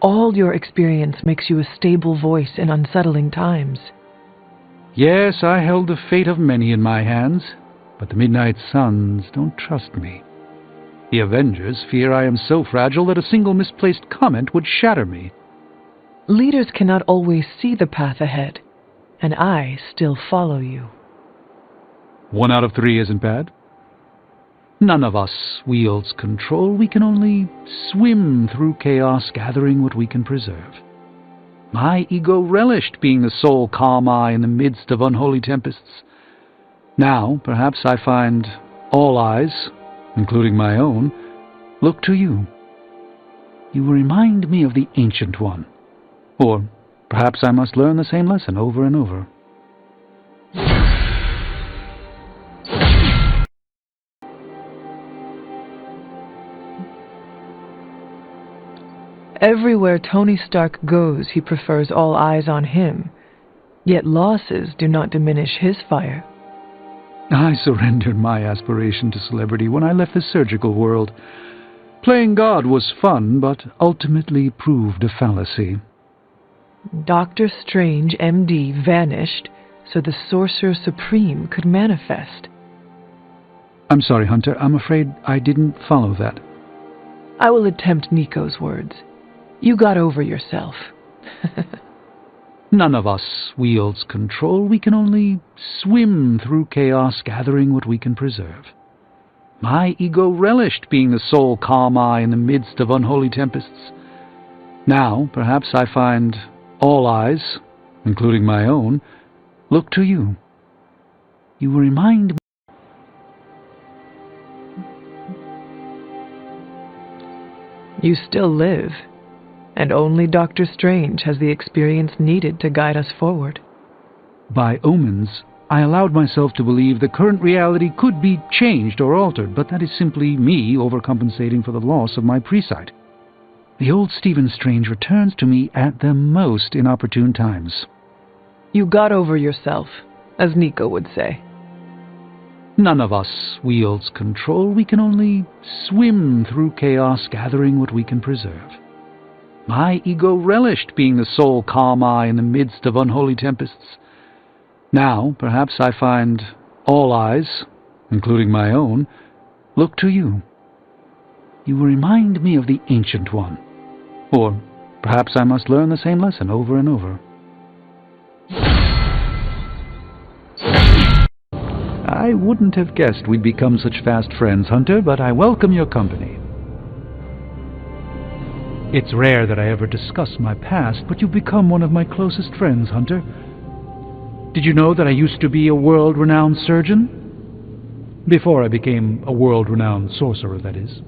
Speaker 5: All your experience makes you a stable voice in unsettling times.
Speaker 13: Yes, I held the fate of many in my hands, but the Midnight Suns don't trust me. The Avengers fear I am so fragile that a single misplaced comment would shatter me.
Speaker 5: Leaders cannot always see the path ahead, and I still follow you.
Speaker 13: 1 out of 3 isn't bad. None of us wields control. We can only swim through chaos, gathering what we can preserve. My ego relished being the sole calm eye in the midst of unholy tempests. Now, perhaps I find all eyes, including my own, look to you. You remind me of the Ancient One. Or perhaps I must learn the same lesson over and over.
Speaker 5: Everywhere Tony Stark goes, he prefers all eyes on him. Yet losses do not diminish his fire.
Speaker 13: I surrendered my aspiration to celebrity when I left the surgical world. Playing God was fun, but ultimately proved a fallacy.
Speaker 5: Dr. Strange, M.D., vanished so the Sorcerer Supreme could manifest.
Speaker 13: I'm sorry, Hunter. I'm afraid I didn't follow that.
Speaker 5: I will attempt Nico's words. You got over yourself.
Speaker 13: None of us wields control. We can only swim through chaos, gathering what we can preserve. My ego relished being the sole calm eye in the midst of unholy tempests. Now, perhaps I find all eyes, including my own, look to you. You remind me.
Speaker 5: You still live, and only Dr. Strange has the experience needed to guide us forward.
Speaker 13: By omens, I allowed myself to believe the current reality could be changed or altered, but that is simply me overcompensating for the loss of my presight. The old Stephen Strange returns to me at the most inopportune times.
Speaker 5: You got over yourself, as Nico would say.
Speaker 13: None of us wields control. We can only swim through chaos, gathering what we can preserve. My ego relished being the sole calm eye in the midst of unholy tempests. Now, perhaps I find all eyes, including my own, look to you. You remind me of the Ancient One. Or perhaps I must learn the same lesson over and over. I wouldn't have guessed we'd become such fast friends, Hunter, but I welcome your company. It's rare that I ever discuss my past, but you've become one of my closest friends, Hunter. Did you know that I used to be a world-renowned surgeon? Before I became a world-renowned sorcerer, that is.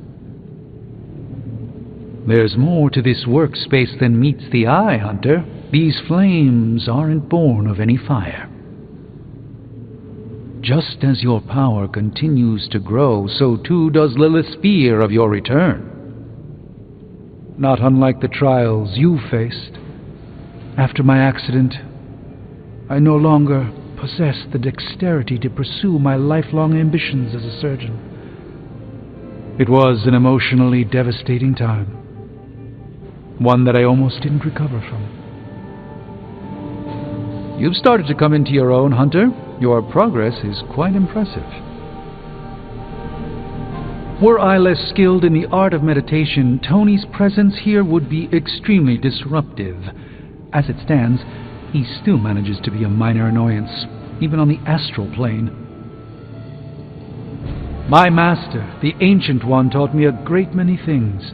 Speaker 13: There's more to this workspace than meets the eye, Hunter. These flames aren't born of any fire. Just as your power continues to grow, so too does Lilith's fear of your return. Not unlike the trials you faced. After my accident, I no longer possessed the dexterity to pursue my lifelong ambitions as a surgeon. It was an emotionally devastating time, one that I almost didn't recover from. You've started to come into your own, Hunter. Your progress is quite impressive. Were I less skilled in the art of meditation, Tony's presence here would be extremely disruptive. As it stands, he still manages to be a minor annoyance, even on the astral plane. My master, the Ancient One, taught me a great many things.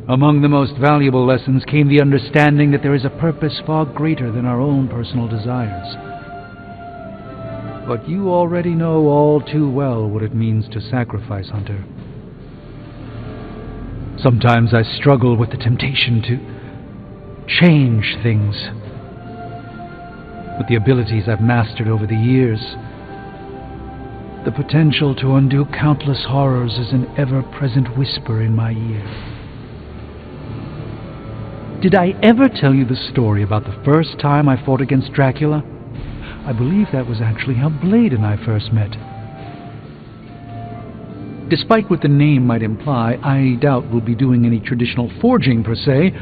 Speaker 13: Among the most valuable lessons came the understanding that there is a purpose far greater than our own personal desires. But you already know all too well what it means to sacrifice, Hunter. Sometimes I struggle with the temptation to change things. With the abilities I've mastered over the years, the potential to undo countless horrors is an ever-present whisper in my ear. Did I ever tell you the story about the first time I fought against Dracula? I believe that was actually how Blade and I first met. Despite what the name might imply, I doubt we'll be doing any traditional forging per se,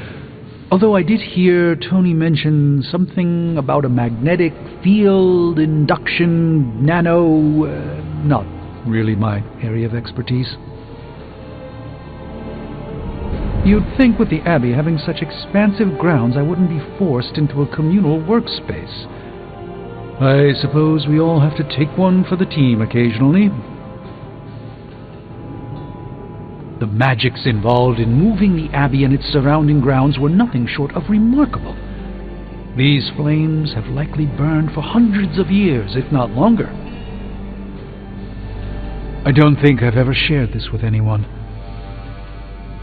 Speaker 13: although I did hear Tony mention something about a magnetic field, induction, not really my area of expertise. You'd think with the Abbey having such expansive grounds I wouldn't be forced into a communal workspace. I suppose we all have to take one for the team occasionally. The magics involved in moving the Abbey and its surrounding grounds were nothing short of remarkable. These flames have likely burned for hundreds of years, if not longer. I don't think I've ever shared this with anyone.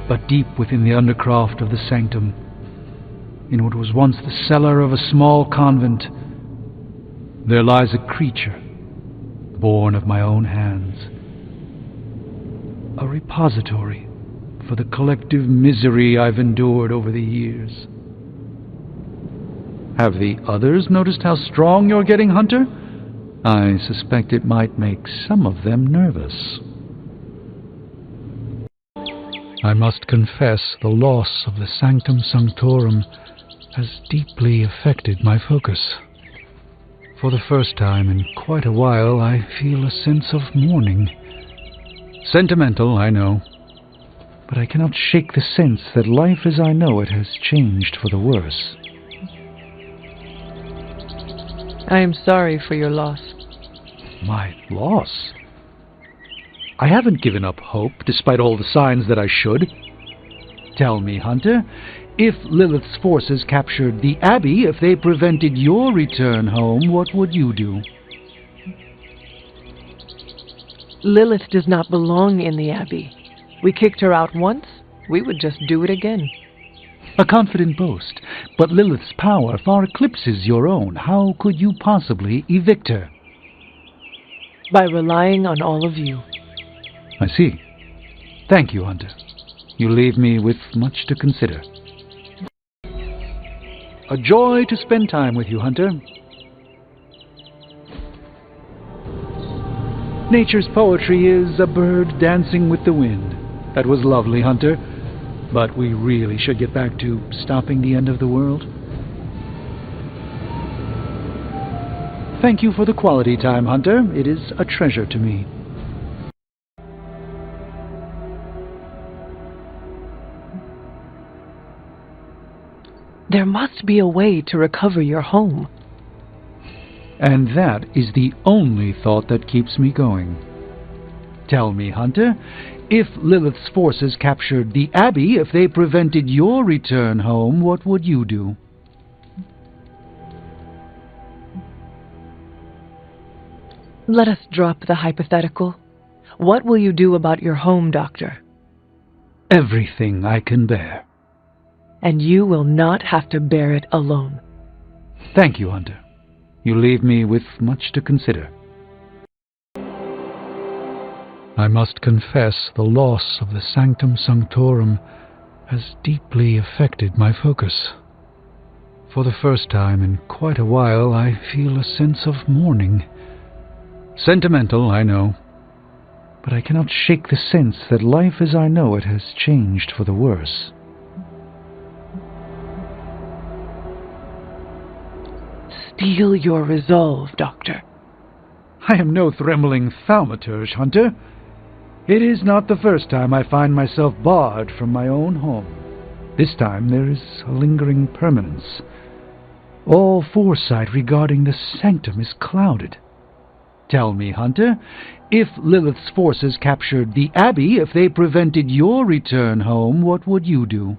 Speaker 13: But deep within the undercroft of the sanctum, in what was once the cellar of a small convent, there lies a creature, born of my own hands. A repository for the collective misery I've endured over the years. Have the others noticed how strong you're getting, Hunter? I suspect it might make some of them nervous. I must confess the loss of the Sanctum Sanctorum has deeply affected my focus. For the first time in quite a while, I feel a sense of mourning. Sentimental, I know, but I cannot shake the sense that life as I know it has changed for the worse.
Speaker 5: I am sorry for your loss.
Speaker 13: My loss? I haven't given up hope, despite all the signs that I should. Tell me, Hunter, if Lilith's forces captured the Abbey, if they prevented your return home, what would you do?
Speaker 5: Lilith does not belong in the Abbey. We kicked her out once, we would just do it again.
Speaker 13: A confident boast, but Lilith's power far eclipses your own. How could you possibly evict her?
Speaker 5: By relying on all of you.
Speaker 13: I see. Thank you, Hunter. You leave me with much to consider. A joy to spend time with you, Hunter. Nature's poetry is a bird dancing with the wind. That was lovely, Hunter. But we really should get back to stopping the end of the world. Thank you for the quality time, Hunter. It is a treasure to me.
Speaker 5: There must be a way to recover your home.
Speaker 13: And that is the only thought that keeps me going. Tell me, Hunter, if Lilith's forces captured the Abbey, if they prevented your return home, what would you do?
Speaker 5: Let us drop the hypothetical. What will you do about your home, Doctor?
Speaker 13: Everything I can bear.
Speaker 5: And you will not have to bear it alone.
Speaker 13: Thank you, Hunter. You leave me with much to consider. I must confess the loss of the Sanctum Sanctorum has deeply affected my focus. For the first time in quite a while, I feel a sense of mourning. Sentimental, I know, but I cannot shake the sense that life as I know it has changed for the worse.
Speaker 5: Steel your resolve, Doctor.
Speaker 13: I am no trembling thaumaturge, Hunter. It is not the first time I find myself barred from my own home. This time there is a lingering permanence. All foresight regarding the sanctum is clouded. Tell me, Hunter, if Lilith's forces captured the Abbey, if they prevented your return home, what would you do?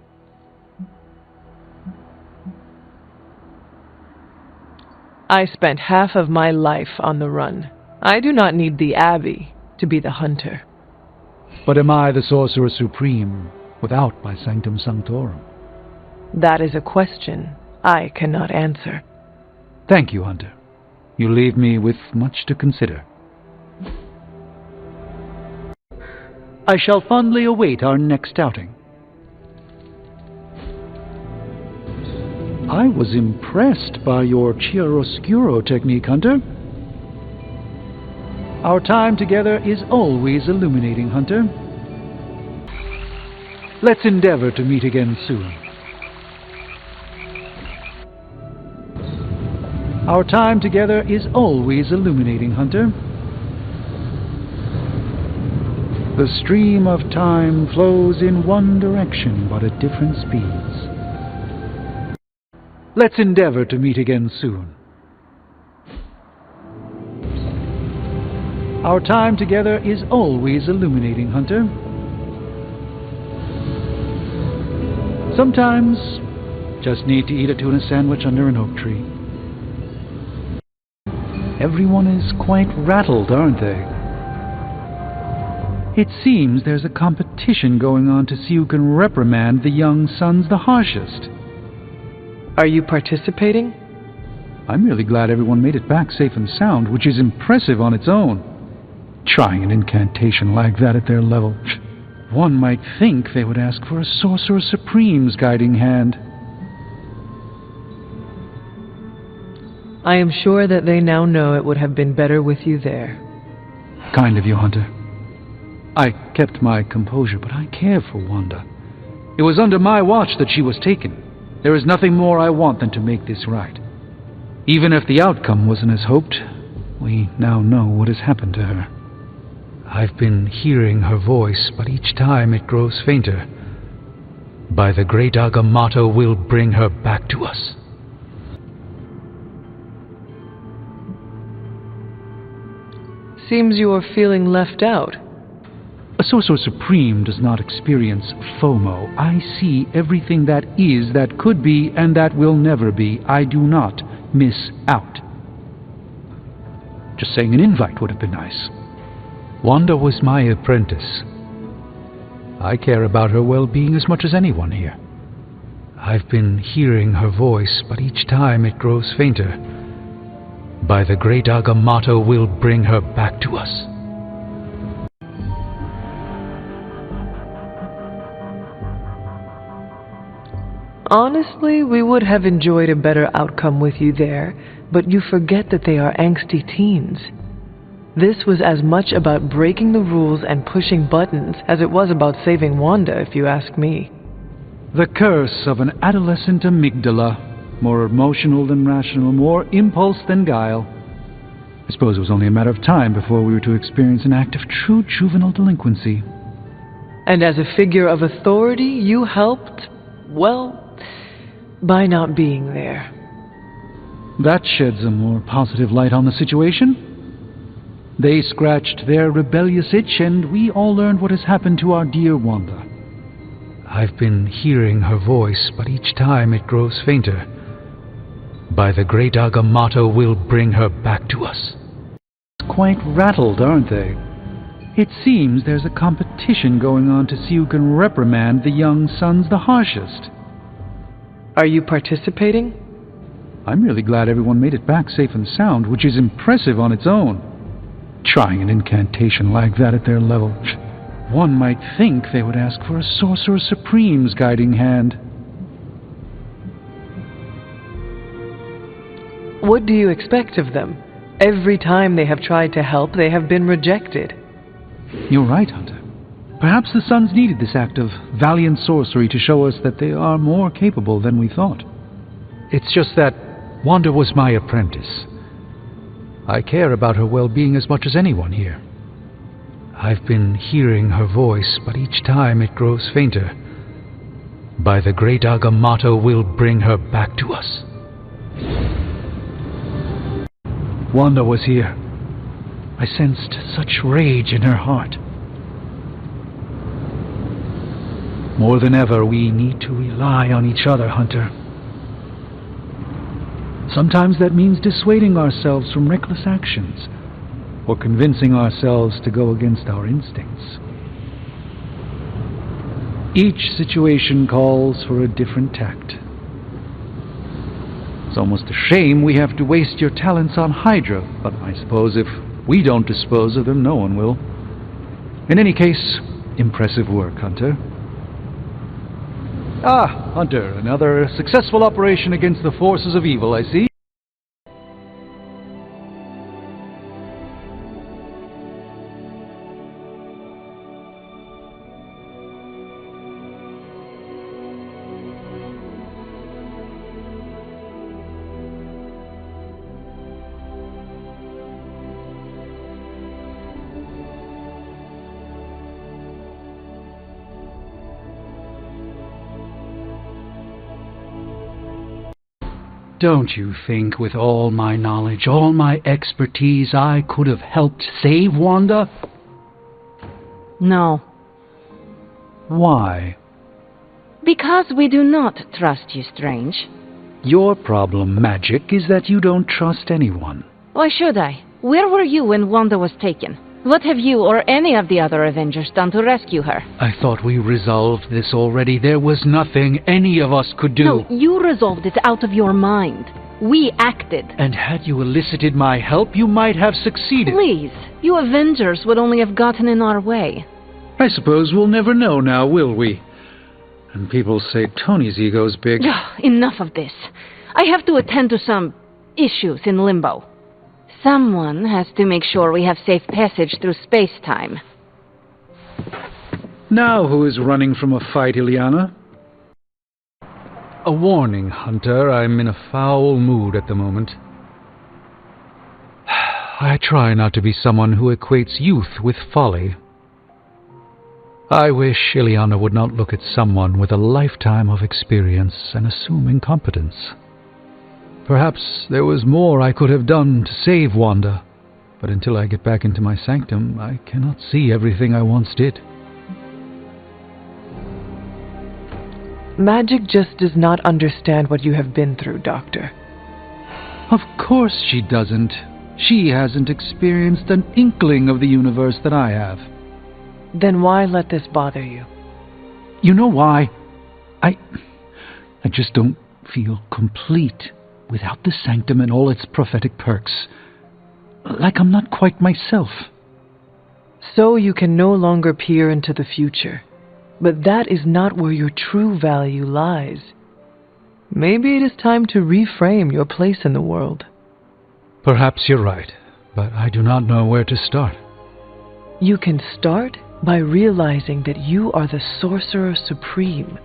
Speaker 5: I spent half of my life on the run. I do not need the Abbey to be the hunter.
Speaker 13: But am I the Sorcerer Supreme without my Sanctum Sanctorum?
Speaker 5: That is a question I cannot answer.
Speaker 13: Thank you, Hunter. You leave me with much to consider. I shall fondly await our next outing. I was impressed by your chiaroscuro technique, Hunter. Our time together is always illuminating, Hunter. Let's endeavor to meet again soon. Our time together is always illuminating, Hunter. The stream of time flows in one direction, but at different speeds. Let's endeavor to meet again soon. Our time together is always illuminating, Hunter. Sometimes, just need to eat a tuna sandwich under an oak tree. Everyone is quite rattled, aren't they? It seems there's a competition going on to see who can reprimand the young sons the harshest.
Speaker 5: Are you participating?
Speaker 13: I'm really glad everyone made it back safe and sound, which is impressive on its own. Trying an incantation like that at their level, one might think they would ask for a Sorcerer Supreme's guiding hand.
Speaker 5: I am sure that they now know it would have been better with you there.
Speaker 13: Kind of you, Hunter. I kept my composure, but I care for Wanda. It was under my watch that she was taken. There is nothing more I want than to make this right. Even if the outcome wasn't as hoped, we now know what has happened to her. I've been hearing her voice, but each time it grows fainter. By the great Agamotto, we'll bring her back to us.
Speaker 5: Seems you are feeling left out.
Speaker 13: A Sorcerer Supreme does not experience FOMO. I see everything that is, that could be, and that will never be. I do not miss out. Just saying an invite would have been nice. Wanda was my apprentice. I care about her well-being as much as anyone here. I've been hearing her voice, but each time it grows fainter. By the great Agamotto, we'll bring her back to us.
Speaker 5: Honestly, we would have enjoyed a better outcome with you there, but you forget that they are angsty teens. This was as much about breaking the rules and pushing buttons as it was about saving Wanda, if you ask me.
Speaker 13: The curse of an adolescent amygdala, more emotional than rational, more impulse than guile. I suppose it was only a matter of time before we were to experience an act of true juvenile delinquency.
Speaker 5: And as a figure of authority, you helped, well, by not being there.
Speaker 13: That sheds a more positive light on the situation. They scratched their rebellious itch, and we all learned what has happened to our dear Wanda. I've been hearing her voice, but each time it grows fainter. By the great Agamotto, we'll bring her back to us. Quite rattled, aren't they? It seems there's a competition going on to see who can reprimand the young sons the harshest.
Speaker 5: Are you participating?
Speaker 13: I'm really glad everyone made it back safe and sound, which is impressive on its own. Trying an incantation like that at their level, one might think they would ask for a Sorcerer Supreme's guiding hand.
Speaker 5: What do you expect of them? Every time they have tried to help, they have been rejected.
Speaker 13: You're right, Hunter. Perhaps the Sons needed this act of valiant sorcery to show us that they are more capable than we thought. It's just that Wanda was my apprentice. I care about her well-being as much as anyone here. I've been hearing her voice, but each time it grows fainter. By the great Agamotto, we'll bring her back to us. Wanda was here. I sensed such rage in her heart. More than ever, we need to rely on each other, Hunter. Sometimes that means dissuading ourselves from reckless actions, or convincing ourselves to go against our instincts. Each situation calls for a different tact. It's almost a shame we have to waste your talents on Hydra, but I suppose if we don't dispose of them, no one will. In any case, impressive work, Hunter. Ah, Hunter, another successful operation against the forces of evil, I see. Don't you think with all my knowledge, all my expertise, I could have helped save Wanda?
Speaker 3: No.
Speaker 13: Why?
Speaker 3: Because we do not trust you, Strange.
Speaker 13: Your problem, Magic, is that you don't trust anyone.
Speaker 3: Why should I? Where were you when Wanda was taken? What have you or any of the other Avengers done to rescue her?
Speaker 13: I thought we resolved this already. There was nothing any of us could do.
Speaker 3: No, you resolved it out of your mind. We acted.
Speaker 13: And had you elicited my help, you might have succeeded.
Speaker 3: Please, you Avengers would only have gotten in our way.
Speaker 13: I suppose we'll never know now, will we? And people say Tony's ego's big.
Speaker 3: Enough of this. I have to attend to some issues in Limbo. Someone has to make sure we have safe passage through space-time.
Speaker 13: Now who is running from a fight, Ileana? A warning, Hunter. I'm in a foul mood at the moment. I try not to be someone who equates youth with folly. I wish Ileana would not look at someone with a lifetime of experience and assume incompetence. Perhaps there was more I could have done to save Wanda, but until I get back into my sanctum, I cannot see everything I once did.
Speaker 5: Magic just does not understand what you have been through, Doctor.
Speaker 13: Of course she doesn't. She hasn't experienced an inkling of the universe that I have.
Speaker 5: Then why let this bother you?
Speaker 13: You know why? I just don't feel complete without the sanctum and all its prophetic perks. Like I'm not quite myself.
Speaker 5: So you can no longer peer into the future. But that is not where your true value lies. Maybe it is time to reframe your place in the world.
Speaker 13: Perhaps you're right, but I do not know where to start.
Speaker 5: You can start by realizing that you are the Sorcerer Supreme,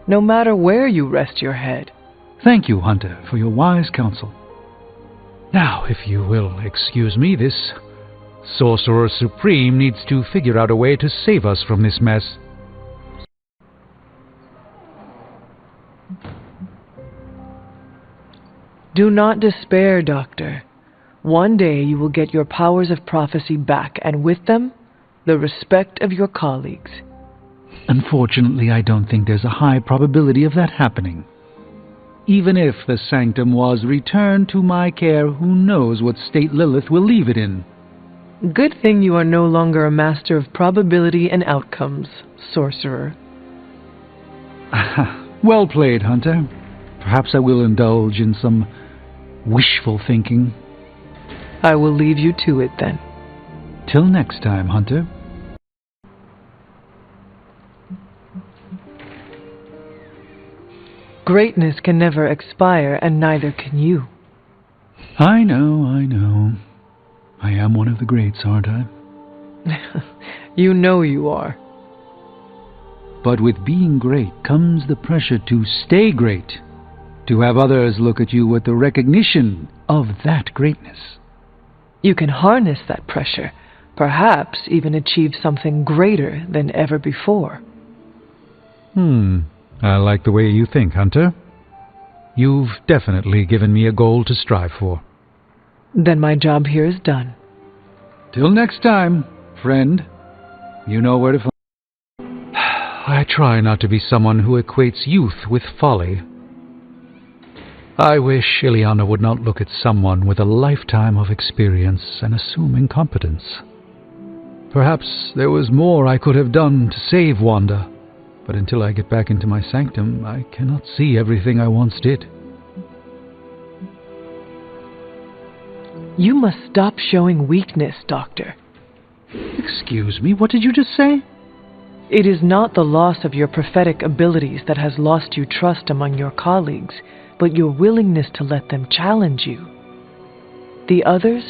Speaker 5: no matter where you rest your head.
Speaker 13: Thank you, Hunter, for your wise counsel. Now, if you will excuse me, this Sorcerer Supreme needs to figure out a way to save us from this mess.
Speaker 5: Do not despair, Doctor. One day you will get your powers of prophecy back, and with them, the respect of your colleagues.
Speaker 13: Unfortunately, I don't think there's a high probability of that happening. Even if the sanctum was returned to my care, who knows what state Lilith will leave it in.
Speaker 5: Good thing you are no longer a master of probability and outcomes, Sorcerer.
Speaker 13: Well played, Hunter. Perhaps I will indulge in some wishful thinking.
Speaker 5: I will leave you to it then.
Speaker 13: Till next time, Hunter.
Speaker 5: Greatness can never expire, and neither can you.
Speaker 13: I know. I am one of the greats, aren't I?
Speaker 5: You know you are.
Speaker 13: But with being great comes the pressure to stay great, to have others look at you with the recognition of that greatness.
Speaker 5: You can harness that pressure, perhaps even achieve something greater than ever before.
Speaker 13: I like the way you think, Hunter. You've definitely given me a goal to strive for.
Speaker 5: Then my job here is done.
Speaker 13: Till next time, friend. You know where to find... I try not to be someone who equates youth with folly. I wish Ileana would not look at someone with a lifetime of experience and assume incompetence. Perhaps there was more I could have done to save Wanda, but until I get back into my sanctum, I cannot see everything I once did.
Speaker 5: You must stop showing weakness, Doctor.
Speaker 13: Excuse me, what did you just say?
Speaker 5: It is not the loss of your prophetic abilities that has lost you trust among your colleagues, but your willingness to let them challenge you. The others,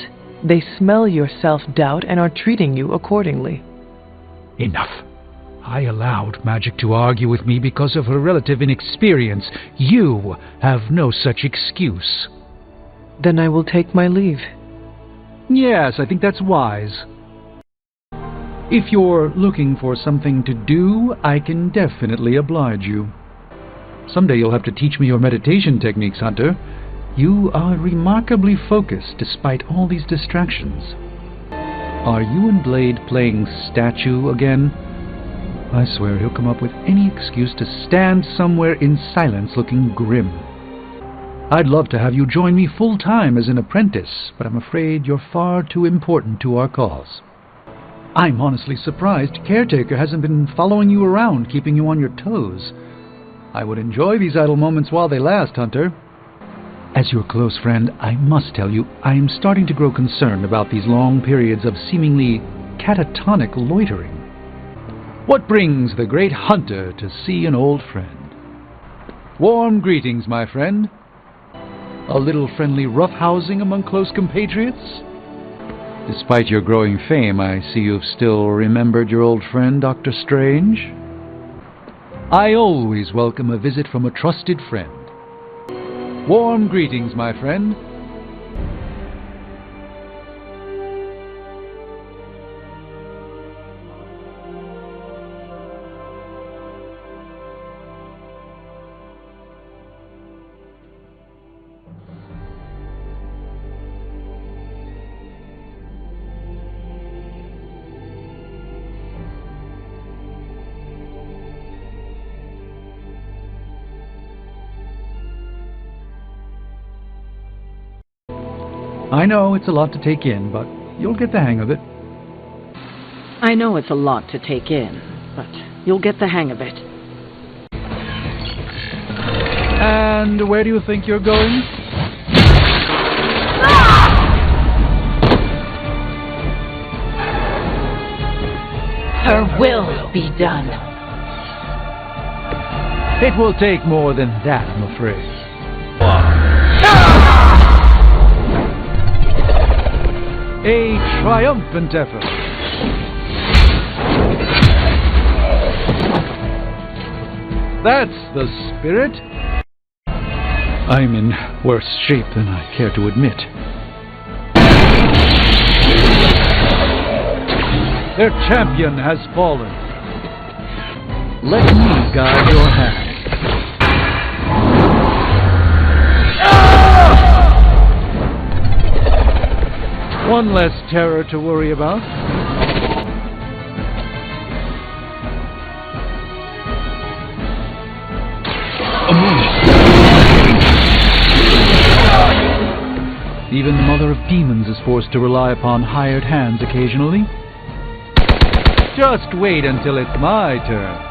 Speaker 5: they smell your self-doubt and are treating you accordingly.
Speaker 13: Enough. I allowed magic to argue with me because of her relative inexperience. You have no such excuse.
Speaker 5: Then I will take my leave.
Speaker 13: Yes, I think that's wise. If you're looking for something to do, I can definitely oblige you. Someday you'll have to teach me your meditation techniques, Hunter. You are remarkably focused despite all these distractions. Are you and Blade playing statue again? I swear he'll come up with any excuse to stand somewhere in silence looking grim. I'd love to have you join me full-time as an apprentice, but I'm afraid you're far too important to our cause. I'm honestly surprised Caretaker hasn't been following you around, keeping you on your toes. I would enjoy these idle moments while they last, Hunter. As your close friend, I must tell you, I am starting to grow concerned about these long periods of seemingly catatonic loitering. What brings the great Hunter to see an old friend? Warm greetings, my friend. A little friendly roughhousing among close compatriots? Despite your growing fame, I see you've still remembered your old friend, Dr. Strange. I always welcome a visit from a trusted friend. Warm greetings, my friend. I know it's a lot to take in, but you'll get the hang of it.
Speaker 7: I know it's a lot to take in, but you'll get the hang of it.
Speaker 13: And where do you think you're going?
Speaker 7: Her will be done.
Speaker 13: It will take more than that, I'm afraid. A triumphant effort. That's the spirit. I'm in worse shape than I care to admit. Their champion has fallen. Let me guide your hand. One less terror to worry about. Even the mother of demons is forced to rely upon hired hands occasionally. Just wait until it's my turn.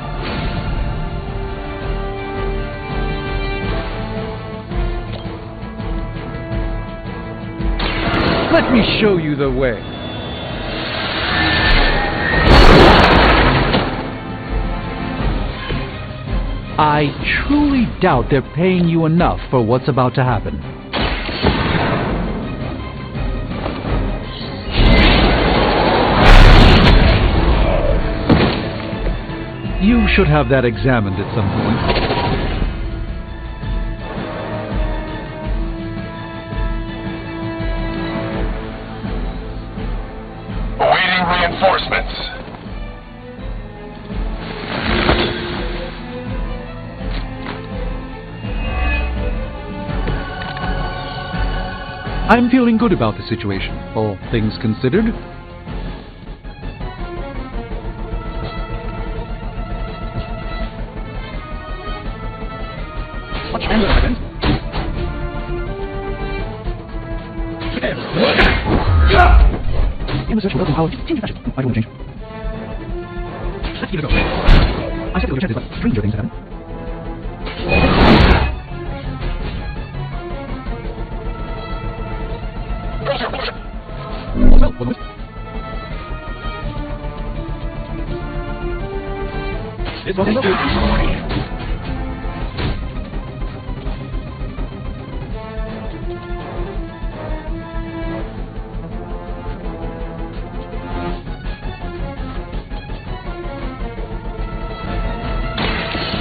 Speaker 13: Let me show you the way. I truly doubt they're paying you enough for what's about to happen. You should have that examined at some point.
Speaker 6: Awaiting reinforcements.
Speaker 13: I'm feeling good about the situation, all things considered. Research will open power. Change fashion. I don't want to change. Let's give it a go. I'm skeptical of your chances, but stranger things have happened. Well, one moment. This one is good.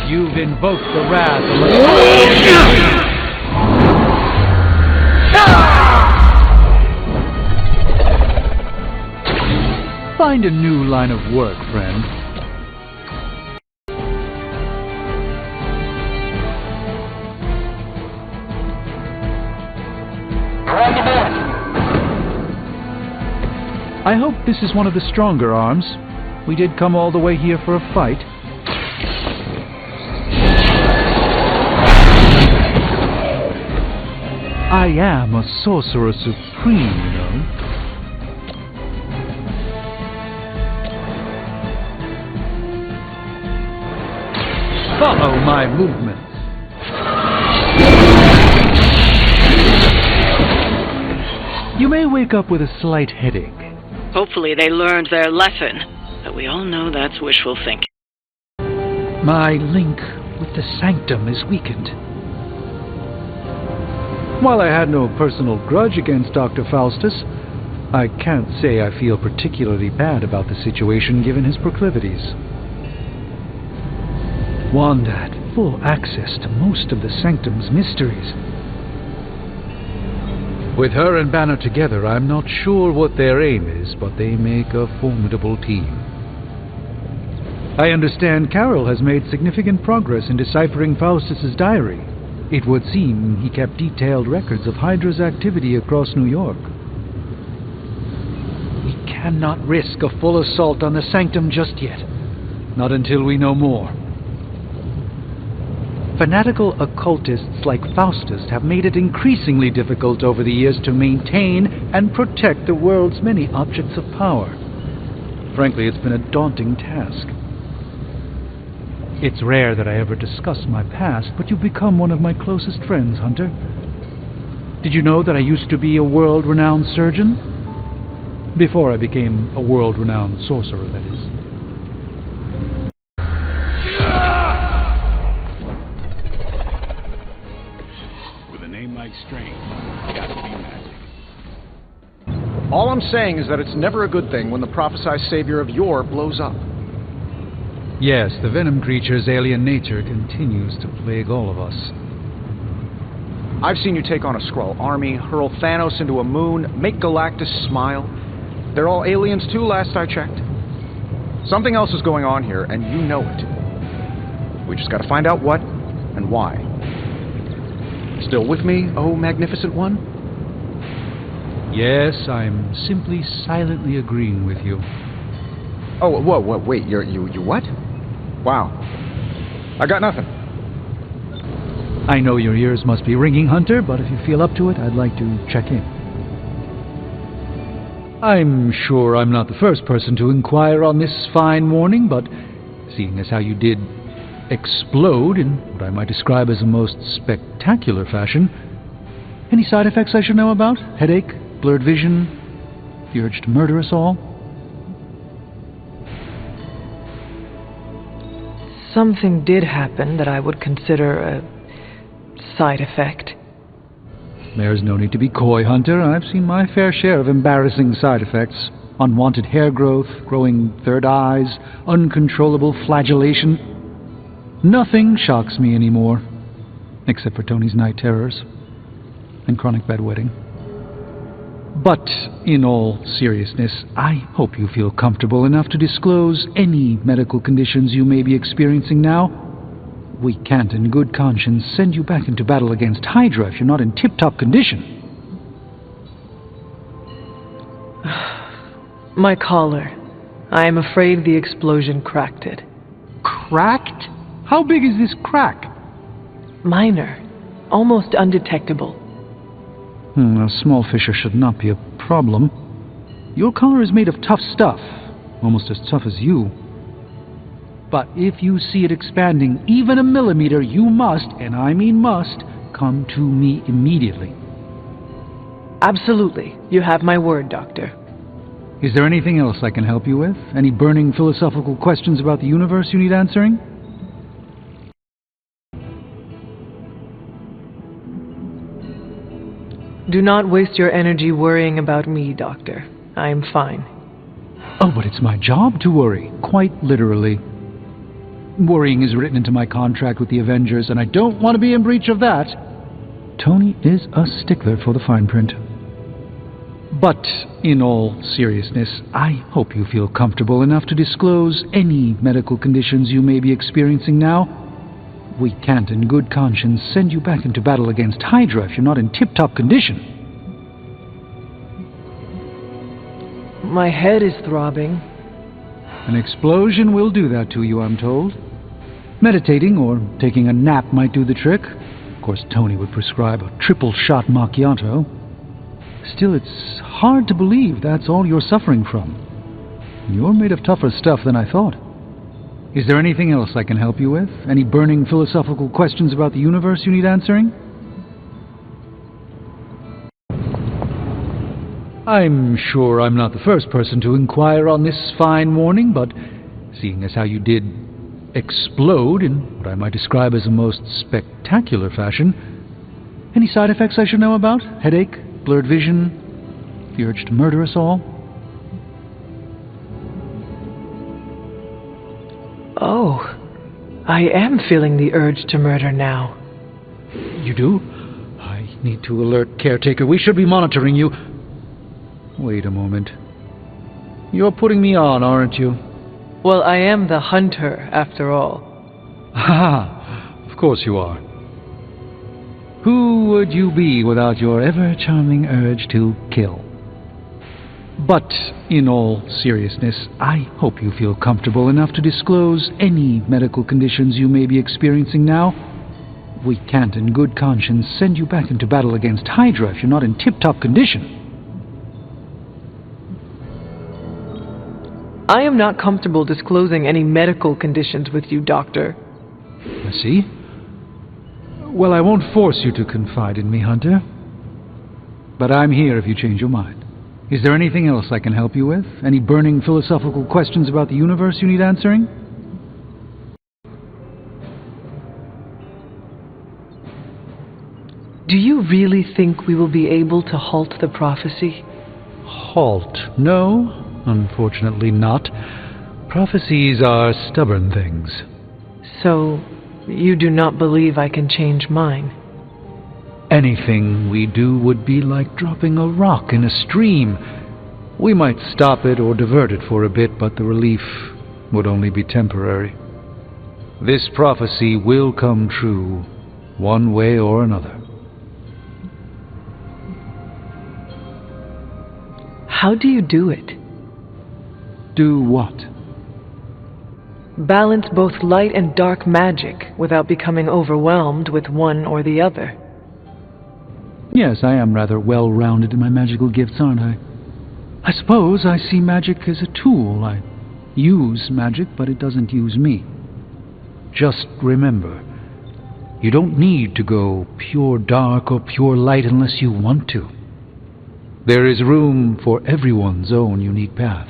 Speaker 13: You've invoked the wrath of the... Find a new line of work, friend. I hope this is one of the stronger arms. We did come all the way here for a fight. I am a sorcerer supreme, you know. Follow my movements. You may wake up with a slight headache.
Speaker 8: Hopefully they learned their lesson, but we all know that's wishful thinking.
Speaker 13: My link with the sanctum is weakened. While I had no personal grudge against Dr. Faustus, I can't say I feel particularly bad about the situation given his proclivities. Wanda had full access to most of the sanctum's mysteries. With her and Banner together, I'm not sure what their aim is, but they make a formidable team. I understand Carroll has made significant progress in deciphering Faustus's diary. It would seem he kept detailed records of Hydra's activity across New York. We cannot risk a full assault on the sanctum just yet. Not until we know more. Fanatical occultists like Faustus have made it increasingly difficult over the years to maintain and protect the world's many objects of power. Frankly, it's been a daunting task. It's rare that I ever discuss my past, but you've become one of my closest friends, Hunter. Did you know that I used to be a world-renowned surgeon? Before I became a world-renowned sorcerer, that is.
Speaker 14: With a name like Strange, gotta be magic.
Speaker 9: All I'm saying is that it's never a good thing when the prophesied savior of yore blows up.
Speaker 13: Yes, the venom creature's alien nature continues to plague all of us.
Speaker 9: I've seen you take on a Skrull army, hurl Thanos into a moon, make Galactus smile. They're all aliens too, last I checked. Something else is going on here, and you know it. We just gotta find out what and why. Still with me, oh magnificent one?
Speaker 13: Yes, I'm simply silently agreeing with you.
Speaker 9: Oh, whoa, wait, you what? Wow. I got nothing.
Speaker 13: I know your ears must be ringing, Hunter, but if you feel up to it, I'd like to check in. I'm sure I'm not the first person to inquire on this fine morning, but seeing as how you did explode in what I might describe as a most spectacular fashion, any side effects I should know about? Headache? Blurred vision? The urge to murder us all?
Speaker 5: Something did happen that I would consider a side effect.
Speaker 13: There's no need to be coy, Hunter. I've seen my fair share of embarrassing side effects. Unwanted hair growth, growing third eyes, uncontrollable flagellation. Nothing shocks me anymore, except for Tony's night terrors and chronic bedwetting. But, in all seriousness, I hope you feel comfortable enough to disclose any medical conditions you may be experiencing now. We can't, in good conscience, send you back into battle against Hydra if you're not in tip-top condition.
Speaker 5: My collar. I am afraid the explosion cracked it.
Speaker 13: Cracked? How big is this crack?
Speaker 5: Minor. Almost undetectable.
Speaker 13: A small fissure should not be a problem. Your collar is made of tough stuff, almost as tough as you. But if you see it expanding even a millimeter, you must, and I mean must, come to me immediately.
Speaker 5: Absolutely. You have my word, Doctor.
Speaker 13: Is there anything else I can help you with? Any burning philosophical questions about the universe you need answering?
Speaker 5: Do not waste your energy worrying about me, Doctor. I am fine.
Speaker 13: Oh, but it's my job to worry, quite literally. Worrying is written into my contract with the Avengers, and I don't want to be in breach of that. Tony is a stickler for the fine print. But, in all seriousness, I hope you feel comfortable enough to disclose any medical conditions you may be experiencing now. We can't, in good conscience, send you back into battle against Hydra if you're not in tip-top condition.
Speaker 5: My head is throbbing.
Speaker 13: An explosion will do that to you, I'm told. Meditating or taking a nap might do the trick. Of course, Tony would prescribe a triple-shot macchiato. Still, it's hard to believe that's all you're suffering from. You're made of tougher stuff than I thought. Is there anything else I can help you with? Any burning philosophical questions about the universe you need answering? I'm sure I'm not the first person to inquire on this fine morning, but seeing as how you did explode in what I might describe as a most spectacular fashion, any side effects I should know about? Headache? Blurred vision? The urge to murder us all?
Speaker 5: Oh, I am feeling the urge to murder now.
Speaker 13: You do? I need to alert Caretaker. We should be monitoring you. Wait a moment. You're putting me on, aren't you?
Speaker 5: Well, I am the hunter, after all.
Speaker 13: Ah, of course you are. Who would you be without your ever-charming urge to kill? But, in all seriousness, I hope you feel comfortable enough to disclose any medical conditions you may be experiencing now. We can't, in good conscience, send you back into battle against Hydra if you're not in tip-top condition.
Speaker 5: I am not comfortable disclosing any medical conditions with you, Doctor.
Speaker 13: I see. Well, I won't force you to confide in me, Hunter. But I'm here if you change your mind. Is there anything else I can help you with? Any burning philosophical questions about the universe you need answering?
Speaker 5: Do you really think we will be able to halt the prophecy?
Speaker 13: Halt? No, unfortunately not. Prophecies are stubborn things.
Speaker 5: So, you do not believe I can change mine?
Speaker 13: Anything we do would be like dropping a rock in a stream. We might stop it or divert it for a bit, but the relief would only be temporary. This prophecy will come true, one way or another.
Speaker 5: How do you do it?
Speaker 13: Do what?
Speaker 5: Balance both light and dark magic without becoming overwhelmed with one or the other.
Speaker 13: Yes, I am rather well-rounded in my magical gifts, aren't I? I suppose I see magic as a tool. I use magic, but it doesn't use me. Just remember, you don't need to go pure dark or pure light unless you want to. There is room for everyone's own unique path.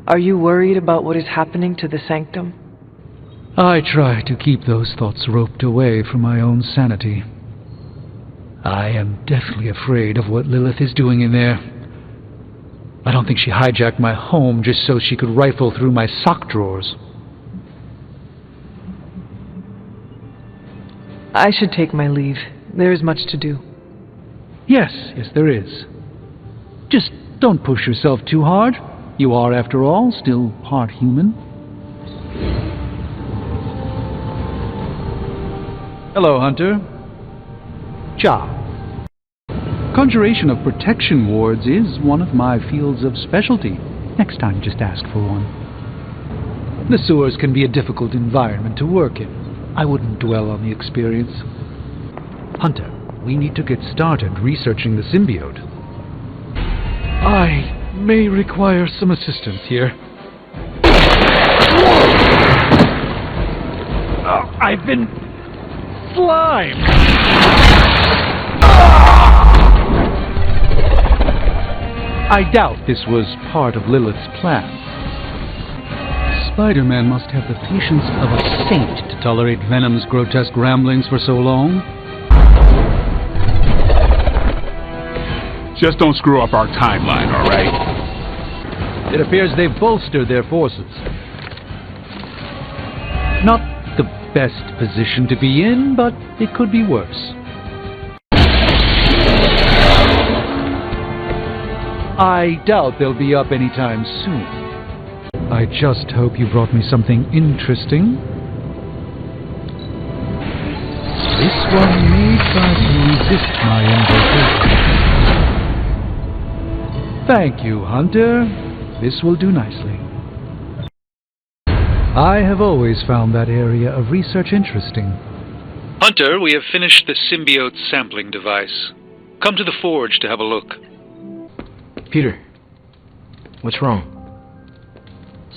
Speaker 5: Are you worried about what is happening to the sanctum?
Speaker 13: I try to keep those thoughts roped away from my own sanity. I am deathly afraid of what Lilith is doing in there. I don't think she hijacked my home just so she could rifle through my sock drawers.
Speaker 5: I should take my leave. There is much to do.
Speaker 13: Yes, there is. Just don't push yourself too hard. You are, after all, still part human. Hello, Hunter. Ciao. Conjuration of protection wards is one of my fields of specialty. Next time, just ask for one. The sewers can be a difficult environment to work in. I wouldn't dwell on the experience. Hunter, we need to get started researching the symbiote. I may require some assistance here. I've been slimed! I doubt this was part of Lilith's plan. Spider-Man must have the patience of a saint to tolerate Venom's grotesque ramblings for so long.
Speaker 14: Just don't screw up our timeline, all right?
Speaker 13: It appears they've bolstered their forces. Not the best position to be in, but it could be worse. I doubt they'll be up anytime soon. I just hope you brought me something interesting. This one may try to resist my invocation. Thank you, Hunter. This will do nicely. I have always found that area of research interesting.
Speaker 11: Hunter, we have finished the symbiote sampling device. Come to the forge to have a look.
Speaker 12: Peter, what's wrong?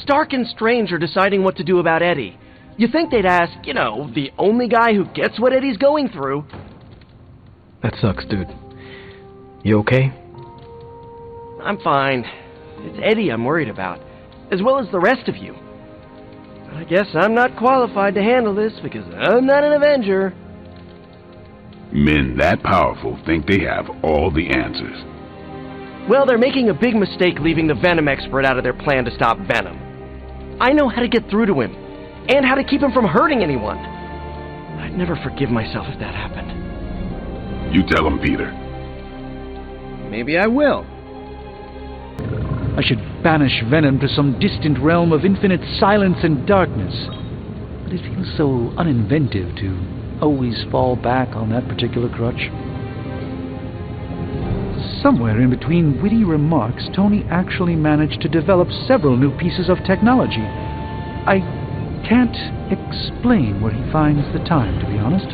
Speaker 12: Stark and Strange are deciding what to do about Eddie. You think they'd ask, the only guy who gets what Eddie's going through. That sucks, dude. You okay? I'm fine. It's Eddie I'm worried about, as well as the rest of you. But I guess I'm not qualified to handle this because I'm not an Avenger.
Speaker 6: Men that powerful think they have all the answers.
Speaker 12: Well, they're making a big mistake leaving the Venom expert out of their plan to stop Venom. I know how to get through to him, and how to keep him from hurting anyone. I'd never forgive myself if that happened.
Speaker 6: You tell him, Peter.
Speaker 12: Maybe I will.
Speaker 13: I should banish Venom to some distant realm of infinite silence and darkness. But it feels so uninventive to always fall back on that particular crutch. Somewhere in between witty remarks, Tony actually managed to develop several new pieces of technology. I can't explain where he finds the time, to be honest.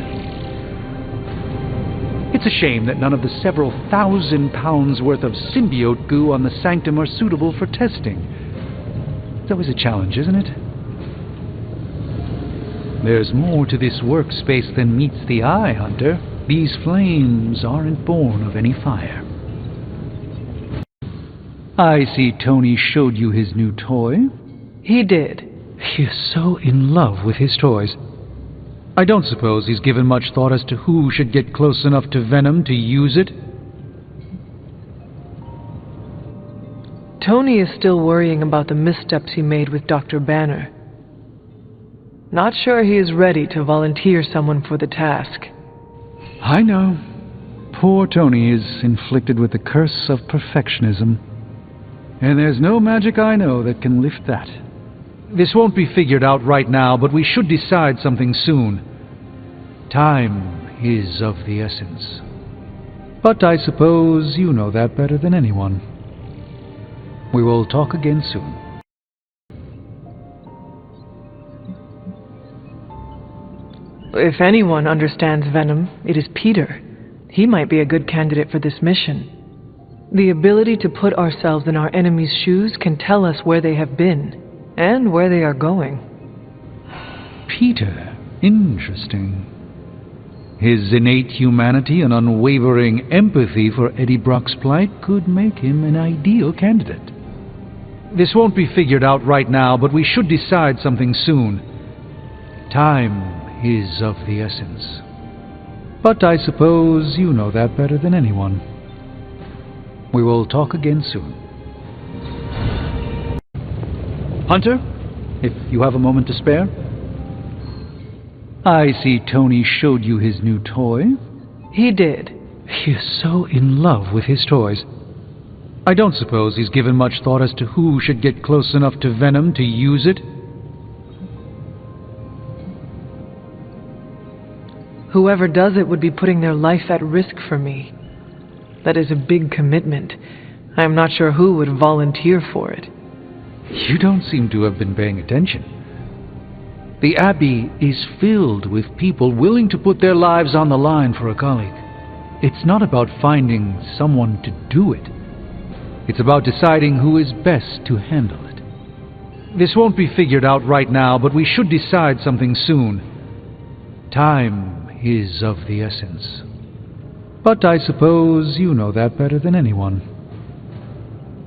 Speaker 13: It's a shame that none of the several thousand pounds worth of symbiote goo on the sanctum are suitable for testing. It's always a challenge, isn't it? There's more to this workspace than meets the eye, Hunter. These flames aren't born of any fire. I see Tony showed you his new toy.
Speaker 5: He did.
Speaker 13: He is so in love with his toys. I don't suppose he's given much thought as to who should get close enough to Venom to use it.
Speaker 5: Tony is still worrying about the missteps he made with Dr. Banner. Not sure he is ready to volunteer someone for the task.
Speaker 13: I know. Poor Tony is inflicted with the curse of perfectionism. And there's no magic I know that can lift that. This won't be figured out right now, but we should decide something soon. Time is of the essence. But I suppose you know that better than anyone. We will talk again soon.
Speaker 5: If anyone understands Venom, it is Peter. He might be a good candidate for this mission. The ability to put ourselves in our enemy's shoes can tell us where they have been, and where they are going.
Speaker 13: Peter. Interesting. His innate humanity and unwavering empathy for Eddie Brock's plight could make him an ideal candidate. This won't be figured out right now, but we should decide something soon. Time is of the essence. But I suppose you know that better than anyone. We will talk again soon. Hunter, if you have a moment to spare. I see Tony showed you his new toy.
Speaker 5: He did.
Speaker 13: He is so in love with his toys. I don't suppose he's given much thought as to who should get close enough to Venom to use it.
Speaker 5: Whoever does it would be putting their life at risk for me. That is a big commitment. I am not sure who would volunteer for it.
Speaker 13: You don't seem to have been paying attention. The Abbey is filled with people willing to put their lives on the line for a colleague. It's not about finding someone to do it. It's about deciding who is best to handle it. This won't be figured out right now, but we should decide something soon. Time is of the essence. But I suppose you know that better than anyone.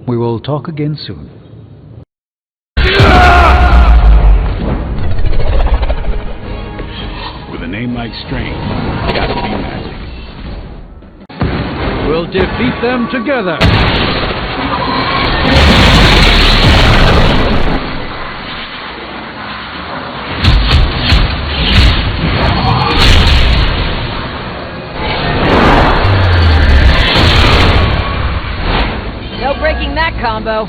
Speaker 13: We will talk again soon.
Speaker 14: With a name like Strange, gotta be magic.
Speaker 13: We'll defeat them together.
Speaker 3: No breaking that combo.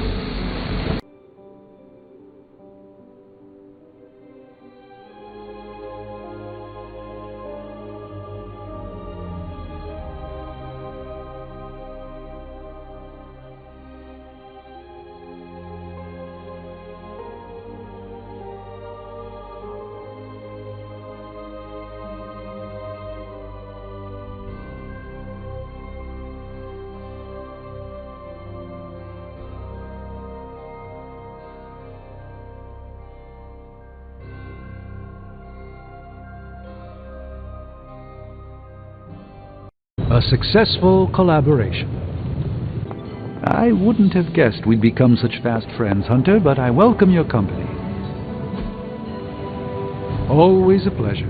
Speaker 13: A successful collaboration. I wouldn't have guessed we'd become such fast friends, Hunter, but I welcome your company. Always a pleasure.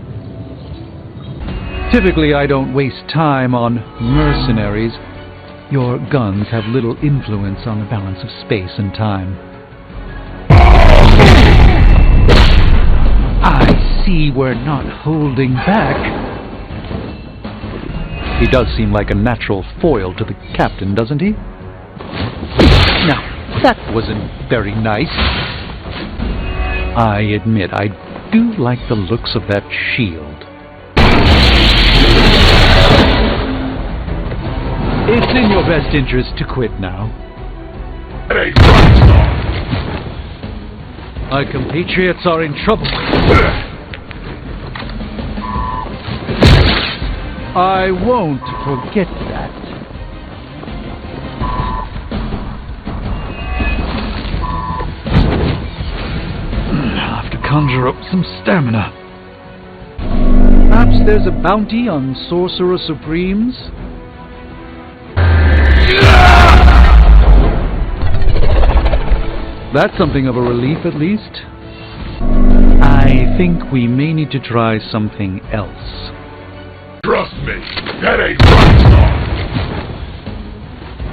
Speaker 13: Typically, I don't waste time on mercenaries. Your guns have little influence on the balance of space and time. I see we're not holding back. He does seem like a natural foil to the captain, doesn't he? Now, that wasn't very nice. I admit, I do like the looks of that shield. It's in your best interest to quit now.
Speaker 6: Hey,
Speaker 13: My compatriots are in trouble. I won't forget that. conjure up some stamina. Perhaps there's a bounty on Sorcerer Supremes? That's something of a relief, at least. I think we may need to try something else.
Speaker 6: Trust me, that ain't right stuff.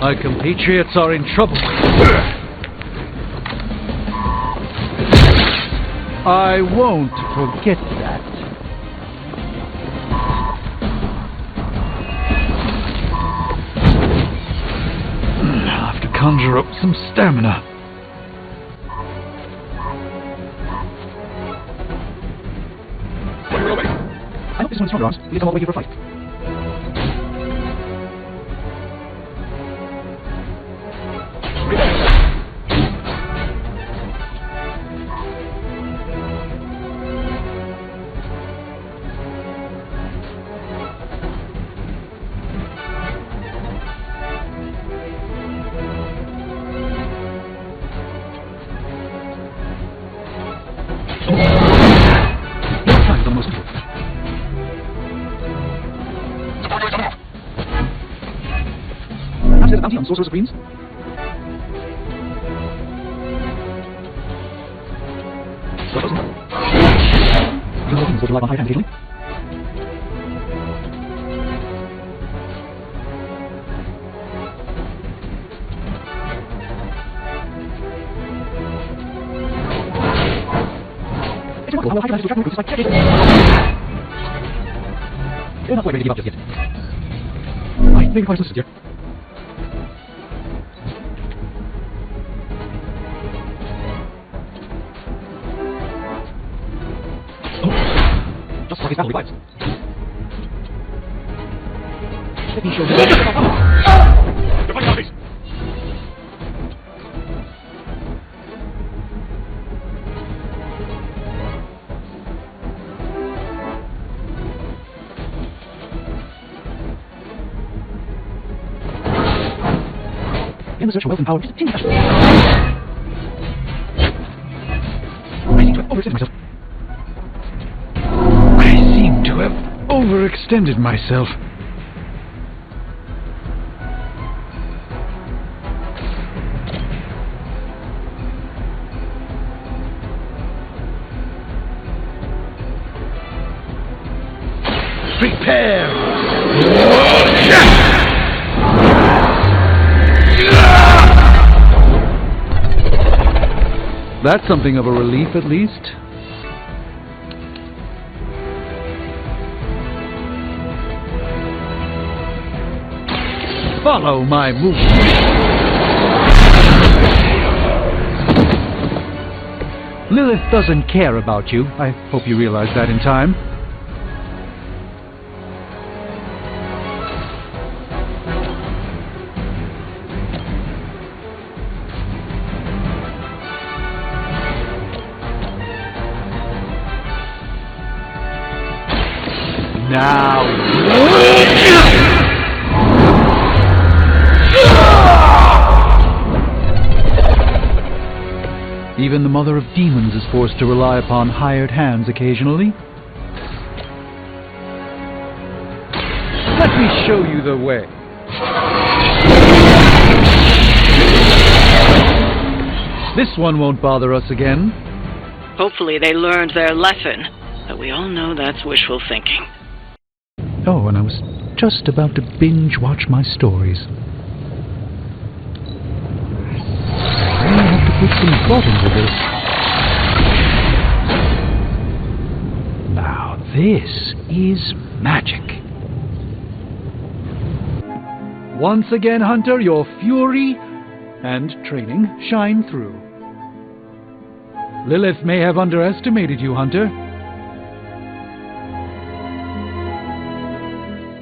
Speaker 13: My compatriots are in trouble. I won't forget that. I'll have to conjure up some stamina.
Speaker 9: Wait. I hope this one's stronger, honest. Please come all the way here for a fight.
Speaker 13: Bounty on Sorcerer Supremes? You're looking to rely on high hand occasionally? It's remarkable how high hand to attract more like catches. You're not quite ready to give up just yet. I think I assisted here. Just like his battle revives. Let me show you. You're fighting out, please. In the search for wealth and power, just continue. I seem to have overextended myself. To have overextended myself. Prepare! That's something of a relief, at least. Follow my movement. Lilith doesn't care about you. I hope you realize that in time. Now. Even the Mother of Demons is forced to rely upon hired hands occasionally. Let me show you the way. This one won't bother us again.
Speaker 8: Hopefully they learned their lesson, but we all know that's wishful thinking.
Speaker 13: Oh, and I was just about to binge watch my stories. I have to put some thought into this. Now this is magic. Once again, Hunter, your fury and training shine through. Lilith may have underestimated you, Hunter.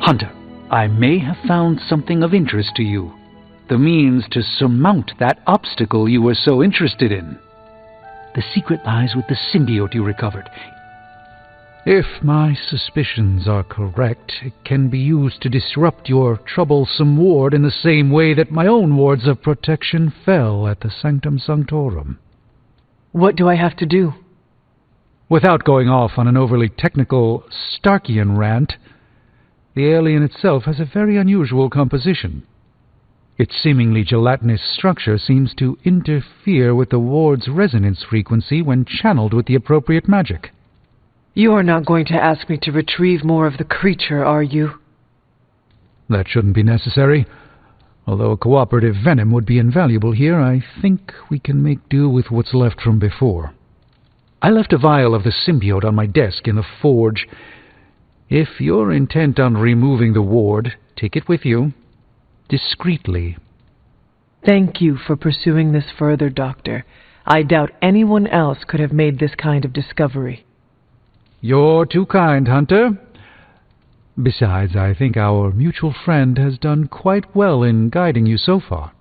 Speaker 13: Hunter, I may have found something of interest to you. The means to surmount that obstacle you were so interested in. The secret lies with the symbiote you recovered. If my suspicions are correct, it can be used to disrupt your troublesome ward in the same way that my own wards of protection fell at the Sanctum Sanctorum.
Speaker 5: What do I have to do?
Speaker 13: Without going off on an overly technical Starkian rant, the alien itself has a very unusual composition. Its seemingly gelatinous structure seems to interfere with the ward's resonance frequency when channeled with the appropriate magic.
Speaker 5: You are not going to ask me to retrieve more of the creature, are you?
Speaker 13: That shouldn't be necessary. Although a cooperative venom would be invaluable here, I think we can make do with what's left from before. I left a vial of the symbiote on my desk in the forge. If you're intent on removing the ward, take it with you. Discreetly.
Speaker 5: Thank you for pursuing this further, Doctor. I doubt anyone else could have made this kind of discovery.
Speaker 13: You're too kind, Hunter. Besides, I think our mutual friend has done quite well in guiding you so far.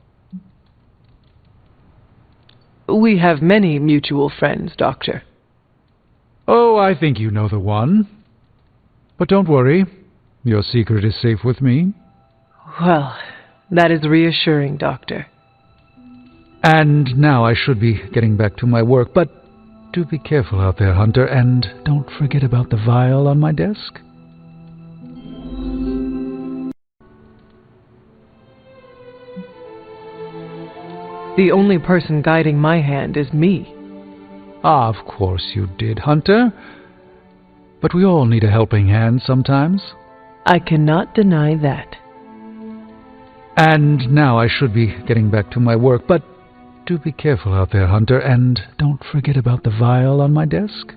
Speaker 5: We have many mutual friends, Doctor.
Speaker 13: Oh, I think you know the one. But don't worry, your secret is safe with me.
Speaker 5: Well, that is reassuring, Doctor.
Speaker 13: And now I should be getting back to my work, but do be careful out there, Hunter, and don't forget about the vial on my desk.
Speaker 5: The only person guiding my hand is me.
Speaker 13: Ah, of course you did, Hunter. But we all need a helping hand sometimes.
Speaker 5: I cannot deny that.
Speaker 13: And now I should be getting back to my work, but do be careful out there, Hunter, and don't forget about the vial on my desk.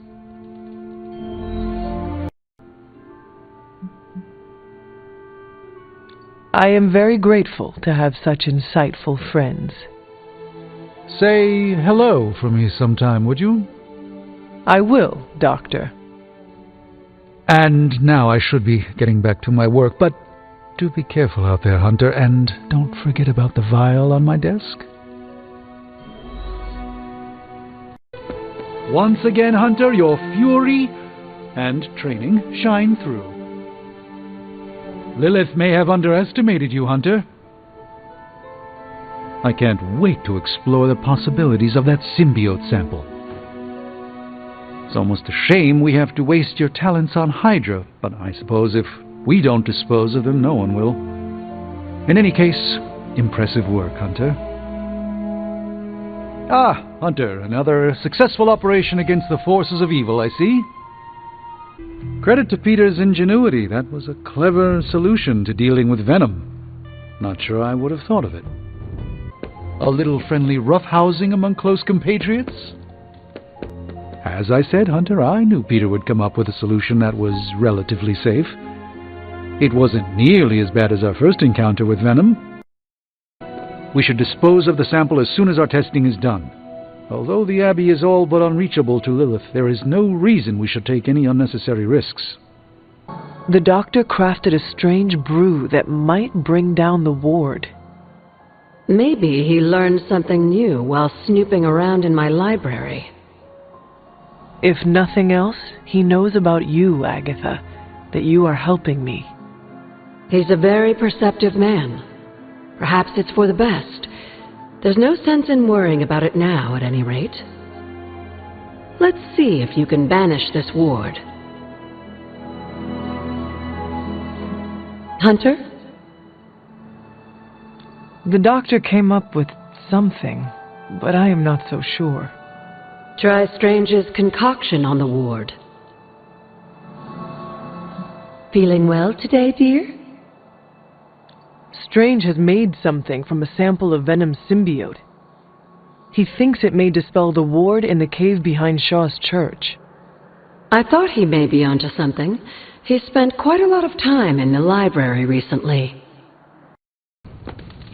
Speaker 5: I am very grateful to have such insightful friends.
Speaker 13: Say hello for me sometime, would you?
Speaker 5: I will, Doctor.
Speaker 13: And now I should be getting back to my work, but do be careful out there, Hunter, and don't forget about the vial on my desk. Once again, Hunter, your fury and training shine through. Lilith may have underestimated you, Hunter. I can't wait to explore the possibilities of that symbiote sample. It's almost a shame we have to waste your talents on Hydra, but I suppose if we don't dispose of them, no one will. In any case, impressive work, Hunter. Ah, Hunter, another successful operation against the forces of evil, I see. Credit to Peter's ingenuity. That was a clever solution to dealing with venom. Not sure I would have thought of it. A little friendly roughhousing among close compatriots? As I said, Hunter, I knew Peter would come up with a solution that was relatively safe. It wasn't nearly as bad as our first encounter with venom. We should dispose of the sample as soon as our testing is done. Although the Abbey is all but unreachable to Lilith, there is no reason we should take any unnecessary risks.
Speaker 5: The Doctor crafted a strange brew that might bring down the ward.
Speaker 4: Maybe he learned something new while snooping around in my library.
Speaker 5: If nothing else, he knows about you, Agatha, that you are helping me.
Speaker 4: He's a very perceptive man. Perhaps it's for the best. There's no sense in worrying about it now, at any rate. Let's see if you can banish this ward. Hunter?
Speaker 5: The Doctor came up with something, but I am not so sure.
Speaker 4: Try Strange's concoction on the ward. Feeling well today, dear?
Speaker 5: Strange has made something from a sample of Venom's symbiote. He thinks it may dispel the ward in the cave behind Shaw's church.
Speaker 4: I thought he may be onto something. He spent quite a lot of time in the library recently.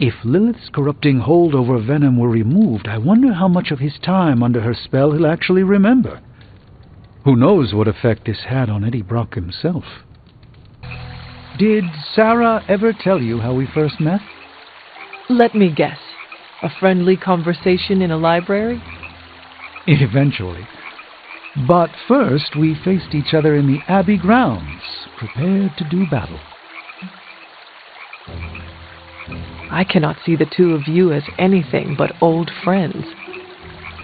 Speaker 13: If Lilith's corrupting hold over Venom were removed, I wonder how much of his time under her spell he'll actually remember. Who knows what effect this had on Eddie Brock himself. Did Sarah ever tell you how we first met?
Speaker 5: Let me guess. A friendly conversation in a library?
Speaker 13: Eventually. But first we faced each other in the Abbey grounds, prepared to do battle.
Speaker 5: I cannot see the two of you as anything but old friends.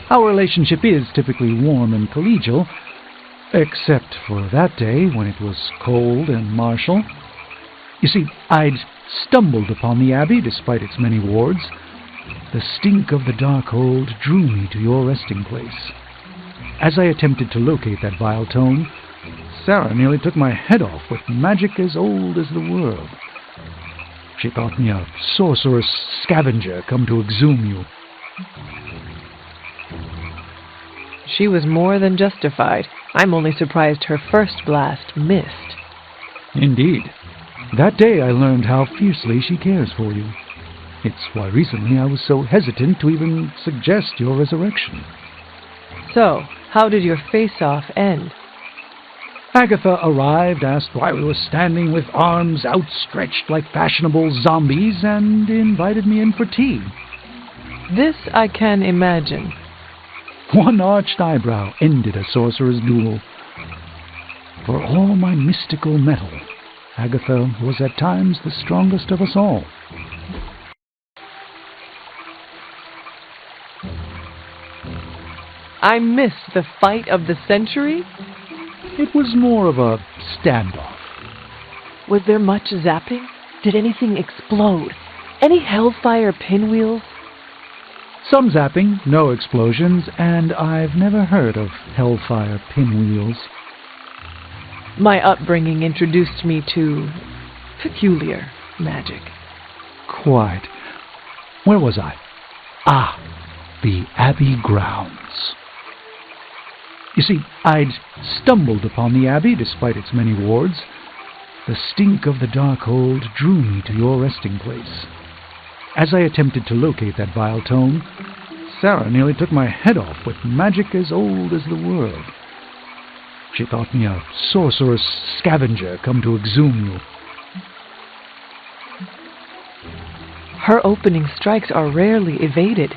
Speaker 13: Our relationship is typically warm and collegial, Except for that day when it was cold and martial. You see, I'd stumbled upon the Abbey despite its many wards. The stink of the Darkhold drew me to your resting place. As I attempted to locate that vile tome, Sarah nearly took my head off with magic as old as the world. She thought me a sorcerous scavenger come to exhume you.
Speaker 5: She was more than justified. I'm only surprised her first blast missed.
Speaker 13: Indeed. That day I learned how fiercely she cares for you. It's why recently I was so hesitant to even suggest your resurrection.
Speaker 5: So, how did your face-off end?
Speaker 13: Agatha arrived, asked why we were standing with arms outstretched like fashionable zombies, and invited me in for tea.
Speaker 5: This I can imagine.
Speaker 13: One arched eyebrow ended a sorcerer's duel. For all my mystical mettle, Agatha was at times the strongest of us all.
Speaker 5: I missed the fight of the century?
Speaker 13: It was more of a standoff.
Speaker 5: Was there much zapping? Did anything explode? Any hellfire pinwheels?
Speaker 13: Some zapping, no explosions, and I've never heard of hellfire pinwheels.
Speaker 5: My upbringing introduced me to peculiar magic.
Speaker 13: Quite. Where was I? Ah, the Abbey grounds. You see, I'd stumbled upon the Abbey despite its many wards. The stink of the Darkhold drew me to your resting place. As I attempted to locate that vile tome, Sarah nearly took my head off with magic as old as the world. She thought me a sorcerous scavenger come to exhume you.
Speaker 5: Her opening strikes are rarely evaded.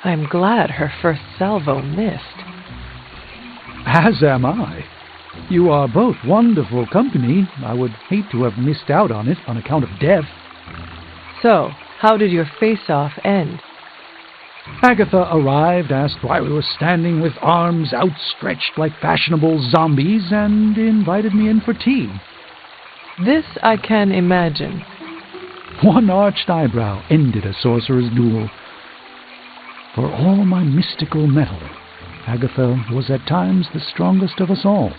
Speaker 5: I'm glad her first salvo missed.
Speaker 13: As am I. You are both wonderful company. I would hate to have missed out on it on account of death.
Speaker 5: So, how did your face-off end?
Speaker 13: Agatha arrived, asked why we were standing with arms outstretched like fashionable zombies, and invited me in for tea.
Speaker 5: This I can imagine.
Speaker 13: One arched eyebrow ended a sorcerer's duel. For all my mystical mettle, Agatha was at times the strongest of us all.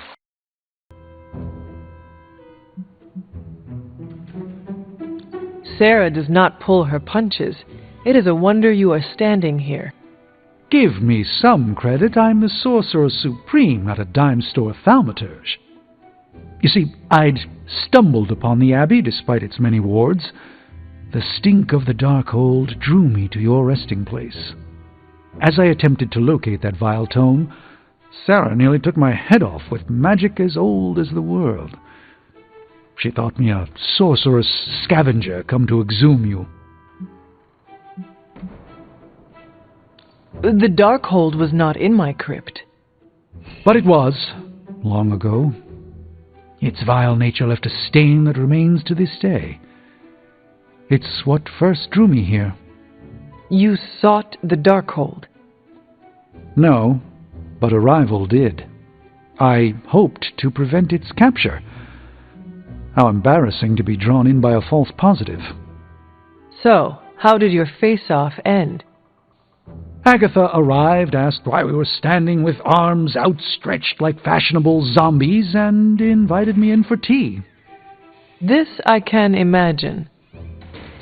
Speaker 5: Sarah does not pull her punches. It is a wonder you are standing here.
Speaker 13: Give me some credit. I'm the Sorcerer Supreme, not a dime store thaumaturge. You see, I'd stumbled upon the Abbey despite its many wards. The stink of the Darkhold drew me to your resting place. As I attempted to locate that vile tome, Sarah nearly took my head off with magic as old as the world. She thought me a sorcerous scavenger come to exhume you.
Speaker 5: The Darkhold was not in my crypt.
Speaker 13: But it was, long ago. Its vile nature left a stain that remains to this day. It's what first drew me here.
Speaker 5: You sought the Darkhold?
Speaker 13: No, but a rival did. I hoped to prevent its capture. How embarrassing to be drawn in by a false positive.
Speaker 5: So, how did your face-off end?
Speaker 13: Agatha arrived, asked why we were standing with arms outstretched like fashionable zombies, and invited me in for tea.
Speaker 5: This I can imagine.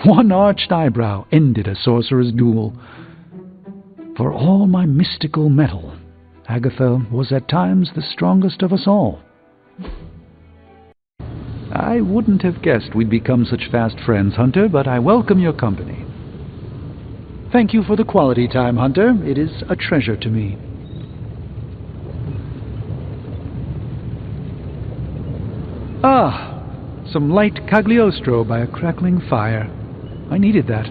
Speaker 13: One arched eyebrow ended a sorcerer's duel. For all my mystical mettle, Agatha was at times the strongest of us all. I wouldn't have guessed we'd become such fast friends, Hunter, but I welcome your company. Thank you for the quality time, Hunter. It is a treasure to me. Ah, some light Cagliostro by a crackling fire. I needed that.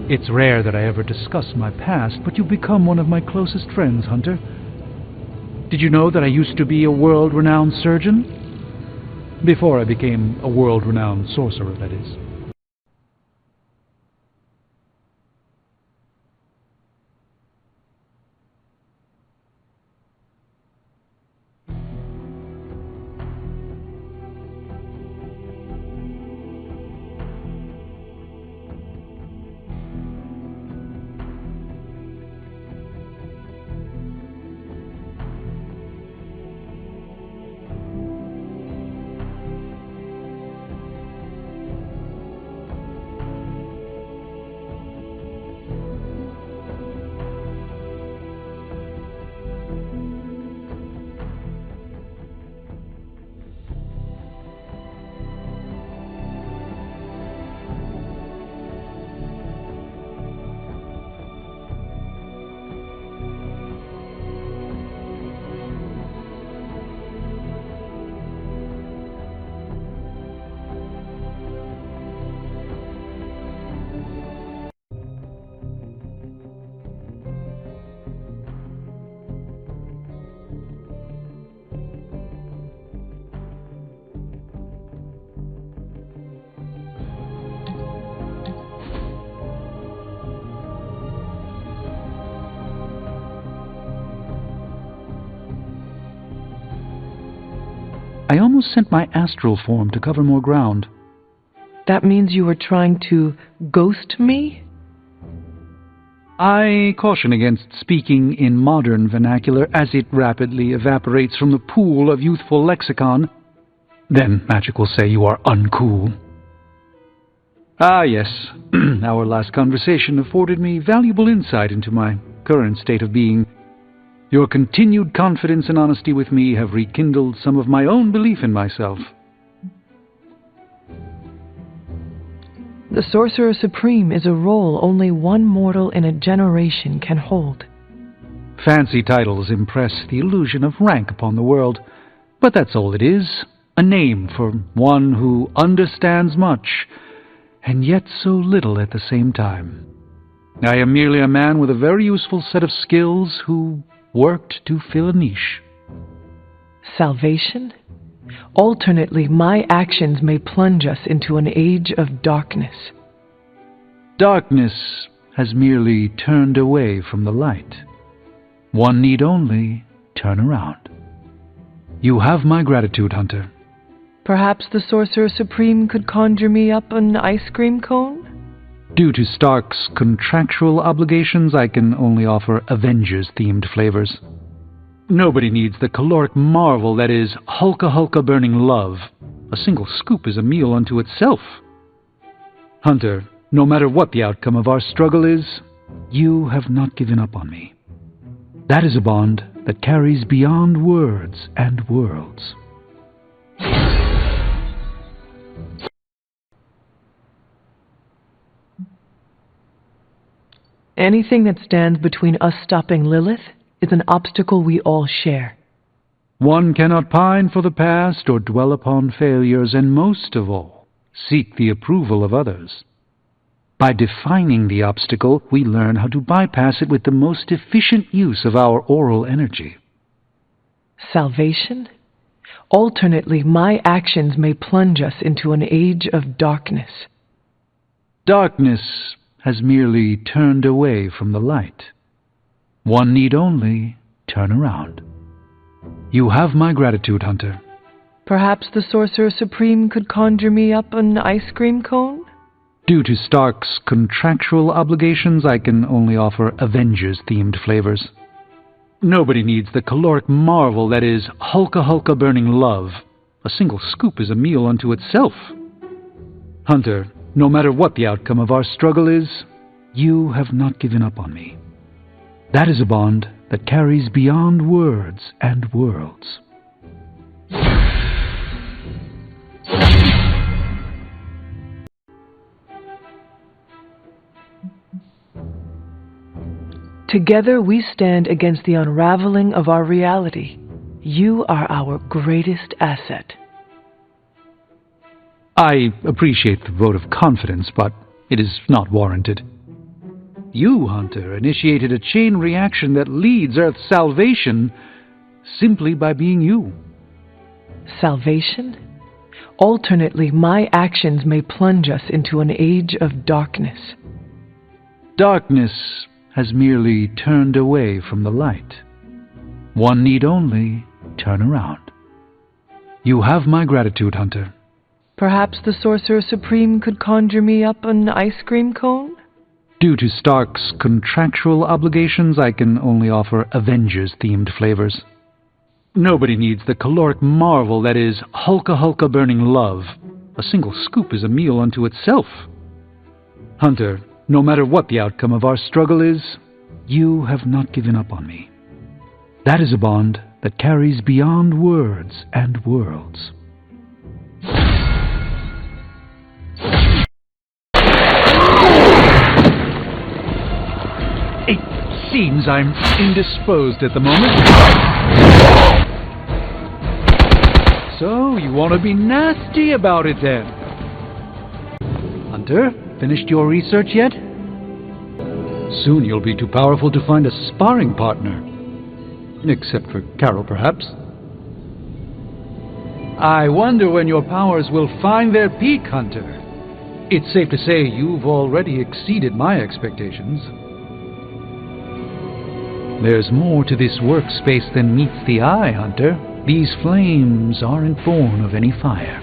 Speaker 13: It's rare that I ever discuss my past, but you've become one of my closest friends, Hunter. Did you know that I used to be a world-renowned surgeon? Before I became a world-renowned sorcerer, that is. I almost sent my astral form to cover more ground.
Speaker 5: That means you were trying to ghost me?
Speaker 13: I caution against speaking in modern vernacular as it rapidly evaporates from the pool of youthful lexicon. Then magic will say you are uncool. Ah, yes. Our last conversation afforded me valuable insight into my current state of being. Your continued confidence and honesty with me have rekindled some of my own belief in myself.
Speaker 5: The Sorcerer Supreme is a role only one mortal in a generation can hold.
Speaker 13: Fancy titles impress the illusion of rank upon the world, but that's all it is, a name for one who understands much, and yet so little at the same time. I am merely a man with a very useful set of skills who worked to fill a niche.
Speaker 5: Salvation? Alternately, my actions may plunge us into an age of darkness.
Speaker 13: Darkness has merely turned away from the light. One need only turn around. You have my gratitude, Hunter.
Speaker 5: Perhaps the Sorcerer Supreme could conjure me up an ice cream cone?
Speaker 13: Due to Stark's contractual obligations, I can only offer Avengers-themed flavors. Nobody needs the caloric marvel that is hulka burning love. A single scoop is a meal unto itself. Hunter, no matter what the outcome of our struggle is, you have not given up on me. That is a bond that carries beyond words and worlds.
Speaker 5: Anything that stands between us stopping Lilith is an obstacle we all share.
Speaker 13: One cannot pine for the past or dwell upon failures, and most of all, seek the approval of others. By defining the obstacle, we learn how to bypass it with the most efficient use of our oral energy.
Speaker 5: Salvation? Alternately, my actions may plunge us into an age of darkness.
Speaker 13: Darkness has merely turned away from the light. One need only turn around. You have my gratitude, Hunter.
Speaker 5: Perhaps the Sorcerer Supreme could conjure me up an ice cream cone?
Speaker 13: Due to Stark's contractual obligations, I can only offer Avengers-themed flavors. Nobody needs the caloric marvel that is hulka burning love. A single scoop is a meal unto itself. Hunter, no matter what the outcome of our struggle is, you have not given up on me. That is a bond that carries beyond words and worlds.
Speaker 5: Together we stand against the unraveling of our reality. You are our greatest asset.
Speaker 13: I appreciate the vote of confidence, but it is not warranted. You, Hunter, initiated a chain reaction that leads Earth's salvation simply by being you.
Speaker 5: Salvation? Alternately, my actions may plunge us into an age of darkness.
Speaker 13: Darkness has merely turned away from the light. One need only turn around. You have my gratitude, Hunter.
Speaker 5: Perhaps the Sorcerer Supreme could conjure me up an ice cream cone?
Speaker 13: Due to Stark's contractual obligations, I can only offer Avengers-themed flavors. Nobody needs the caloric marvel that is hulka burning love. A single scoop is a meal unto itself. Hunter, no matter what the outcome of our struggle is, you have not given up on me. That is a bond that carries beyond words and worlds. It seems I'm indisposed at the moment. So, you want to be nasty about it then? Hunter, finished your research yet? Soon you'll be too powerful to find a sparring partner. Except for Carol, perhaps. I wonder when your powers will find their peak, Hunter. It's safe to say you've already exceeded my expectations. There's more to this workspace than meets the eye, Hunter. These flames aren't born of any fire.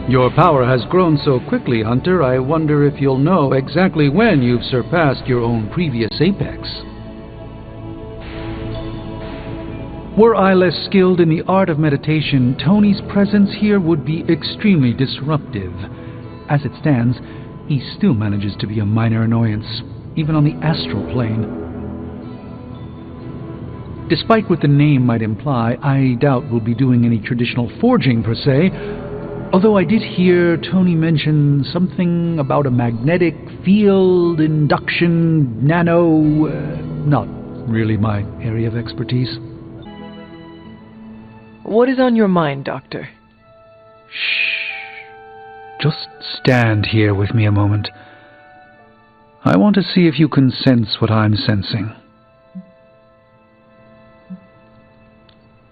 Speaker 13: Your power has grown so quickly, Hunter, I wonder if you'll know exactly when you've surpassed your own previous apex. Were I less skilled in the art of meditation, Tony's presence here would be extremely disruptive. As it stands, he still manages to be a minor annoyance, even on the astral plane. Despite what the name might imply, I doubt we'll be doing any traditional forging per se, although I did hear Tony mention something about a magnetic field, induction, nano... not really my area of expertise.
Speaker 5: What is on your mind, Doctor?
Speaker 13: Shh. Just stand here with me a moment. I want to see if you can sense what I'm sensing.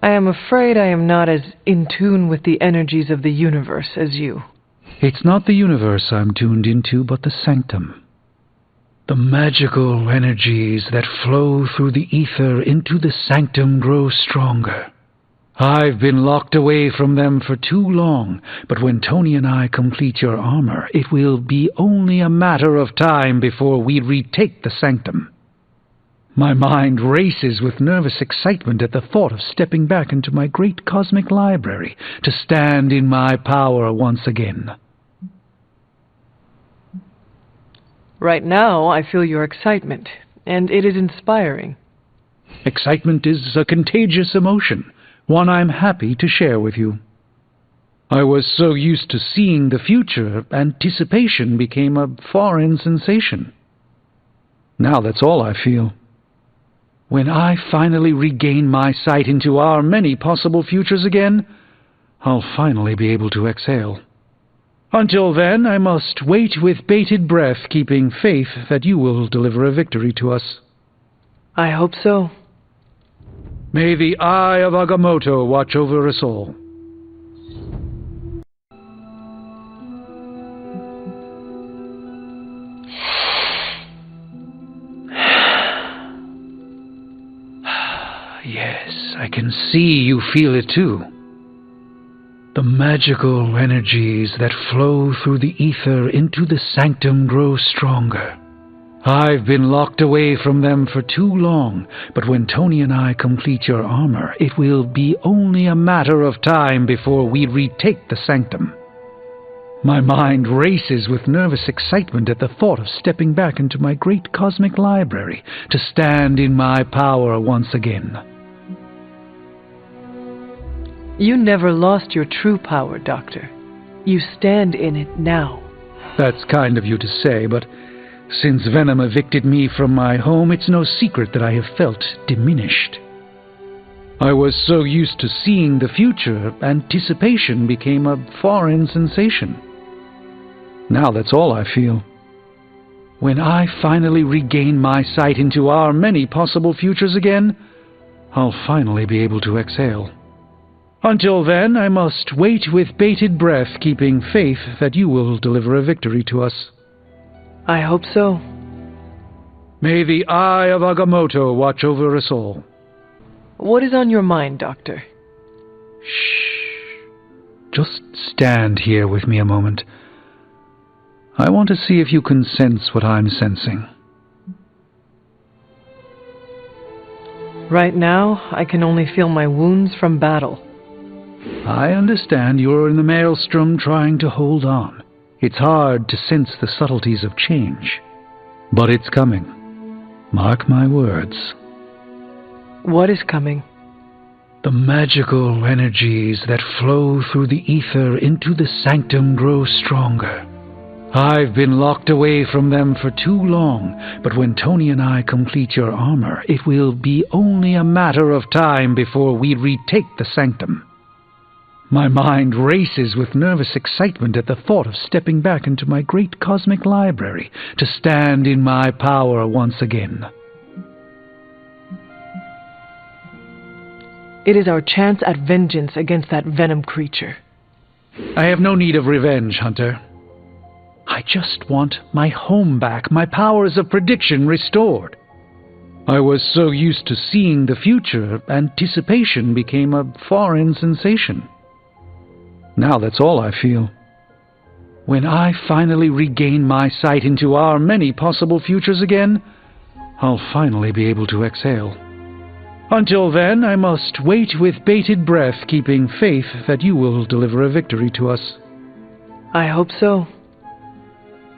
Speaker 5: I am afraid I am not as in tune with the energies of the universe as you.
Speaker 13: It's not the universe I'm tuned into, but the sanctum. The magical energies that flow through the ether into the sanctum grow stronger. I've been locked away from them for too long, but when Tony and I complete your armor, it will be only a matter of time before we retake the sanctum. My mind races with nervous excitement at the thought of stepping back into my great cosmic library to stand in my power once again.
Speaker 5: Right now, I feel your excitement, and it is inspiring.
Speaker 13: Excitement is a contagious emotion, one I'm happy to share with you. I was so used to seeing the future, anticipation became a foreign sensation. Now that's all I feel. When I finally regain my sight into our many possible futures again, I'll finally be able to exhale. Until then, I must wait with bated breath, keeping faith that you will deliver a victory to us.
Speaker 5: I hope so.
Speaker 13: May the eye of Agamotto watch over us all. Yes, I can see you feel it too. The magical energies that flow through the ether into the sanctum grow stronger. I've been locked away from them for too long, but when Tony and I complete your armor, it will be only a matter of time before we retake the sanctum. My mind races with nervous excitement at the thought of stepping back into my great cosmic library to stand in my power once again.
Speaker 5: You never lost your true power, Doctor. You stand in it now.
Speaker 13: That's kind of you to say, but since Venom evicted me from my home, it's no secret that I have felt diminished. I was so used to seeing the future, anticipation became a foreign sensation. Now that's all I feel. When I finally regain my sight into our many possible futures again, I'll finally be able to exhale. Until then, I must wait with bated breath, keeping faith that you will deliver a victory to us.
Speaker 5: I hope so.
Speaker 13: May the eye of Agamotto watch over us all.
Speaker 5: What is on your mind, Doctor?
Speaker 13: Shh. Just stand here with me a moment. I want to see if you can sense what I'm sensing.
Speaker 5: Right now, I can only feel my wounds from battle.
Speaker 13: I understand you're in the maelstrom trying to hold on. It's hard to sense the subtleties of change. But it's coming. Mark my words.
Speaker 5: What is coming?
Speaker 13: The magical energies that flow through the ether into the sanctum grow stronger. I've been locked away from them for too long, but when Tony and I complete your armor, it will be only a matter of time before we retake the sanctum. My mind races with nervous excitement at the thought of stepping back into my great cosmic library to stand in my power once again.
Speaker 5: It is our chance at vengeance against that Venom creature.
Speaker 13: I have no need of revenge, Hunter. I just want my home back, my powers of prediction restored. I was so used to seeing the future, anticipation became a foreign sensation. Now that's all I feel. When I finally regain my sight into our many possible futures again, I'll finally be able to exhale. Until then, I must wait with bated breath, keeping faith that you will deliver a victory to us.
Speaker 5: I hope so.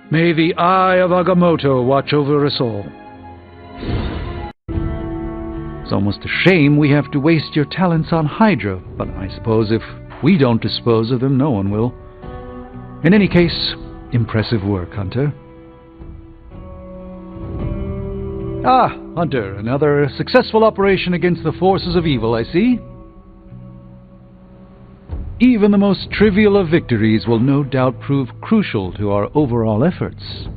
Speaker 13: May the eye of Agamotto watch over us all. It's almost a shame we have to waste your talents on Hydra, but I suppose if we don't dispose of them, no one will. In any case, impressive work, Hunter. Ah, Hunter, another successful operation against the forces of evil, I see. Even the most trivial of victories will no doubt prove crucial to our overall efforts.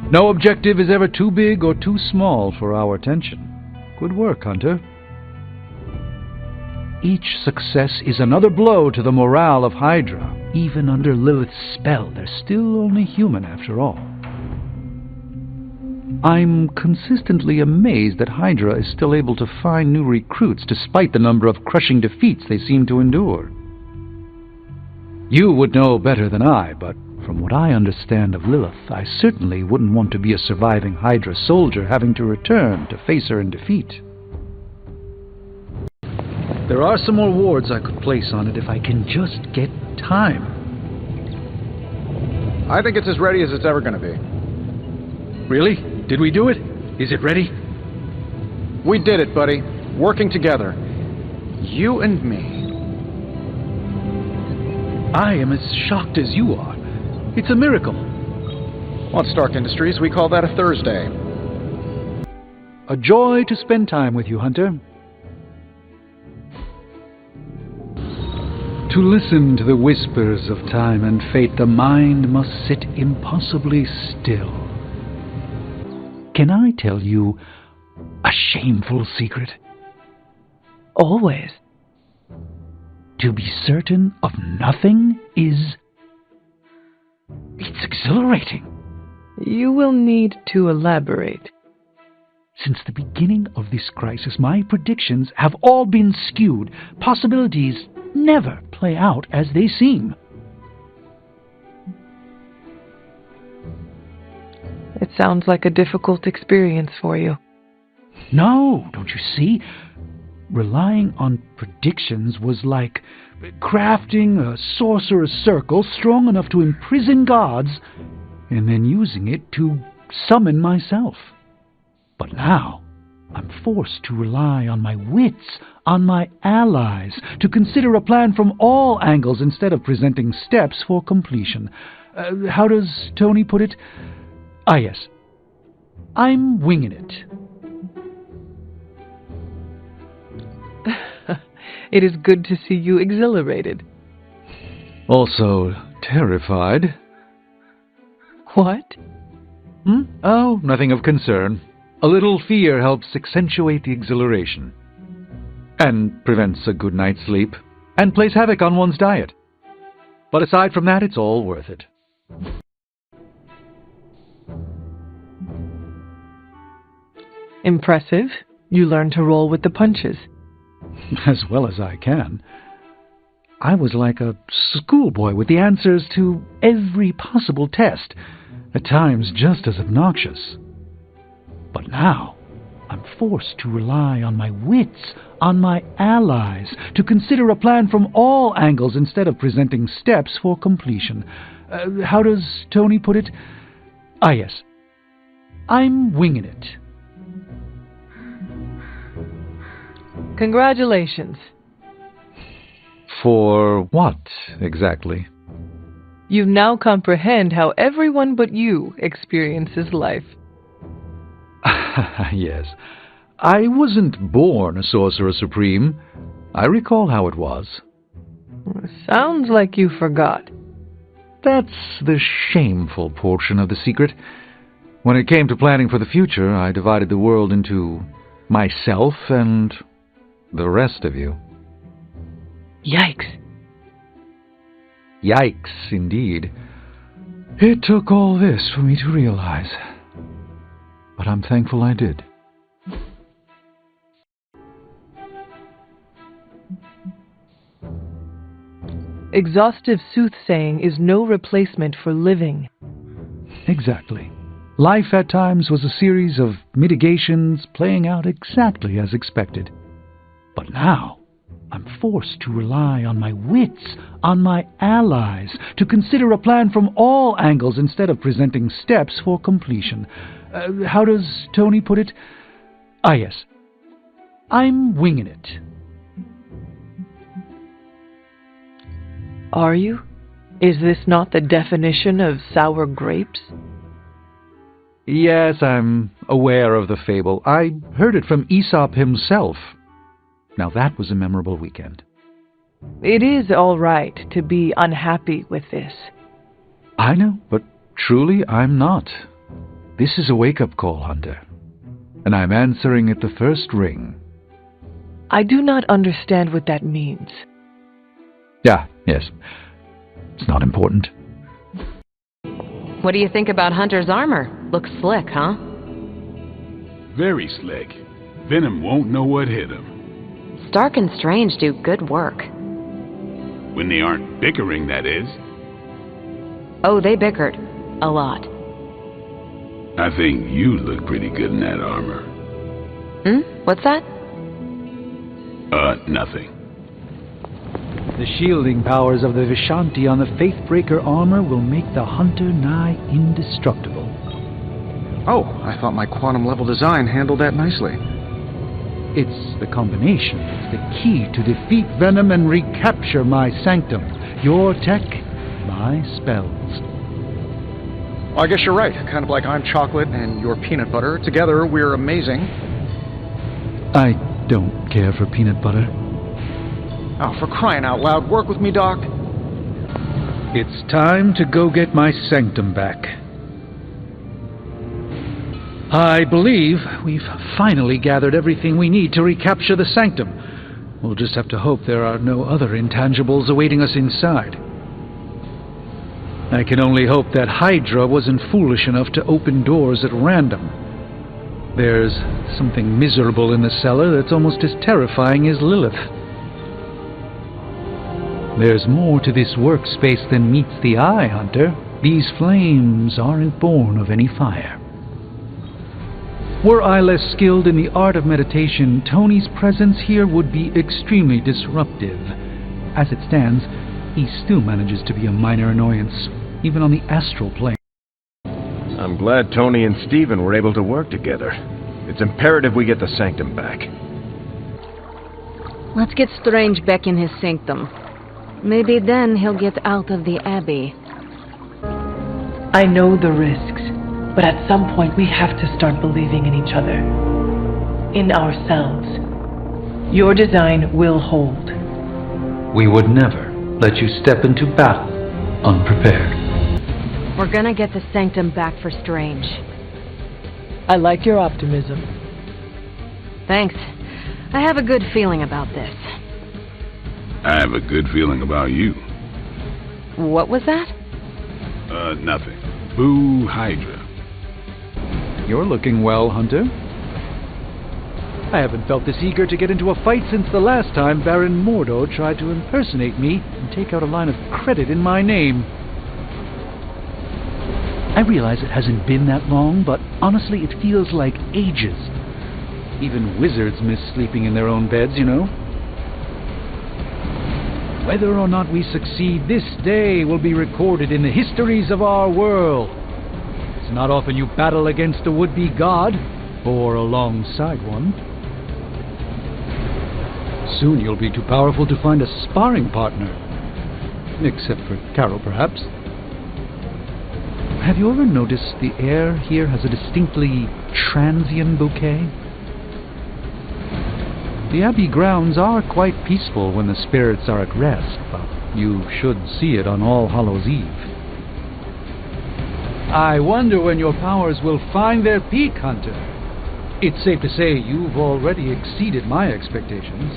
Speaker 13: No objective is ever too big or too small for our attention. Good work, Hunter. Each success is another blow to the morale of Hydra. Even under Lilith's spell, they're still only human after all. I'm consistently amazed that Hydra is still able to find new recruits despite the number of crushing defeats they seem to endure. You would know better than I, but from what I understand of Lilith, I certainly wouldn't want to be a surviving Hydra soldier having to return to face her in defeat. There are some more wards I could place on it if I can just get time.
Speaker 9: I think it's as ready as it's ever going to be.
Speaker 13: Really? Did we do it? Is it ready?
Speaker 9: We did it, buddy. Working together. You and me.
Speaker 13: I am as shocked as you are. It's a miracle.
Speaker 9: Well, at Stark Industries, we call that a Thursday.
Speaker 13: A joy to spend time with you, Hunter. To listen to the whispers of time and fate, the mind must sit impossibly still. Can I tell you a shameful secret?
Speaker 5: Always.
Speaker 13: To be certain of nothing is... it's exhilarating.
Speaker 5: You will need to elaborate.
Speaker 13: Since the beginning of this crisis, my predictions have all been skewed. Possibilities never play out as they seem.
Speaker 5: It sounds like a difficult experience for you.
Speaker 13: No, don't you see? Relying on predictions was like crafting a sorcerer's circle strong enough to imprison gods and then using it to summon myself. But now I'm forced to rely on my wits, on my allies, to consider a plan from all angles instead of presenting steps for completion. How does Tony put it? Ah, yes. I'm winging it.
Speaker 5: It is good to see you exhilarated.
Speaker 13: Also terrified.
Speaker 5: What?
Speaker 13: Oh, nothing of concern. A little fear helps accentuate the exhilaration. And prevents a good night's sleep. And plays havoc on one's diet. But aside from that, it's all worth it.
Speaker 5: Impressive. You learned to roll with the punches.
Speaker 13: As well as I can. I was like a schoolboy with the answers to every possible test, at times just as obnoxious. But now, I'm forced to rely on my wits, on my allies, to consider a plan from all angles instead of presenting steps for completion. How does Tony put it? Ah, yes. I'm winging it.
Speaker 5: Congratulations.
Speaker 13: For what, exactly?
Speaker 5: You now comprehend how everyone but you experiences life.
Speaker 13: Yes. I wasn't born a Sorcerer Supreme. I recall how it was.
Speaker 5: Sounds like you forgot.
Speaker 13: That's the shameful portion of the secret. When it came to planning for the future, I divided the world into myself and the rest of you.
Speaker 5: Yikes.
Speaker 13: Yikes, indeed. It took all this for me to realize. But but I'm thankful I did.
Speaker 5: Exhaustive soothsaying is no replacement for living.
Speaker 13: Exactly. Life at times was a series of mitigations playing out exactly as expected. But now, I'm forced to rely on my wits, on my allies, to consider a plan from all angles instead of presenting steps for completion. How does Tony put it? Ah, yes. I'm winging it.
Speaker 5: Are you? Is this not the definition of sour grapes?
Speaker 13: Yes, I'm aware of the fable. I heard it from Aesop himself. Now that was a memorable weekend.
Speaker 5: It is all right to be unhappy with this.
Speaker 13: I know, but truly I'm not. This is a wake-up call, Hunter. And I'm answering at the first ring.
Speaker 5: I do not understand what that means.
Speaker 13: Yes. It's not important.
Speaker 15: What do you think about Hunter's armor? Looks slick, huh?
Speaker 14: Very slick. Venom won't know what hit him.
Speaker 15: Stark and Strange do good work.
Speaker 14: When they aren't bickering, that is.
Speaker 15: Oh, they bickered. A lot.
Speaker 14: I think you look pretty good in that armor.
Speaker 15: What's that?
Speaker 14: Nothing.
Speaker 13: The shielding powers of the Vishanti on the Faithbreaker armor will make the Hunter nigh indestructible.
Speaker 9: Oh, I thought my quantum-level design handled that nicely.
Speaker 13: It's the combination. It's the key to defeat Venom and recapture my sanctum. Your tech, my spells.
Speaker 9: Well, I guess you're right. Kind of like I'm chocolate and you're peanut butter. Together, we're amazing.
Speaker 13: I don't care for peanut butter.
Speaker 9: Oh, for crying out loud, work with me, Doc.
Speaker 13: It's time to go get my sanctum back. I believe we've finally gathered everything we need to recapture the sanctum. We'll just have to hope there are no other intangibles awaiting us inside. I can only hope that Hydra wasn't foolish enough to open doors at random. There's something miserable in the cellar that's almost as terrifying as Lilith. There's more to this workspace than meets the eye, Hunter. These flames aren't born of any fire. Were I less skilled in the art of meditation, Tony's presence here would be extremely disruptive. As it stands, he still manages to be a minor annoyance, even on the astral plane.
Speaker 16: I'm glad Tony and Steven were able to work together. It's imperative we get the sanctum back.
Speaker 3: Let's get Strange back in his sanctum. Maybe then he'll get out of the Abbey.
Speaker 5: I know the risks, but at some point we have to start believing in each other. In ourselves. Your design will hold.
Speaker 13: We would never let you step into battle unprepared.
Speaker 3: We're gonna get the sanctum back for Strange.
Speaker 5: I like your optimism.
Speaker 3: Thanks. I have a good feeling about this.
Speaker 14: I have a good feeling about you.
Speaker 3: What was that?
Speaker 14: Nothing. Boo Hydra.
Speaker 13: You're looking well, Hunter. I haven't felt this eager to get into a fight since the last time Baron Mordo tried to impersonate me and take out a line of credit in my name. I realize it hasn't been that long, but honestly it feels like ages. Even wizards miss sleeping in their own beds, you know. Whether or not we succeed, this day will be recorded in the histories of our world. It's not often you battle against a would-be god, or alongside one. Soon you'll be too powerful to find a sparring partner. Except for Carol, perhaps. Have you ever noticed the air here has a distinctly transient bouquet? The Abbey grounds are quite peaceful when the spirits are at rest, but you should see it on All Hallows Eve. I wonder when your powers will find their peak, Hunter. It's safe to say you've already exceeded my expectations.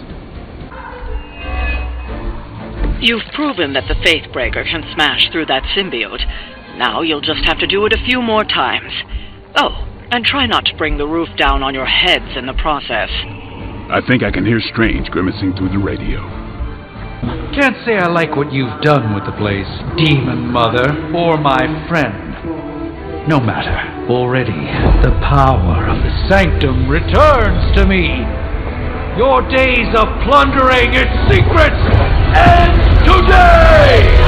Speaker 8: You've proven that the Faithbreaker can smash through that symbiote. Now you'll just have to do it a few more times. Oh, And try not to bring the roof down on your heads in the process.
Speaker 14: I think I can hear Strange grimacing through the radio.
Speaker 13: Can't say I like what you've done with the place, Demon Mother, or my friend. No matter. Already, the power of the Sanctum returns to me. Your days of plundering its secrets end today!